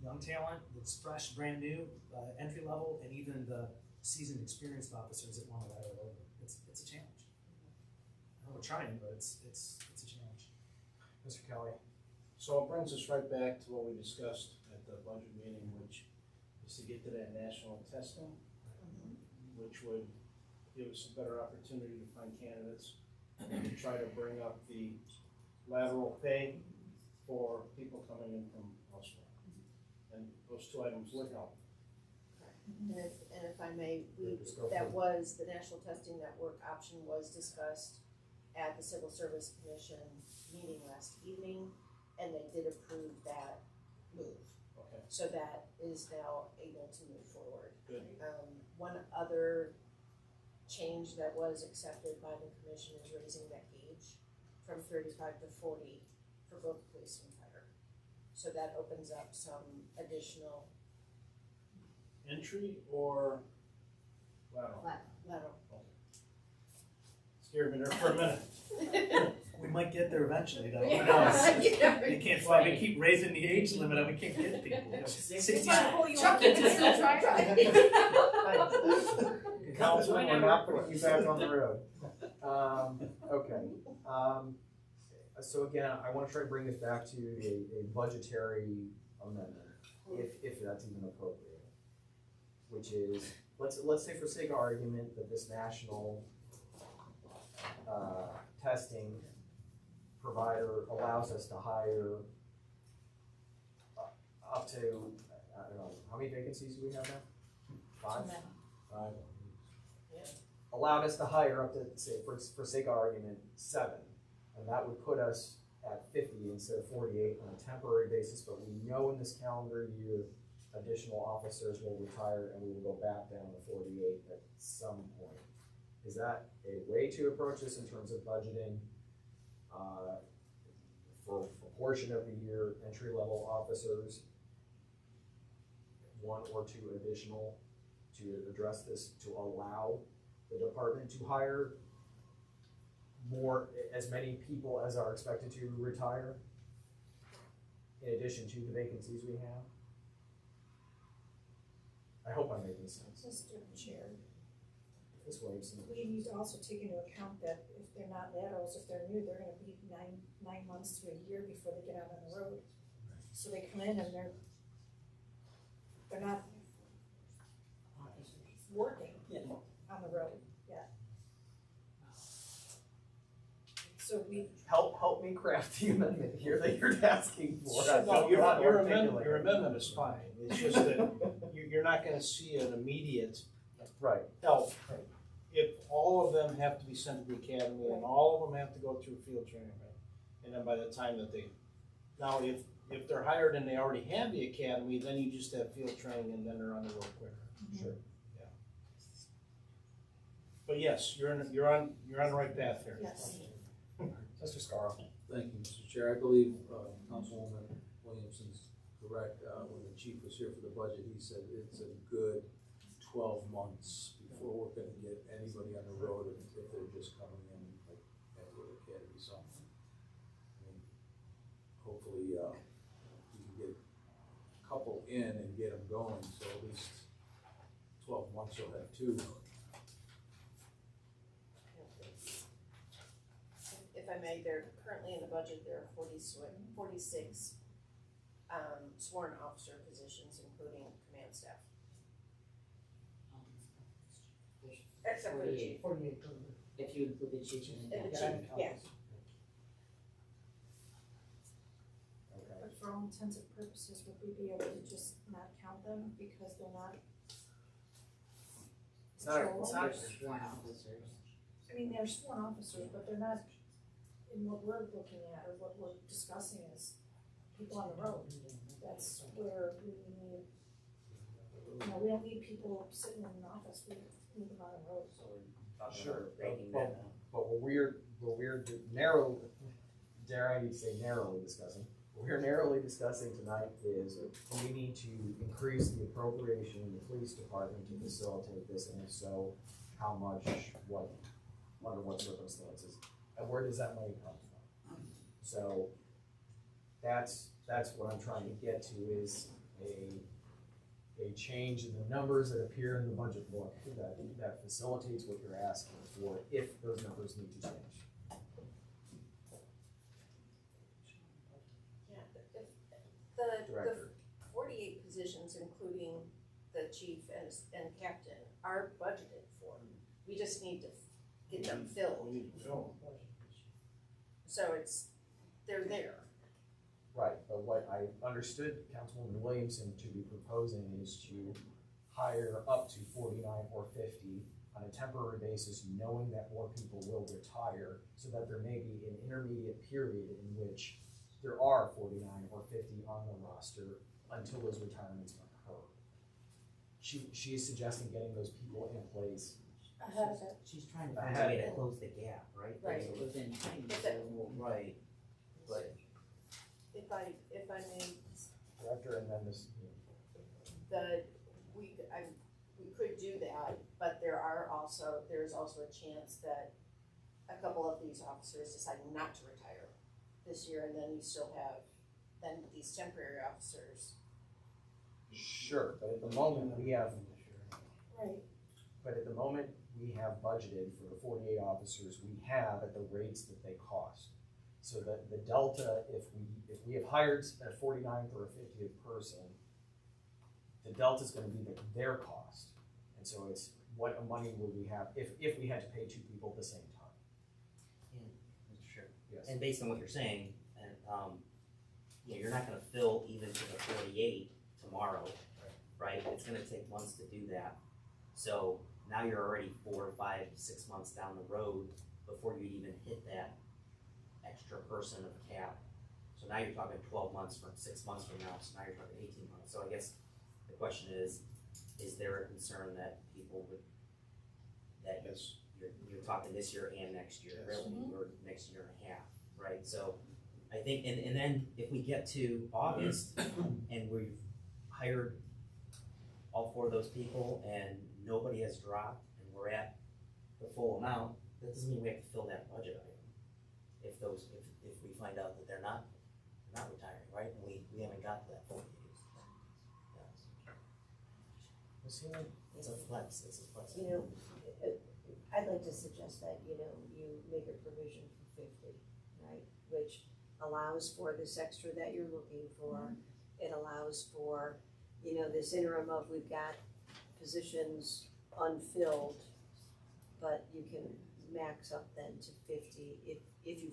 young talent that's fresh, brand new, entry level, and even the seasoned, experienced officers that want to lateral over. It's a challenge. I know we're trying, but it's a challenge. Mr. Kelly. So it brings us right back to what we discussed at the budget meeting, which is to get to that national testing, which would give us a better opportunity to find candidates and to try to bring up the lateral pay for people coming in from elsewhere. And those 2 items would help. And if I may, Just go for that it. was, the national testing network option was discussed at the Civil Service Commission meeting last evening, and they did approve that move. Okay. So that is now able to move forward. Good. One other change that was accepted by the commission is raising that age from 35 to 40 for both police and fire. So that opens up some additional Entry or lateral? lateral. Scared me there for a minute. We might get there eventually, though. Who Yeah. knows? Yeah. They can't find. We keep raising the age limit, and we can't get people. 65. Chuck it, just try Councilman, we're not putting you back on the road. Okay. So again, I want to try to bring this back to a budgetary amendment, if that's even appropriate. Which is, let's say for sake of argument that this national testing provider allows us to hire up to, I don't know, how many vacancies do we have now? 5? 5. Allowed us to hire up to, say, for sake of argument, 7. And that would put us at 50 instead of 48 on a temporary basis, but we know in this calendar year, additional officers will retire and we will go back down to 48 at some point. Is that a way to approach this in terms of budgeting for a portion of the year, entry-level officers, 1 or 2 additional to address this, to allow the department to hire as many people as are expected to retire, in addition to the vacancies we have? I hope I'm making sense. Mr. Chair, This way, it's we need to also take into account that if they're not laterals, if they're new, they're gonna be nine months to a year before they get out on the road. So they come in and they're not working on the road yet. So we, help me craft the amendment here that you're asking for. No, your amendment is fine. It's just that you're not gonna see an immediate Right. help if all of them have to be sent to the academy and all of them have to go through field training, right? And then by the time that now if they're hired and they already have the academy, then you just have field training and then they're on the road quicker. Sure. Yeah. But yes, you're on the right path here. Yes. Mr. Scarrow. Thank you, Mr. Chair. I believe Councilwoman Williamson's correct. When the chief was here for the budget, he said it's a good 12 months before where we're gonna get anybody on the road if they're just coming in, like, at the academy, so. I mean, hopefully, we can get a couple in and get them going, so at least 12 months you'll have two. If I may, there, currently in the budget, there are 46 sworn officer positions, including command staff. Except for the chief. 48. If you include the chief and the And the deputy. chief, yeah. Okay. But for all intents and purposes, would we be able to just not count them because they're not It's not, patrol? it's not, There's sworn officers. I mean, they're sworn officers, but they're not, in what we're looking at, or what we're discussing is people on the road. That's where we need, we don't need people sitting in an office, we need them on the road. So we're talking Sure, about breaking but- that down. but what we're narrow, dare I say narrowly discussing, what we're narrowly discussing tonight is we need to increase the appropriation in the police department to facilitate this, and if so, how much, what, under what circumstances, and where does that money come from? So, that's what I'm trying to get to, is a change in the numbers that appear in the budget book that facilitates what you're asking for, if those numbers need to change. Yeah, the Director. 48 positions, including the chief and captain, are budgeted for. We just need to get them filled. We need to fill them. So they're there. Right, but what I understood Councilwoman Williamson to be proposing is to hire up to 49 or 50 on a temporary basis, knowing that more people will retire, so that there may be an intermediate period in which there are 49 or 50 on the roster until those retirements occur. She is suggesting getting those people in place. She's trying to find a way to close the gap, right? Right. So Within time. But that- right, but If I may, Director, and then this, we could do that, but there's also a chance that a couple of these officers decide not to retire this year, and then you still have these temporary officers. sure, but at the moment we have Right. But at the moment, we have budgeted for the 48 officers we have at the rates that they cost. So that the delta, if we have hired a 49th or a 50th person, the delta's gonna be their cost. And so it's what money would we have if we had to pay two people at the same time. sure. Yes. And based on what you're saying, and, you're not gonna fill even to the 48 tomorrow, right? It's gonna take months to do that. So now you're already 4, 5, 6 months down the road before you even hit that extra person of cap. So now you're talking 12 months from 6 months from now, so now you're talking 18 months. So I guess the question is there a concern that people would, that Yes. you're talking this year and next year, Yes. really, or next year and a half, right? So I think, and then if we get to August and we've hired all 4 of those people and nobody has dropped and we're at the full amount, that doesn't mean we have to fill that budget item. If we find out that they're not retiring, right, and we haven't got to that 48. It's a flex, You know, I'd like to suggest that, you make a provision for 50, right? Which allows for this extra that you're looking for. It allows for, this interim of we've got positions unfilled, but you can max up then to 50 if you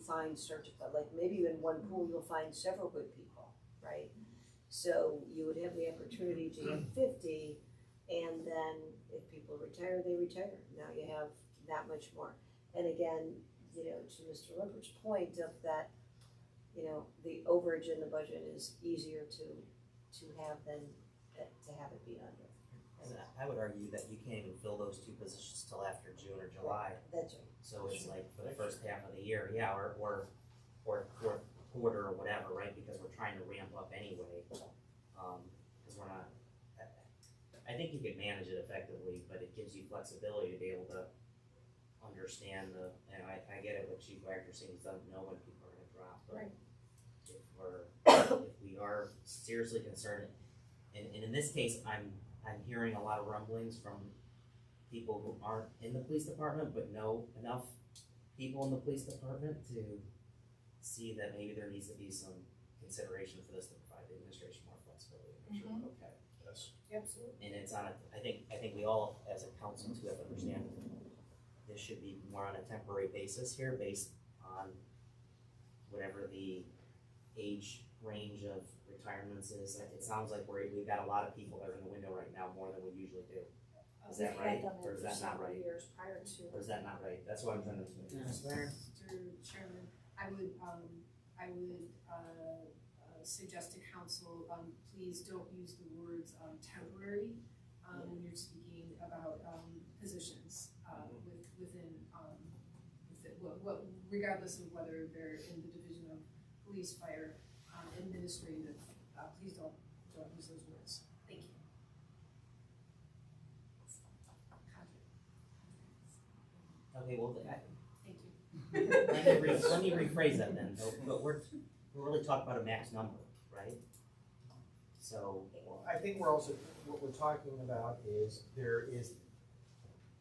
like maybe in one pool you'll find several good people, right? So you would have the opportunity to have 50, and then if people retire, they retire. Now you have that much more. And again, to Mr. Limpert's point of that, the overage in the budget is easier to have than to have it be under. And I would argue that you can't even fill those 2 positions till after June or July. That's right. So it's like for the first half of the year, yeah, or fourth quarter or whatever, right? Because we're trying to ramp up anyway. Because we're not. I think you can manage it effectively, but it gives you flexibility to be able to understand and I get it what Chief Wagner saying, he doesn't know when people are gonna drop, but Right. if we are seriously concerned, and in this case, I'm hearing a lot of rumblings from people who aren't in the police department, but know enough people in the police department to see that maybe there needs to be some consideration for this to provide the administration more flexibility, make sure we're okay. Yes. Absolutely. And it's on I think we all, as a council too, have to understand this should be more on a temporary basis here, based on whatever the age range of retirements is. It sounds like we've got a lot of people that are in the window right now, more than we usually do. Is that right, or is that not right? Years prior to. Or is that not right? That's what I'm trying to. Swear. Mr. Chairman, I would suggest to council, please don't use the words, temporary, when you're speaking about, positions, within, regardless of whether they're in the division of police, fire, administrative, please don't use those words. Thank you. Okay, well, Thank you. let me rephrase that then. But we're really talking about a max number, right? So. Well, I think we're also, what we're talking about is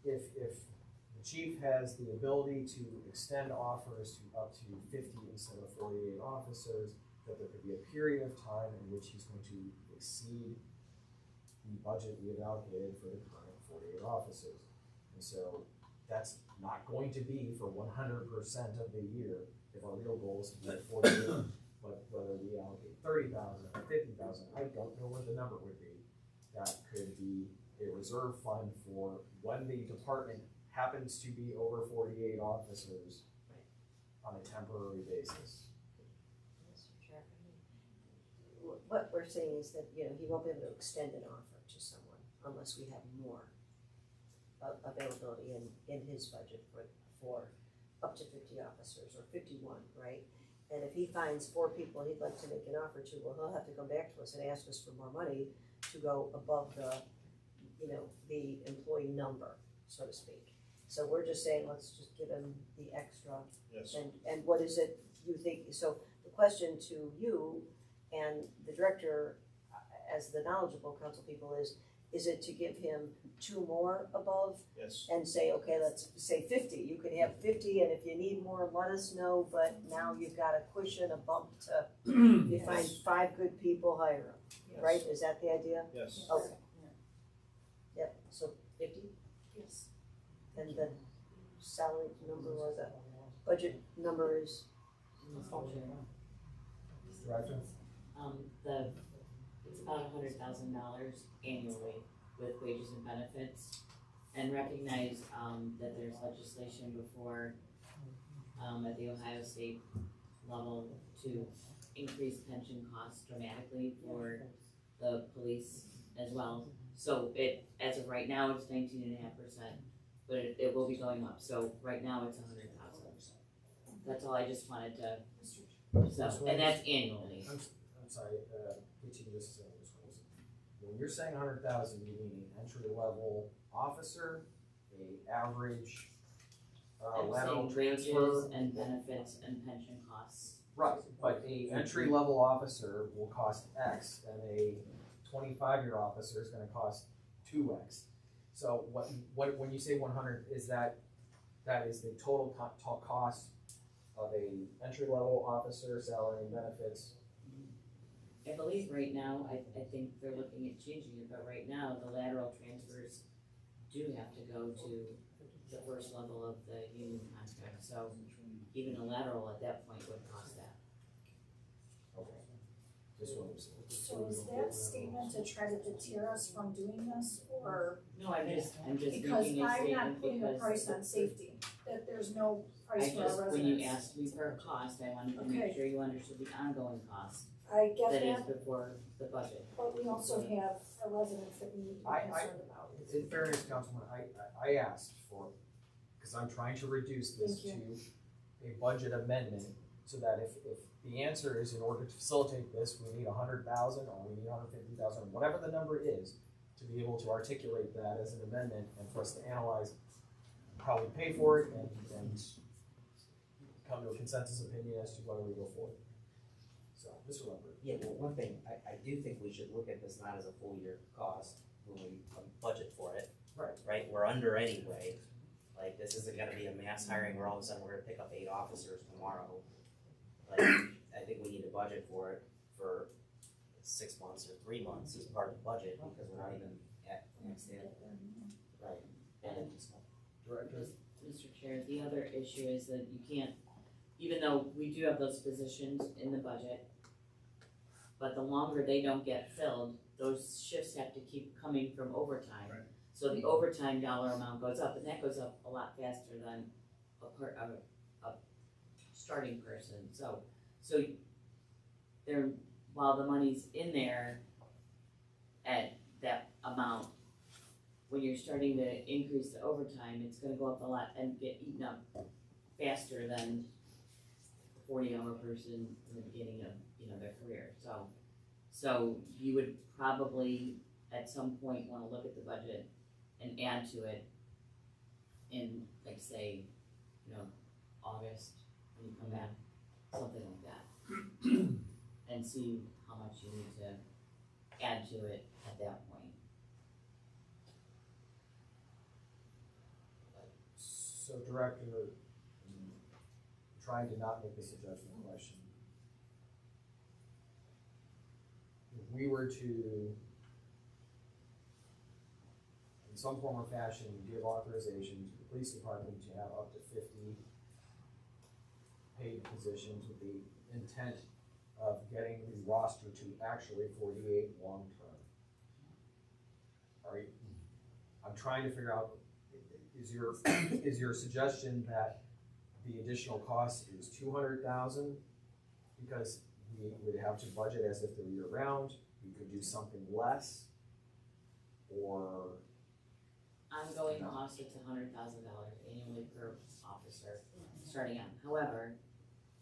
if the chief has the ability to extend offers to up to 50 instead of 48 officers, that there could be a period of time in which he's going to exceed the budget we have allocated for the current 48 officers. And so that's not going to be for 100% of the year if our real goal is to be 48, but whether we allocate 30,000 or 50,000, I don't know what the number would be. That could be a reserve fund for when the department happens to be over 48 officers on a temporary basis. What we're saying is that, he won't be able to extend an offer to someone unless we have more availability in his budget for up to 50 officers, or 51, right? And if he finds 4 people he'd like to make an offer to, well, he'll have to come back to us and ask us for more money to go above the employee number, so to speak. So we're just saying, let's just give him the extra. Yes. And what is it you think, so the question to you and the director, as the knowledgeable council people, is it to give him 2 more above? Yes. And say, okay, let's say 50, you could have 50, and if you need more, let us know, but now you've got a cushion, a bump to, if you find 5 good people, hire them, Yes. right? Is that the idea? Yes. Okay. Yep, so 50, Yes. and the salary number or the budget number is? Director? It's about $100,000 annually with wages and benefits, and recognize, that there's legislation before, at the Ohio State level to increase pension costs dramatically for the police as well. So as of right now, it's 19.5%, but it will be going up, so right now it's 100,000. That's all I just wanted to, and that's annually. I'm sorry, teaching this is when you're saying 100,000, you mean an entry-level officer, a average lateral I'm saying transfer? wages and benefits and pension costs. Right, but a entry-level officer will cost X, and a 25-year officer is gonna cost 2X. So when you say 100, is that is the total cost of a entry-level officer, salary and benefits? I believe right now, I think they're looking at changing it, but right now, the lateral transfers do have to go to the first level of the union contract, so even a lateral at that point would cost that. Okay. Just what I'm saying. So is that statement to try to deter us from doing this, or? No, I'm just Because making a I'm statement not putting a because price on safety, that there's no price for our residents. when you asked me for a cost, I wanted to make Okay. sure you understood the ongoing cost I get that is that, before the budget. but we also have our residents that we need to be concerned about. In fairness, Councilman, I asked for, because I'm trying to reduce this to Thank a budget amendment, so that if the answer is in order to facilitate this, we need 100,000 or we need 150,000, whatever the number is, to be able to articulate that as an amendment and for us to analyze how we pay for it and come to a consensus opinion as to whether we go forward. So, Mr. Lambert. Yeah, well, one thing, I do think we should look at this not as a full year cost when we budget for it. Right. Right, we're under anyway, like, this isn't gonna be a mass hiring where all of a sudden we're gonna pick up 8 officers tomorrow. Like, I think we need to budget for it for 6 months or 3 months as part of the budget, because we're not even at next year. Right. And Director. Mr. Chair, the other issue is that you can't, even though we do have those positions in the budget, but the longer they don't get filled, those shifts have to keep coming from overtime. Right. So the overtime dollar amount goes up, and that goes up a lot faster than a starting person. So there, while the money's in there at that amount, when you're starting to increase the overtime, it's gonna go up a lot and get eaten up faster than a 40-hour person in the beginning of, their career. So you would probably at some point wanna look at the budget and add to it in, like, say, August, when you come back, something like that. And see how much you need to add to it at that point. So, Director, I'm trying to not make this a judgment question. If we were to, in some form or fashion, give authorization to the police department to have up to 50 paid positions with the intent of getting the roster to actually 48 long-term. All right, I'm trying to figure out, is your suggestion that the additional cost is 200,000 because we would have to budget as if they're year-round? We could do something less, or Ongoing cost, it's $100,000 annually per officer, starting out. However,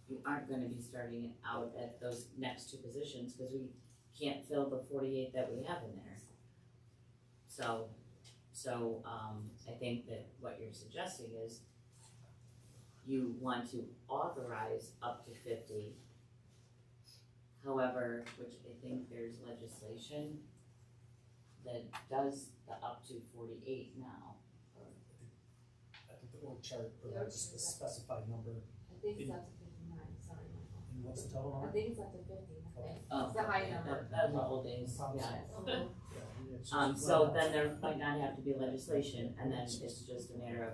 you aren't gonna be starting out at those next 2 positions, because we can't fill the 48 that we have in there. So I think that what you're suggesting is you want to authorize up to 50. However, which I think there's legislation that does the up to 48 now. I think the org chart provides the specified number. I think it's up to 59, sorry, Michael. And what's the total I number? think it's up to 50, I think. Oh, It's the high number. That was the old days, Probably yeah. so. So then there might not have to be legislation, and then it's just a matter of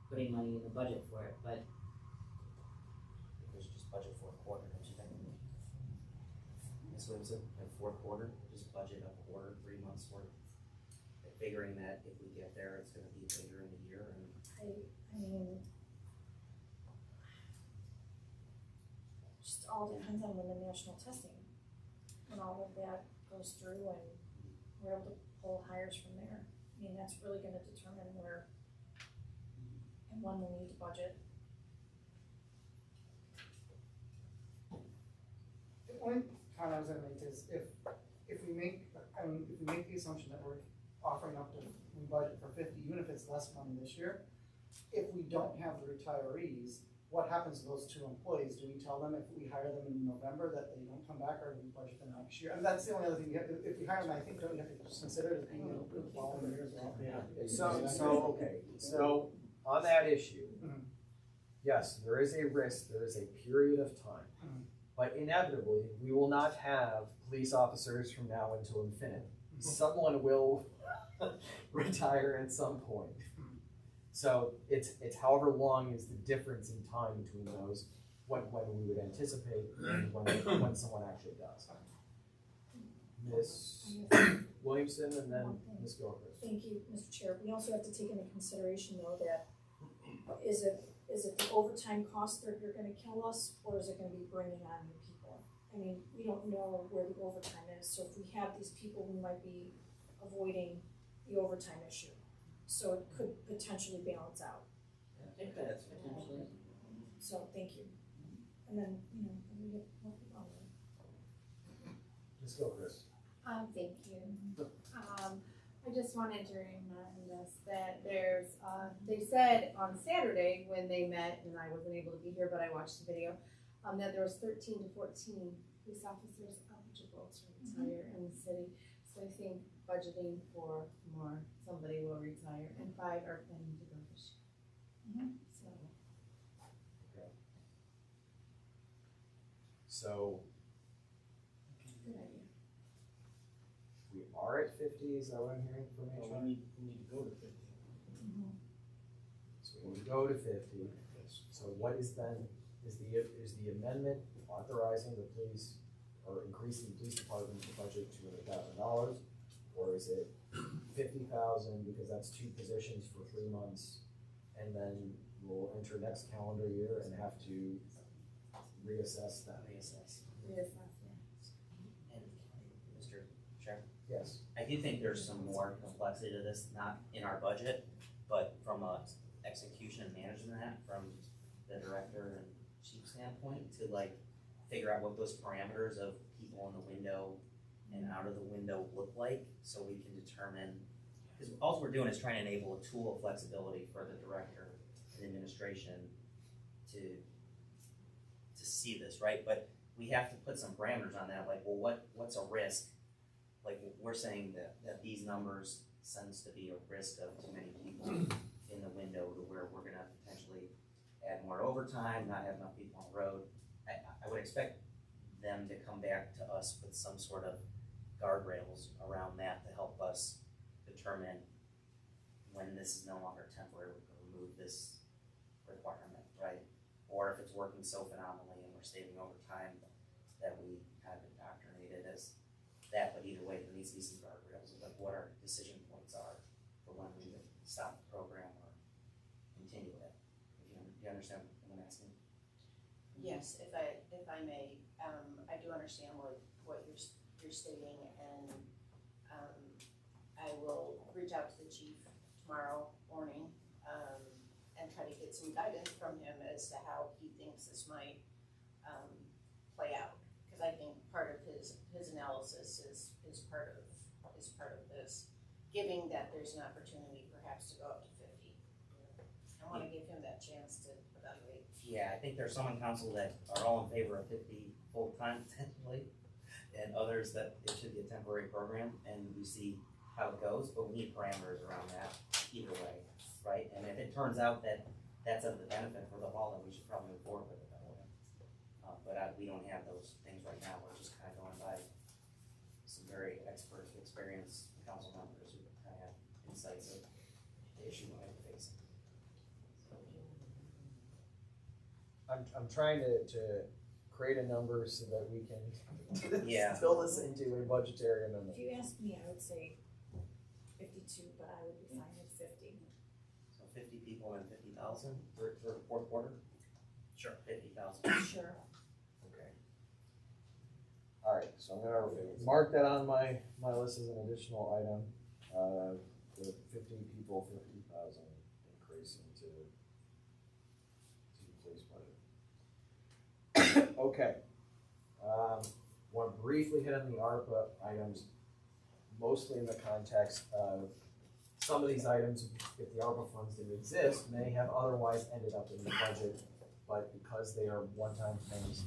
putting money in the budget for it, but We should just budget for a quarter, don't you think? Ms. Williamson, like 4th quarter, just budget a quarter, 3 months worth. Figuring that if we get there, it's gonna be later in the year, and I mean, just all depends on when the national testing, when all of that goes through and we're able to pull hires from there. I mean, that's really gonna determine where and when we'll need to budget. The only comment I was gonna make is if we make the assumption that we're offering up to, we budget for 50, even if it's less money this year, if we don't have the retirees, what happens to those 2 employees? Do we tell them if we hire them in November that they don't come back, or do we budget them next year? And that's the only other thing, if we hire them, I think, don't you have to just consider it as being in the following year as well? So on that issue, Mhm. yes, there is a risk, there is a period of time. Mhm. But inevitably, we will not have police officers from now until infinity. Someone will retire at some point. So it's however long is the difference in time between those, when we would anticipate and when someone actually does. Ms. Williamson and then Ms. Gilchrist. Thank you, Mr. Chair. We also have to take into consideration though that, is it the overtime cost that you're gonna kill us, or is it gonna be bringing on new people? I mean, we don't know where the overtime is, so if we have these people, we might be avoiding the overtime issue. So it could potentially balance out. it could potentially. So, thank you. And then, we get more people on there. Ms. Gilchrist. Thank you. I just wanted to remind us that there's, they said on Saturday when they met, and I wasn't able to be here, but I watched the video, that there was 13 to 14 police officers eligible to retire in the city. So I think budgeting for more, somebody will retire, and 5 are planning to go this year. So. So Good idea. we are at 50, is that what I'm hearing from Well, HR? we need to go to 50. So we go to 50. So what is then, is the amendment authorizing the police or increasing the police department's budget to $200,000? Or is it 50,000 because that's 2 positions for 3 months, and then we'll enter next calendar year and have to reassess that? Reassess. Reassess, yeah. And Mr. Chair, Yes. I do think there's some more complexity to this, not in our budget, but from a execution and management from the director and chief standpoint to like figure out what those parameters of people in the window and out of the window look like, so we can determine, because all we're doing is trying to enable a tool of flexibility for the director and administration to see this, right? But we have to put some parameters on that, like, well, what's a risk? Like, we're saying that these numbers sense to be a risk of too many people in the window to where we're gonna potentially add more overtime, not have enough people on the road. I would expect them to come back to us with some sort of guardrails around that to help us determine when this is no longer temporary, we can remove this requirement, right? Or if it's working so phenomenally and we're saving overtime that we kind of indoctrinated as that, but either way, there needs to be some guardrails of like what our decision points are for when we would stop the program or continue it. If you understand what I'm asking? Yes, if I may, I do understand what you're stating, and I will reach out to the chief tomorrow morning, and try to get some guidance from him as to how he thinks this might play out. Because I think part of his analysis is part of this, giving that there's an opportunity perhaps to go up to 50. I want to give him that chance to evaluate. Yeah, I think there's some in council that are all in favor of 50 full-time potentially, and others that it should be a temporary program, and we see how it goes, but we need parameters around that either way, right? And if it turns out that that's of the benefit for the hall, then we should probably move forward with it that way. But we don't have those things right now, we're just kind of going by some very expert, experienced council members who kind of have insights of the issue we might be facing. I'm trying to create a number so that we can Yeah. distill this into a budgetary amendment. If you ask me, I would say 52, but I would be fine with 50. So 50 people and 50,000 for the fourth quarter? Sure. 50,000. Sure. Okay. All right, so I'm gonna mark that on my list as an additional item. The 50 people, 50,000 increase into the police budget. Okay. Want to briefly hit on the ARPA items, mostly in the context of some of these items, if the ARPA funds didn't exist, may have otherwise ended up in the budget, but because they are one-time things,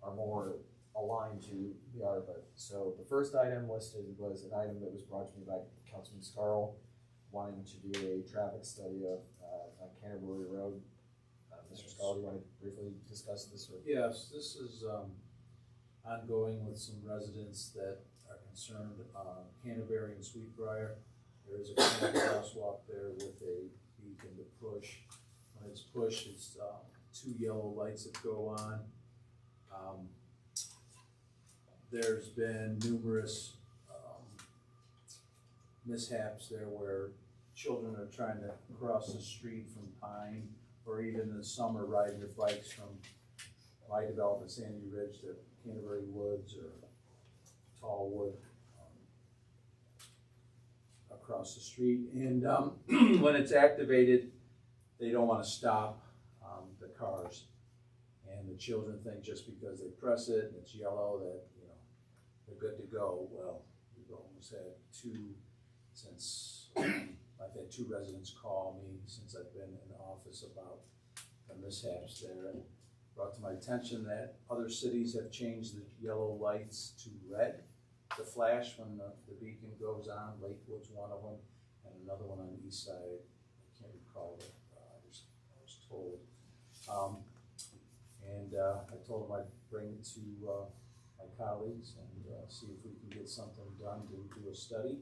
are more aligned to the ARPA. So the first item listed was an item that was brought to me by Councilman Scarl, wanting to do a traffic study of on Canterbury Road. Mr. Scarl, you want to briefly discuss this? Or? Yes, this is ongoing with some residents that are concerned on Canterbury and Sweetbriar. There is a crosswalk there with a beacon to push. When it's pushed, it's 2 yellow lights that go on. There's been numerous mishaps there where children are trying to cross the street from Pine, or even in the summer riding their bikes from my development, Sandy Ridge, to Canterbury Woods or Tallwood across the street. And when it's activated, they don't want to stop the cars. And the children think just because they press it and it's yellow that, you know, they're good to go. Well, we've almost had 2 since I've had 2 residents call me since I've been in the office about the mishaps there, and brought to my attention that other cities have changed the yellow lights to red to flash when the beacon goes on. Lakewood's one of them, and another one on the east side. I can't recall what I was told. I told them I'd bring it to my colleagues and see if we can get something done to do a study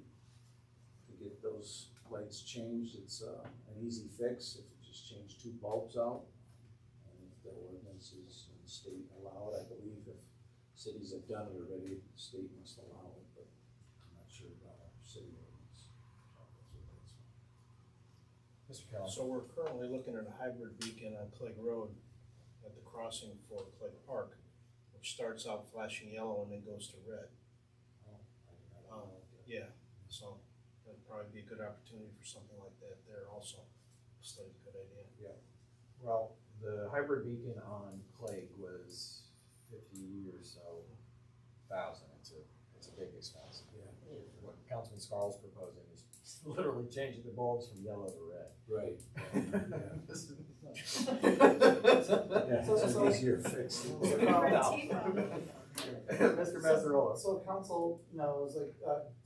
to get those lights changed. It's an easy fix if you just change 2 bulbs out. And if the ordinances in the state allow it, I believe if cities have done it already, the state must allow it, but I'm not sure about our city ordinance. Mr. Kelly. So we're currently looking at a hybrid beacon on Clegg Road at the crossing for Clegg Park, which starts out flashing yellow and then goes to red. Yeah, so that'd probably be a good opportunity for something like that there also. It's a good idea. Yeah. Well, the hybrid beacon on Clegg was 50 or so thousand. It's a big expense. Yeah. What Councilman Scarl's proposing is literally changing the bulbs from yellow to red. Right. Yeah, So- it's so- an easier fix. Mr. Mazzarola. So council knows, like,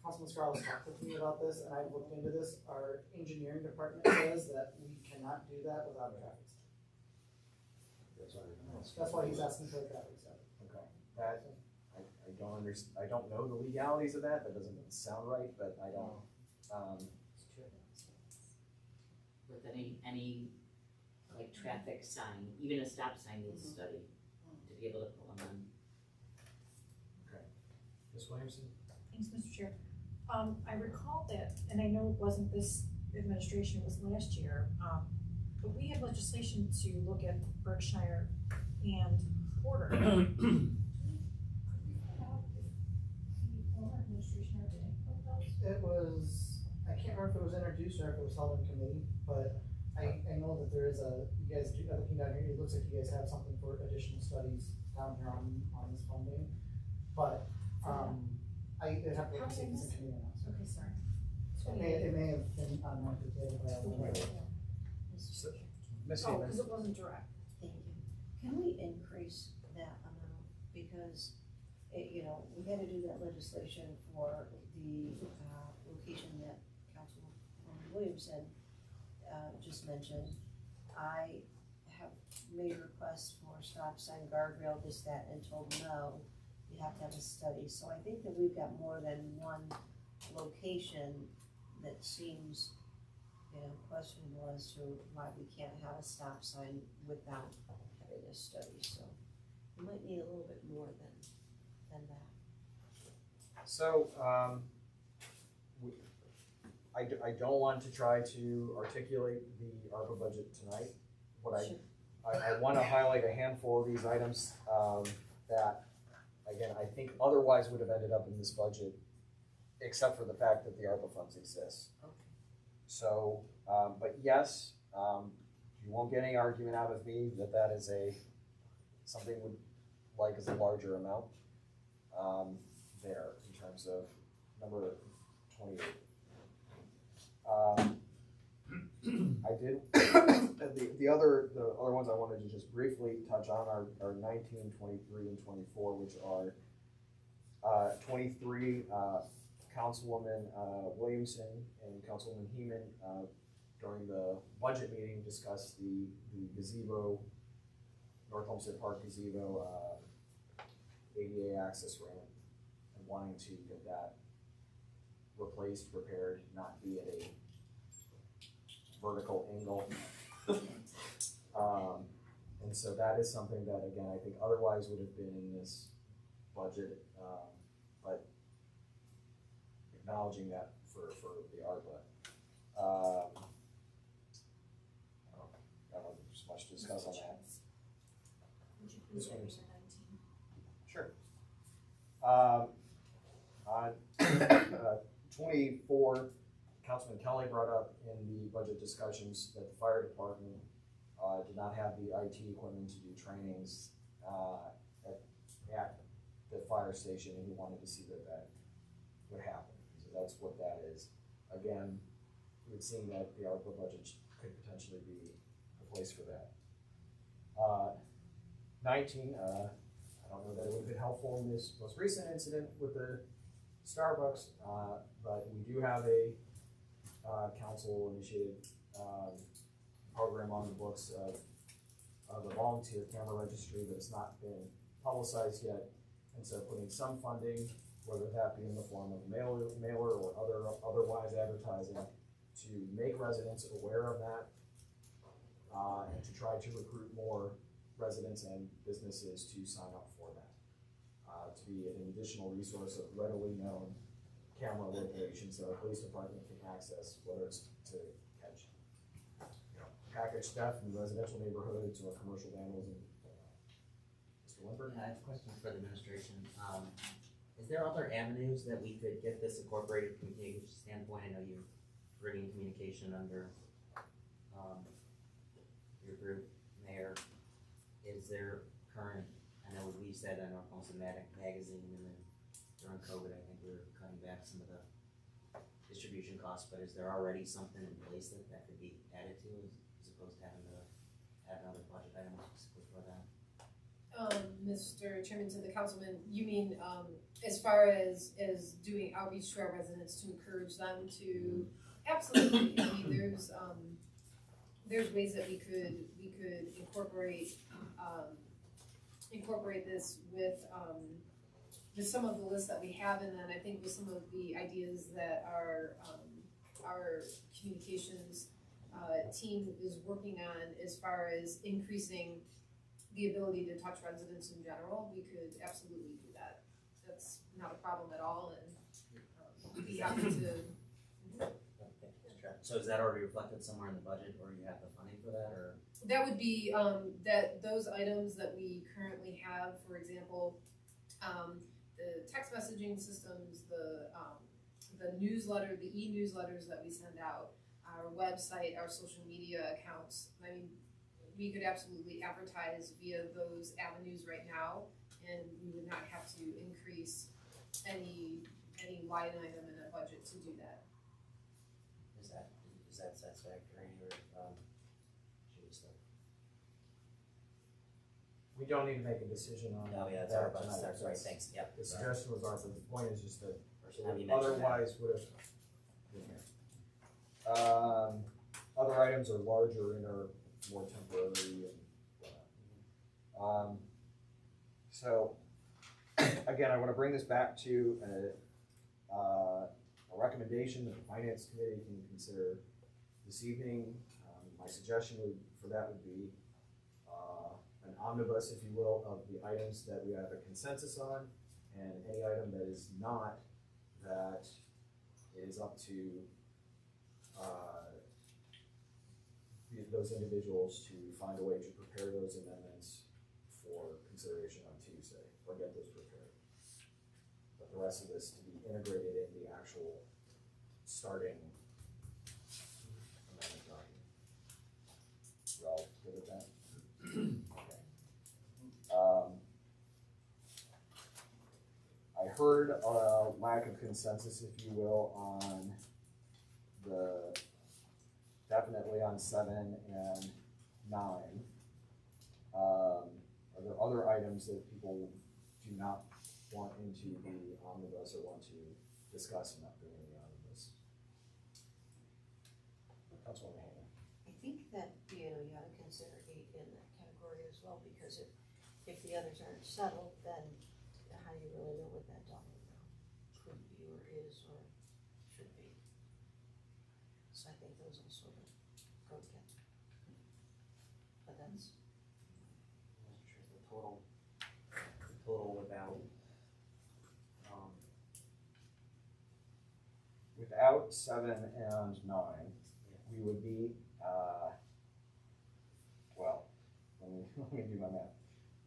Councilman Scarlett talked with me about this, and I've looked into this. Our engineering department says that we cannot do that without a traffic study. That's why he's asking for a traffic study. Okay. That, I don't know the legalities of that. That doesn't sound right, but I don't, With any like traffic sign, even a stop sign needs a study to be able to pull them on. Ms. Williamson? Thanks, Mr. Chair. I recall that, and I know it wasn't this administration, it was last year, but we had legislation to look at Berkshire and Porter. Could we find out if the former administration ever did put those? It was, I can't remember if it was introduced or if it was held in committee, but I know that there is you guys, looking down here, it looks like you guys have something for additional studies down here on this funding. But, it'd have to look to see if it's in committee or not. Okay, sorry. It may have been unmarked, but I don't know. Ms. Oh, because it wasn't direct. Thank you. Can we increase that amount? Because, we had to do that legislation for the location that Councilwoman Williamson just mentioned. I have made requests for stop sign, guardrail, this, that, and told no, you have to have a study. So I think that we've got more than one location that seems questionable as to why we can't have a stop sign without having a study, so we might need a little bit more than that. So, I don't want to try to articulate the ARPA budget tonight. I want to highlight a handful of these items that, again, I think otherwise would have ended up in this budget, except for the fact that the ARPA funds exist. Okay. So, but yes, you won't get any argument out of me that is something would like as a larger amount there in terms of number 28. I did, the other ones I wanted to just briefly touch on are 19, 23, and 24, which are 23, Councilwoman Williamson and Councilwoman Heeman during the budget meeting discussed the gazebo, North Homestead Park gazebo, ADA access ramp, and wanting to get that replaced, repaired, not be at a vertical angle. And so that is something that, again, I think otherwise would have been in this budget, but acknowledging that for the ARPA. I don't know if there's much to discuss on that. Would you please read the 19? Sure. On 24, Councilman Kelly brought up in the budget discussions that the fire department did not have the IT equipment to do trainings at the fire station, and he wanted to see that would happen. So that's what that is. again, we've seen that the ARPA budget could potentially be a place for that. 19, I don't know that it would have been helpful in this most recent incident with the Starbucks, but we do have a council-initiated program on the books of a volunteer camera registry that has not been publicized yet. And so putting some funding, whether that be in the form of mailer or otherwise advertising, to make residents aware of that, and to try to recruit more residents and businesses to sign up for that. To be an additional resource of readily known camera locations that our police department can access, whether it's to catch, package theft in residential neighborhoods or commercial vandalism. Mr. Lindbergh? I have a question for the administration. Is there other avenues that we could get this incorporated from a communication standpoint? I know you're bringing communication under your group, Mayor. Is there current, I know we said on our Post-Matic magazine, and then during COVID, I think we were cutting back some of the distribution costs, but is there already something in place that could be added to as opposed to having to add another budget item specifically for that? Mr. Chairman, to the councilman, you mean, as far as doing outreach to our residents to encourage them to, absolutely, I mean, there's ways that we could incorporate this with some of the lists that we have, and then I think with some of the ideas that our communications team is working on as far as increasing the ability to touch residents in general, we could absolutely do that. That's not a problem at all, and we'd be happy to. So is that already reflected somewhere in the budget, or you have the funding for that, or? That would be, those items that we currently have, for example, the text messaging systems, the newsletter, the e-newsletters that we send out, our website, our social media accounts. I mean, we could absolutely advertise via those avenues right now, and we would not have to increase any line item in a budget to do that. Is that satisfactory, or should we still? We don't need to make a decision on No, yeah, that's that our tonight. budget, sorry, thanks, yep. The suggestion was ARPA, the point is just that Or should have you mentioned that? otherwise would have been here. Other items are larger and are more temporary and whatnot. So, again, I want to bring this back to a recommendation that the Finance Committee can consider this evening. My suggestion for that would be an omnibus, if you will, of the items that we have a consensus on, and any item that is not, that is up to those individuals to find a way to prepare those amendments for consideration on Tuesday, or get those prepared. But the rest of this to be integrated in the actual starting amendment document. You all good with that? Okay. I heard a lack of consensus, if you will, on definitely on 7 and 9. Are there other items that people do not want into the omnibus or want to discuss and not bring in the omnibus? Councilwoman Hayner. I think that, you ought to consider 8 in that category as well, because if the others aren't settled, then how do you really know what that dollar amount could be or is or should be? So I think those will sort of go together. But that's. The total without 7 and 9, we would be, well, let me do my math.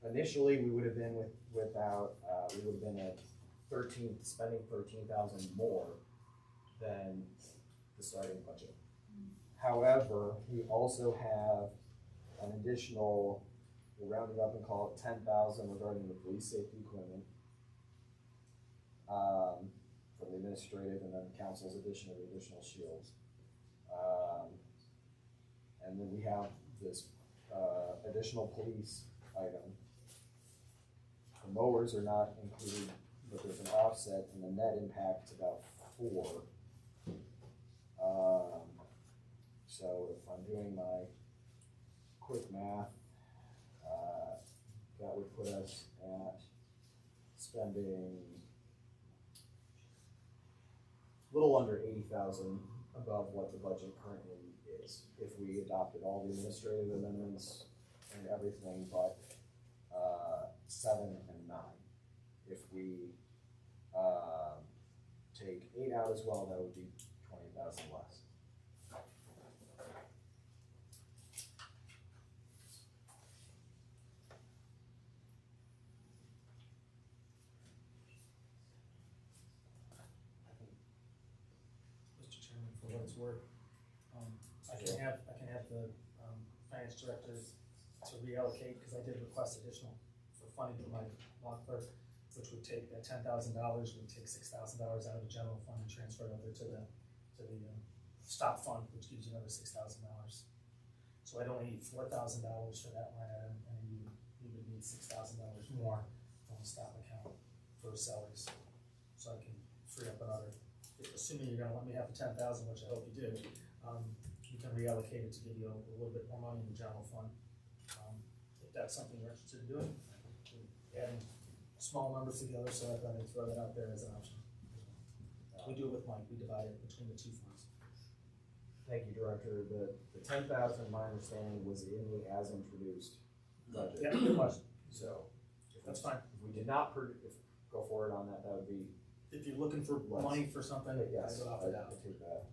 Initially, we would have been we would have been at spending 13,000 more than the starting budget. However, we also have an additional, we'll round it up and call it 10,000 regarding the police safety equipment. for the administrative, and then council's addition of the additional shields. And then we have this, additional police item. The mowers are not included, but there's an offset, and the net impact's about 4. So if I'm doing my quick math, that would put us at spending a little under 80,000 above what the budget currently is, if we adopted all the administrative amendments and everything but 7 and 9. If we take 8 out as well, that would be 20,000 less. Mr. Chairman, for what it's worth, I can have the, finance directors to reallocate, because I did request additional for funding for my law clerk, which would take that $10,000, would take $6,000 out of the general fund and transfer it over to the stop fund, which gives you another $6,000. So I'd only need $4,000 for that line item, and you would need $6,000 more on the stop account for salaries. So I can free up another, assuming you're gonna let me have the 10,000, which I hope you do, you can reallocate it to give you a little bit more money in the general fund. If that's something you're interested in doing, adding small numbers together, so I thought I'd throw that out there as an option. We do it with Mike, we divide it between the 2 funds. Thank you, Director. The 10,000, my understanding, was in the as introduced budget. Yeah, good question. So That's fine. if we did not go forward on that, that would be. If you're looking for money for something, Yes, I would opt it out. I take that.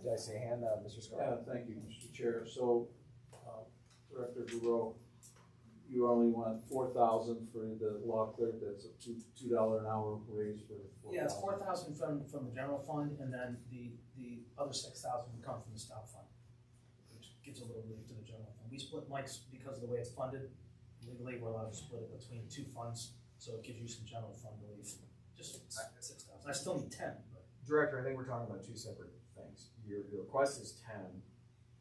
Did I see a hand, Mr. Scott? Yeah, thank you, Mr. Chair. So, Director Bureau, you only want 4,000 for the law clerk. That's a $2 an hour raise for 4,000. Yeah, it's 4,000 from the general fund, and then the other 6,000 would come from the stop fund, which gives a little relief to the general fund. We split Mike's because of the way it's funded. Legally, we're allowed to split it between 2 funds, so it gives you some general fund relief. Just 6,000. I still need 10, but. Director, I think we're talking about 2 separate things. Your request is 10,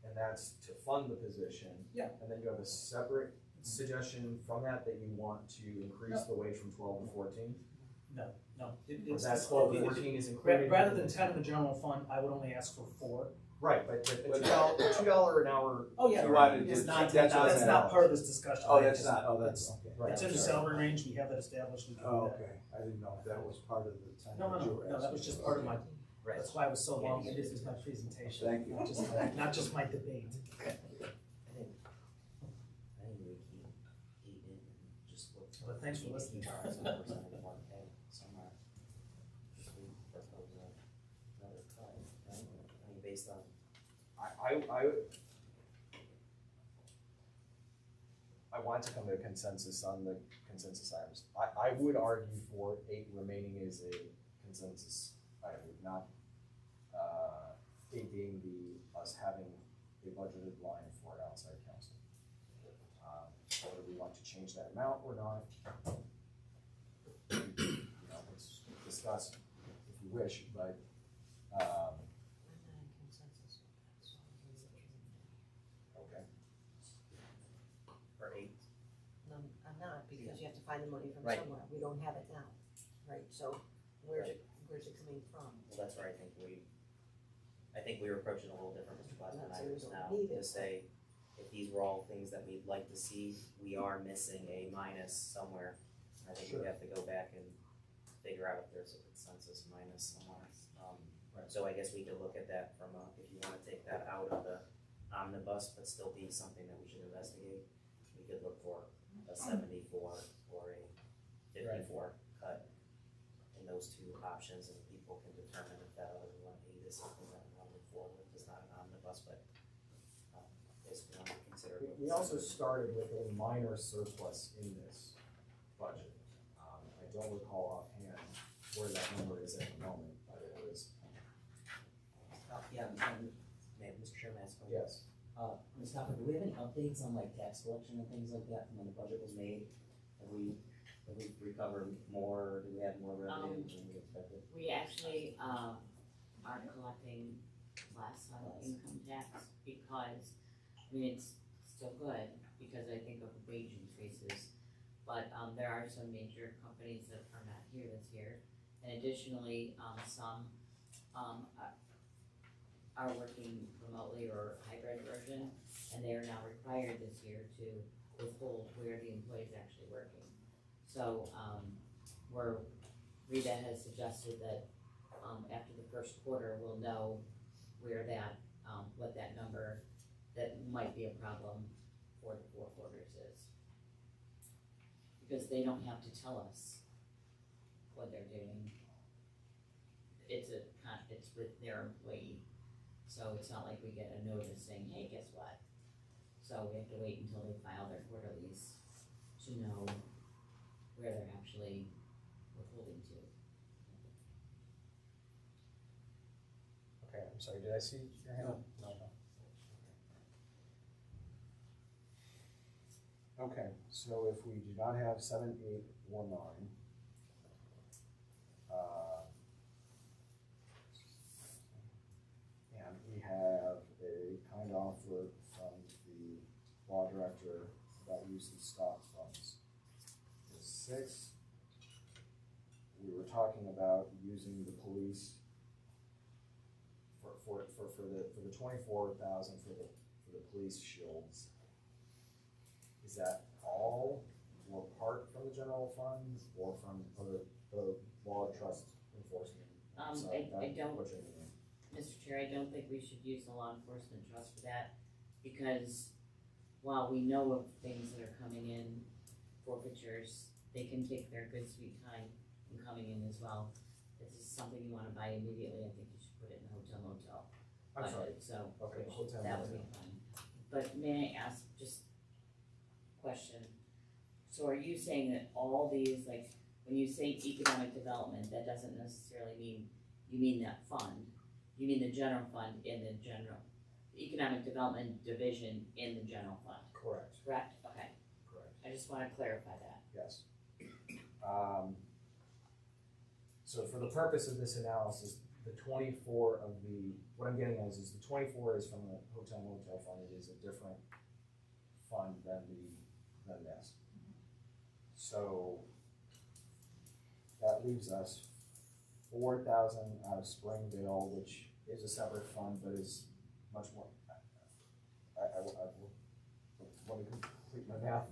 and that's to fund the position. Yeah. And then you have a separate suggestion from that you want to increase the wage from 12 to 14? No. It's that 12 to 14 is included. Rather than 10 in the general fund, I would only ask for 4. Right, but $2 an hour. Oh, yeah. It's not 10,000. That's not part of this discussion. Oh, that's not, that's. Okay. Right. It's in the salary range, we have that established. We can do Oh, that. okay. I didn't know if that was part of the time. No, that you were that was asking. just part of my, Right. that's why it was so long, and this is my presentation. Thank you. Not just my debate. I think we keep eating and just look. But thanks for listening. Somewhere. Just we propose another cut, right? I mean, based on. I want to come to a consensus on the consensus items. I would argue for 8 remaining as a consensus item, not 8 being us having a budgeted line for outside counsel. Whether we want to change that amount or not, let's discuss if you wish, but okay. For 8. No, I'm not, because you have to find the money from Right. somewhere. We don't have it now, right? So where's it coming from? Well, that's where I think we were approaching a little different, Mr. Glassman and I Not just so now, we don't need to it. say, if these were all things that we'd like to see, we are missing a minus somewhere. I think we have to go back and figure out if there's a consensus minus somewhere. So I guess we could look at that from if you wanna take that out of the omnibus, but still be something that we should investigate, we could look for a 74 or a 54 cut in those 2 options, and people can determine if that other one is something that we want to move forward with. It's not an omnibus, but basically want to consider. We also started with a minor surplus in this budget. I don't recall offhand where that number is at the moment, but it was. Mr. Chairman, ask one. Yes. Ms. Hopper, do we have any updates on like tax collection and things like that from when the budget was made? Have we Have we recovered more, do we have more revenue than we expected? We actually, are collecting less on income tax because, I mean, it's still good because I think of wage increases. But, there are some major companies that are not here this year. And additionally, some, are working remotely or hybrid version, and they are now required this year to withhold where the employee is actually working. So, Rita has suggested that, after the first quarter, we'll know where that, what that number that might be a problem for the 4 quarters is. Because they don't have to tell us what they're doing. It's with their employee, so it's not like we get a notice saying, hey, guess what? So we have to wait until they file their quarterlies to know where they're actually withholding to. Okay, I'm sorry, did I see your hand? No. Okay, so if we do not have 7, 8, or 9, and we have a kind offer from the law director about use of stock funds. The 6, we were talking about using the police for the 24,000 for the police shields. Is that all or part from the general fund or from the law trust enforcement? I don't, Mr. Chair, I don't think we should use the law enforcement trust for that, because while we know of things that are coming in, forfeitures, they can take their good sweet time in coming in as well. If this is something you wanna buy immediately, I think you should put it in the hotel motel. I'm sorry. So, Okay, hotel that would motel. be fine. But may I ask, just question, so are you saying that all these, like, when you say economic development, that doesn't necessarily mean, you mean that fund? You mean the general fund in the general, the economic development division in the general fund? Correct. Correct, okay, Correct. I just wanna clarify that. Yes. So for the purpose of this analysis, the 24 of the, what I'm getting at is the 24 is from the hotel motel fund. It is a different fund than this. So that leaves us 4,000 out of Springville, which is a separate fund, but is much more. I want to complete my math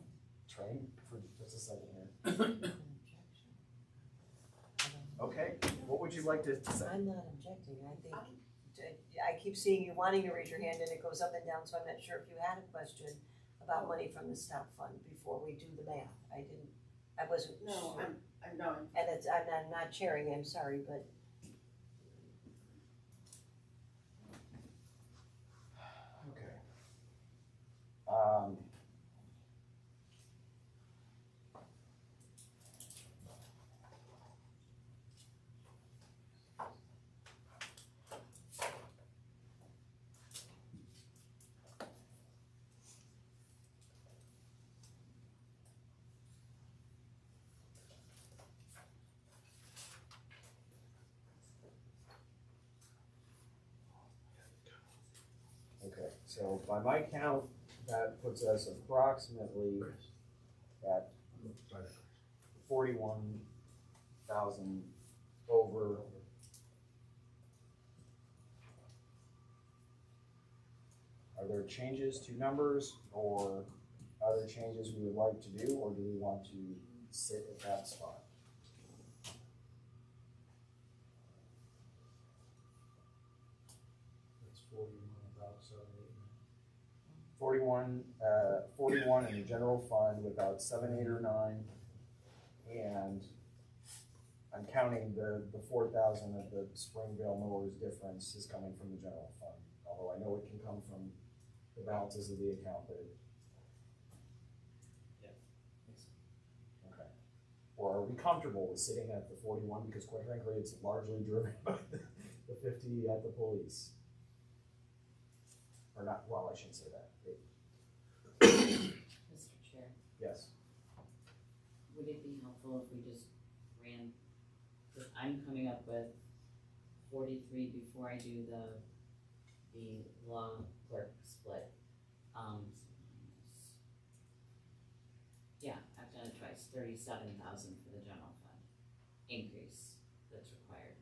train for just a second here. Okay, what would you like to say? I'm not objecting, I think, I keep seeing you wanting to raise your hand and it goes up and down, so I'm not sure if you had a question about money from the stock fund before we do the math. I wasn't No, sure. I'm not. And I'm not chairing, I'm sorry, but. Okay. Okay, so by my count, that puts us approximately at 41,000 over. Are there changes to numbers or other changes we would like to do, or do we want to sit at that spot? It's 41, about 7, 41 in the general fund, without 7, 8, or 9, and I'm counting the 4,000 of the Springville mowers difference is coming from the general fund, although I know it can come from the balances of the account, but okay. Or are we comfortable with sitting at the 41, because quite frankly, it's largely driven by the 50 at the police? Or not, well, I shouldn't say that. Mr. Chair, Yes. would it be helpful if we just ran, cause I'm coming up with 43 before I do the law clerk split. Yeah, I've done it twice, 37,000 for the general fund increase that's required.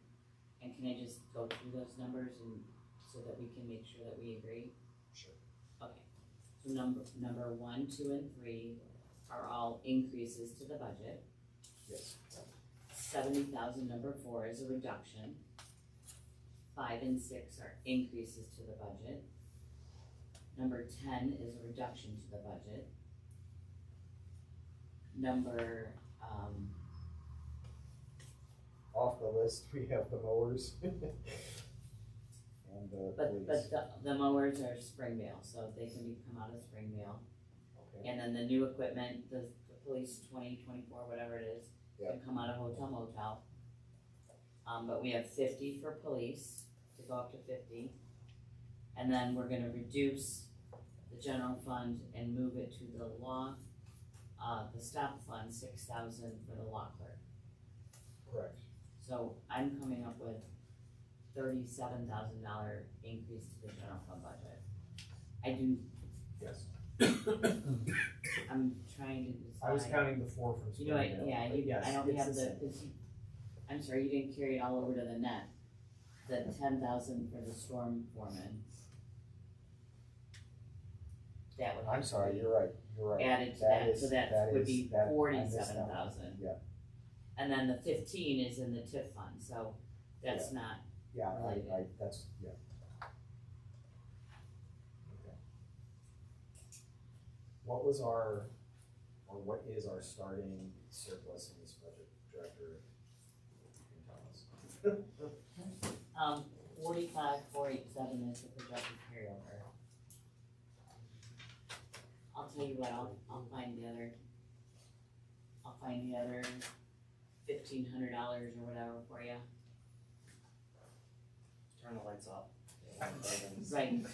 And can I just go through those numbers and, so that we can make sure that we agree? Sure. Okay, so number 1, 2, and 3 are all increases to the budget. Yes. 70,000, number 4 is a reduction. 5 and 6 are increases to the budget. Number 10 is a reduction to the budget. Number, Off the list, we have the mowers. And the but police. the mowers are Springvale, so they can come out of Springvale. Okay. And then the new equipment, the police 2024, whatever it is, Yep. can come out of hotel motel. But we have 50 for police, to go up to 50. And then we're gonna reduce the general fund and move it to the law, the stop fund, 6,000 for the law clerk. Correct. So I'm coming up with $37,000 increase to the general fund budget. I do, Yes. I'm trying to decide. I was counting the 4 from You know, Springdale. yeah, but you, yes, I don't it's have the the, same. 'cause I'm sorry, you didn't carry it all over to the net. The 10,000 for the storm foreman. That would have I'm to sorry, be you're right, you're right. added to that, so that would is- be that- I missed that one. 47,000. Yeah. And then the 15 is in the TIF fund, so that's not, Yeah, related. that's, yeah. Okay. What was our, or what is our starting surplus in this budget, Director? You can tell us. 45,487 is the projected carryover. I'll tell you what, I'll find the other $1,500 or whatever for you. Turn the lights off. Right.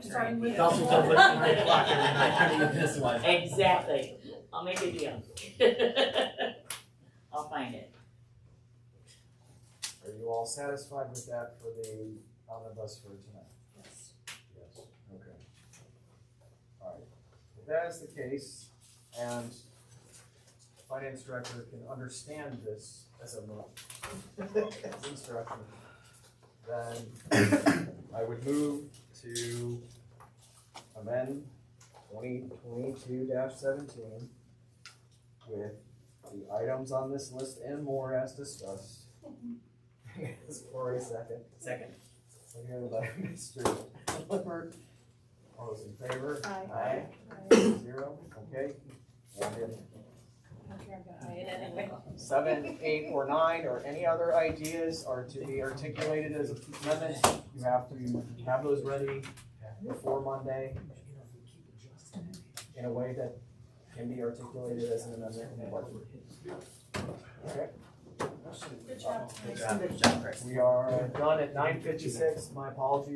Starting with. Council till like 9 o'clock every night, I mean, this one. Exactly. I'll make a deal. I'll find it. Are you all satisfied with that for the omnibus for tonight? Yes. Yes. Okay. All right. If that is the case, and Finance Director can understand this as a as instruction, then I would move to amend 2022-17 with the items on this list and more as discussed. Is for a second. Second. Seconded by Mr. Lippert. All those in favor? Aye. Aye. 0, okay. And then Okay, I'm gonna eye it anyway. 7, 8, or 9, or any other ideas are to be articulated as amendments. You have to have those ready before Monday in a way that can be articulated as an amendment in the budget. Okay? Good job. Good job, Chris. We are done at 9:56. My apologies.